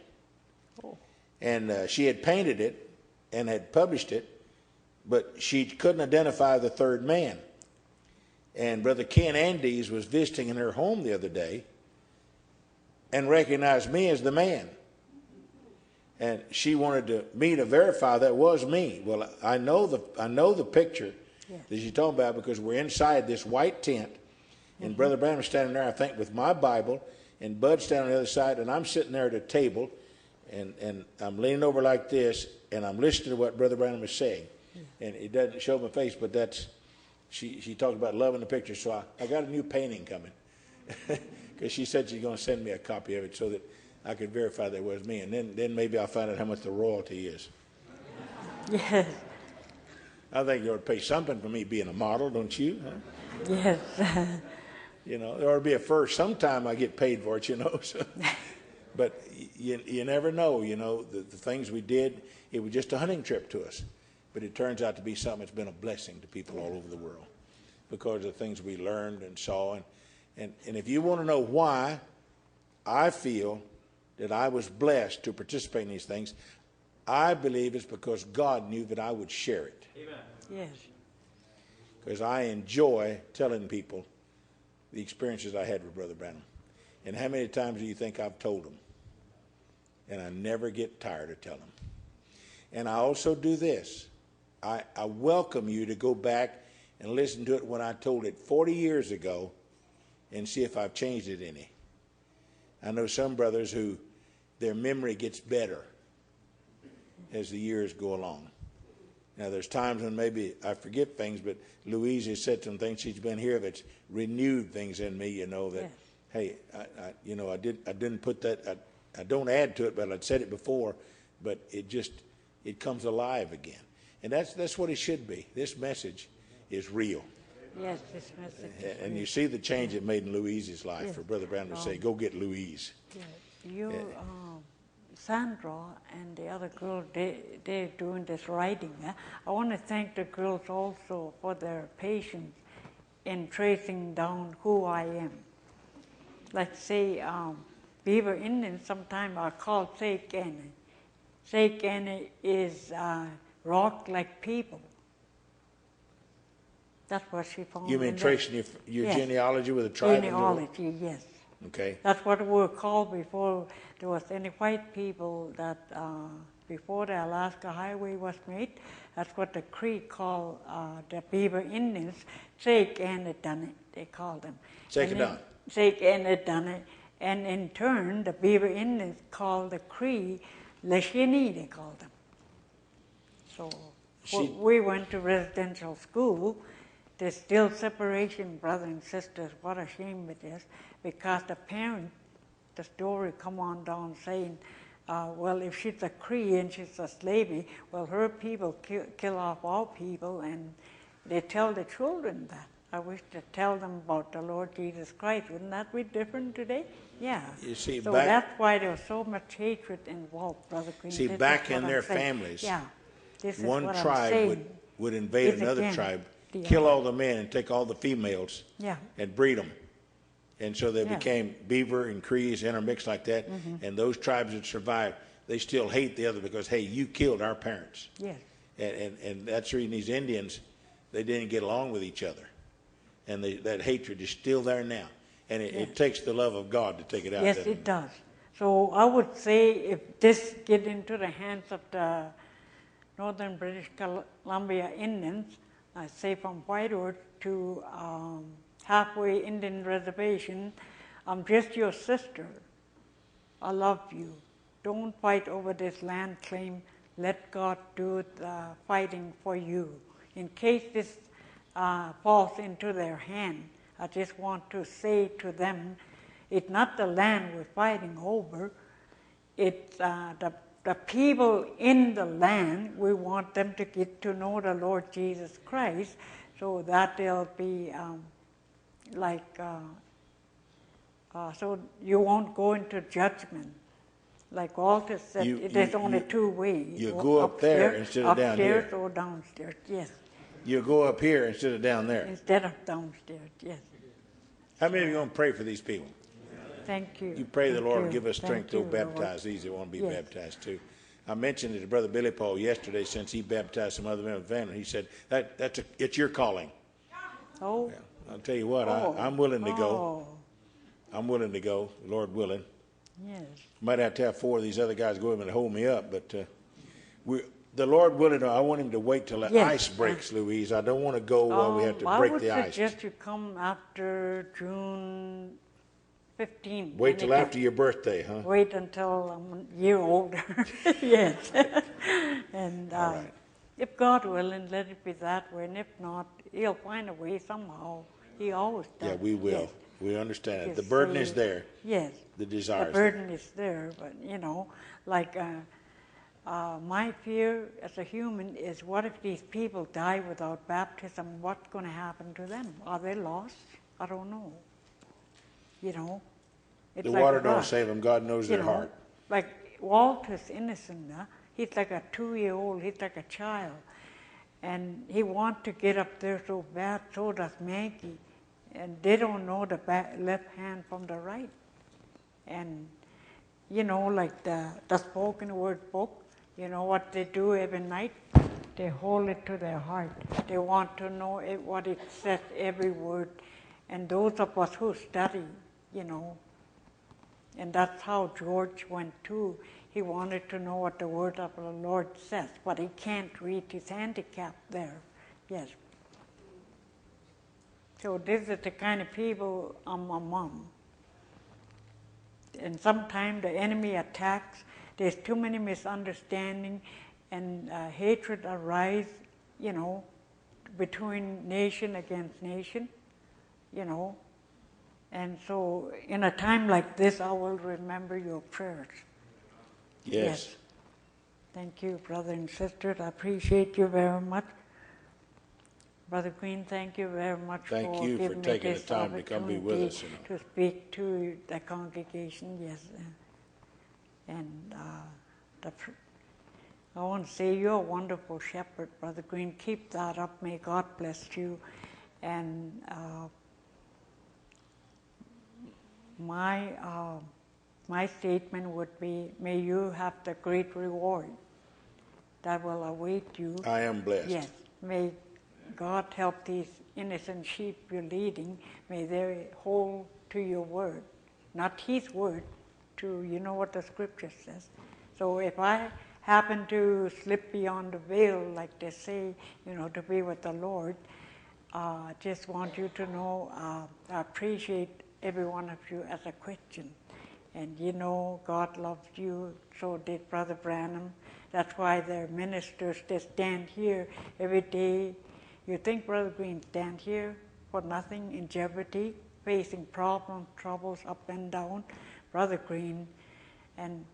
And she had painted it and had published it, but she couldn't identify the third man. And Brother Ken Andes was visiting in her home the other day and recognized me as the man. And she wanted me to verify that was me. Well, I know the picture that she's talking about because we're inside this white tent, and Brother Branham's standing there, I think, with my Bible, and Bud's standing on the other side, and I'm sitting there at a table, and I'm leaning over like this, and I'm listening to what Brother Branham is saying. And it doesn't show my face, but that's, she talked about loving the picture, so I got a new painting coming. Because she said she's going to send me a copy of it so that I could verify that it was me, and then maybe I'll find out how much the royalty is. Yes. I think you ought to pay something for me being a model, don't you? Huh? Yes. You know, there ought to be a first. Sometime I get paid for it, you know. So. But you never know, you know, the things we did, it was just a hunting trip to us. But it turns out to be something that's been a blessing to people all over the world because of the things we learned and saw. And if you want to know why I feel that I was blessed to participate in these things, I believe it's because God knew that I would share it. Amen. Yes. Because I enjoy telling people the experiences I had with Brother Branham. And how many times do you think I've told them? And I never get tired of telling them. And I also do this. I welcome you to go back and listen to it when I told it 40 years ago and see if I've changed it any. I know some brothers who their memory gets better as the years go along. Now, there's times when maybe I forget things, but Louise has said some things she's been here that's renewed things in me, you know, that, yes. Hey, I didn't put that, I don't add to it, but I'd said it before, but it comes alive again. And that's what it should be. This message is real. Yes, this message is And real. you see the change it made in Louise's life Yes. for Brother Branham to say, go get Louise. Yeah. Sandra and the other girl, they're doing this writing. I want to thank the girls also for their patience in tracing down who I am. Let's say Beaver Indians sometimes are called Seikene. Seikene is rock like people. That's what she found. You mean in tracing your Yes. genealogy with a tribe? Genealogy, yes. Okay. That's what we were called before there was any white people that, before the Alaska Highway was made, that's what the Cree called the Beaver Indians, Seikene, they called them. Seikene, and in turn, the Beaver Indians called the Cree Leshini, they called them. So we went to residential school. There's still separation, brothers and sisters. What a shame it is, because the parents, the story come on down saying, well, if she's a Cree and she's a slavey, well, her people kill off all people, and they tell the children that. I wish to tell them about the Lord Jesus Christ. Wouldn't that be different today? Yeah. You see, so that's why there's so much hatred involved, Brother Green. See, this back in I'm their saying. families, yeah. This is one what tribe I'm saying. would invade It's another again tribe, the kill other. all the men and take all the females Yeah. and breed them. And so they Yeah. became Beaver and Crees intermixed like that. And those tribes that survived, they still hate the other because, hey, you killed our parents. Yes. And that's the reason these Indians, they didn't get along with each other. And that hatred is still there now. And it takes the love of God to take it out. Yes, it does. So I would say if this get into the hands of the Northern British Columbia Indians, I say from Whitewood to halfway Indian reservation, I'm just your sister. I love you. Don't fight over this land claim. Let God do the fighting for you. In case this falls into their hand, I just want to say to them, it's not the land we're fighting over. It's the people in the land. We want them to get to know the Lord Jesus Christ, so that they'll be so you won't go into judgment. Like Walter said, there's only two ways. You go up there instead of down here. Upstairs or downstairs, yes. You go up here instead of down there. Instead of downstairs, yes. How many of you are going to pray for these people? Thank you. You pray the Thank Lord you. give us strength to Thank you, baptize these that want to be Yes. baptized too. I mentioned it to Brother Billy Paul yesterday since he baptized some other men of the family. He said, it's your calling. Oh. Yeah. I'll tell you what, I'm willing to go. I'm willing to go, Lord willing. Yes. Might have to have 4 of these other guys go over and hold me up, but the Lord willing, I want him to wait till the Yes. ice breaks, Louise. I don't want to go while we have to break the I would ice. suggest you come after June 15th. Wait till after your birthday, huh? Wait until I'm a year older. Yes. And All right. if God willing, let it be that way. And if not, He'll find a way somehow. He always does. Yeah, we will. Yes. We understand it. Yes, The burden so is there. Yes. The desire The is there. burden is there, but like My fear as a human is, what if these people die without baptism? What's going to happen to them? Are they lost? I don't know. You know, it's The like water don't us, save them. God knows you their know. heart. Like Walter's innocent. He's like a 2-year-old. He's like a child, and he wants to get up there so bad. So does Maggie, and they don't know the left hand from the right. And you know, like the spoken word book, you know what they do every night? They hold it to their heart. They want to know what it says, every word. And those of us who study, you know, and that's how George went too. He wanted to know what the word of the Lord says, but he can't read. His handicap there. Yes. So this is the kind of people I'm among. And sometimes the enemy attacks. There's too many misunderstandings, and hatred arise, you know, between nation against nation, you know. And so in a time like this, I will remember your prayers. Yes. Thank you, brother and sisters. I appreciate you very much. Brother Green, thank you very much Thank for you for giving me taking the this time to come be with us. to speak to the congregation. Yes, and I want to say you're a wonderful shepherd, Brother Green. Keep that up. May God bless you. And my statement would be, may you have the great reward that will await you. I am blessed. Yes. May God help these innocent sheep you're leading. May they hold to your word, not his word, to, you know what the scripture says. So if I happen to slip beyond the veil, like they say, you know, to be with the Lord, I just want you to know I appreciate every one of you as a Christian. And you know, God loves you, so did Brother Branham. That's why they're ministers. They stand here every day. You think Brother Green stand here for nothing, in jeopardy, facing problems, troubles up and down? Brother Green and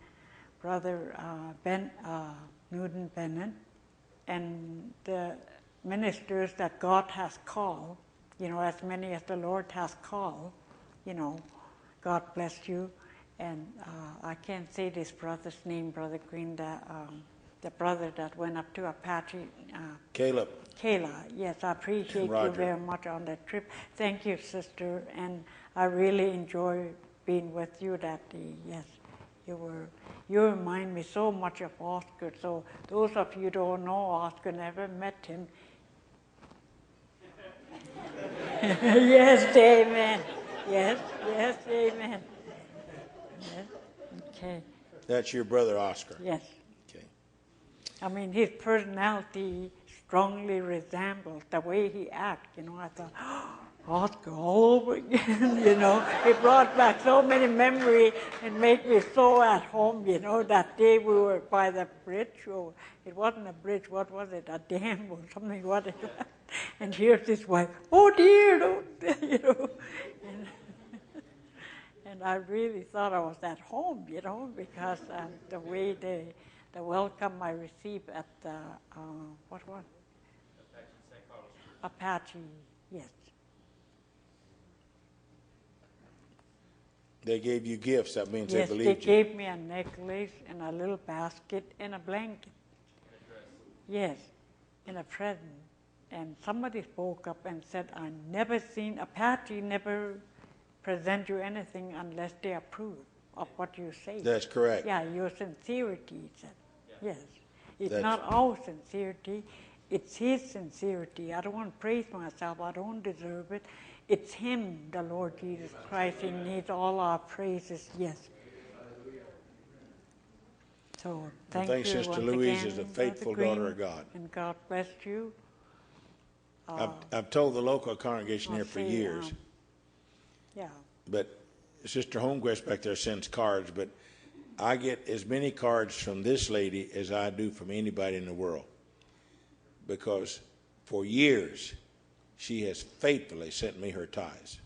Brother Newton Bennett and the ministers that God has called, you know, as many as the Lord has called, you know, God bless you. And I can't say this brother's name, Brother Green, the brother that went up to Apache. Caleb. Kayla, yes, I appreciate you Roger. very much on that trip. Thank you, sister, and I really enjoy being with you that day. Yes, you remind me so much of Oscar. So those of you who don't know Oscar, never met him. Yes, amen. Yes, amen. Yes, okay. That's your brother Oscar. Yes. Okay. I mean, his personality strongly resembles the way he acts. You know, I thought, oh, Oscar all over again, you know. It brought back so many memories and made me so at home, you know. That day we were by the bridge, or it wasn't a bridge, what was it, a dam or something, what it was. And here's this wife, oh dear, oh, you know. And I really thought I was at home, you know, because the way the welcome I received at the, what was it? Apache, yes. They gave you gifts. That means Yes, they they believed you. gave me a necklace and a little basket and a blanket. Yes, and a present. And somebody spoke up and said, I never seen, Apache never present you anything unless they approve of what you say. That's correct. Yeah, your sincerity, he said. Yes. It's That's- not our sincerity, it's his sincerity. I don't want to praise myself, I don't deserve it. It's him, the Lord Jesus Christ. He needs all our praises, yes. So thank thanks, you Sister once Louise again, is a Brother faithful Green, daughter of God. And God bless you. I've told the local congregation here for I'll say, years, yeah. but Sister Holmquist back there sends cards, but I get as many cards from this lady as I do from anybody in the world, because for years she has faithfully sent me her tithes.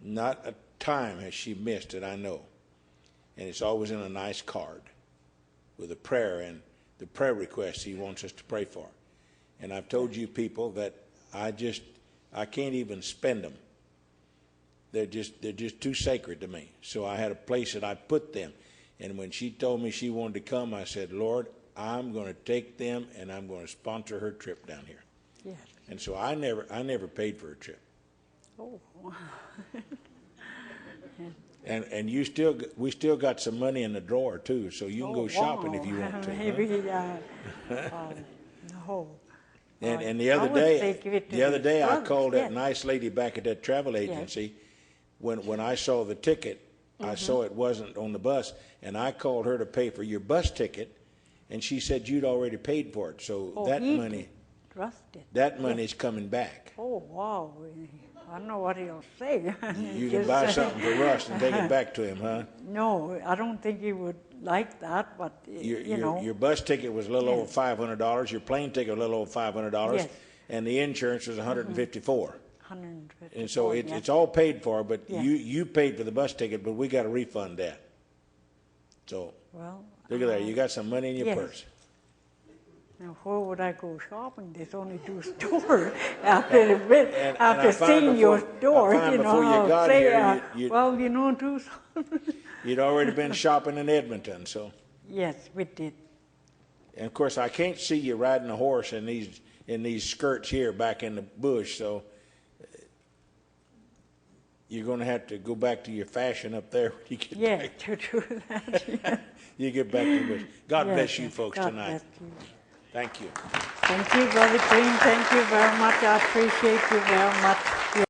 Not a time has she missed it, I know. And it's always in a nice card. with a prayer and the prayer requests he wants us to pray for. And I've told you people that I can't even spend them. They're just too sacred to me. So I had a place that I put them. And when she told me she wanted to come, I said, Lord, I'm going to take them and I'm going to sponsor her trip down here. Yes. And so I never paid for a trip. Oh. And we still got some money in the drawer too, so you can go shopping if you want to. Maybe, no. And the other day I called that nice lady back at that travel agency. When I saw the ticket, I saw it wasn't on the bus, and I called her to pay for your bus ticket, and she said you'd already paid for it. So that money's coming back. Oh, wow. I don't know what he'll say. You can buy something for Russ and take it back to him, huh? No, I don't think he would like that, but, you know. Your bus ticket was a little over $500. Your plane ticket was a little over $500. Yes. And the insurance was $154. $154. And so it's all paid for, but you paid for the bus ticket, but we got to refund that. So look at there. You got some money in your purse. Now, where would I go shopping? There's only 2 stores. After seeing your store, you know, I'll say, well, you know, 2 stores. You'd already been shopping in Edmonton, so. Yes, we did. And of course, I can't see you riding a horse in these skirts here back in the bush, so you're going to have to go back to your fashion up there when you get back. To do that. You get back to the bush. God bless you folks God tonight. Bless you. Thank you. Thank you, Brother Green. Thank you very much. I appreciate you very much.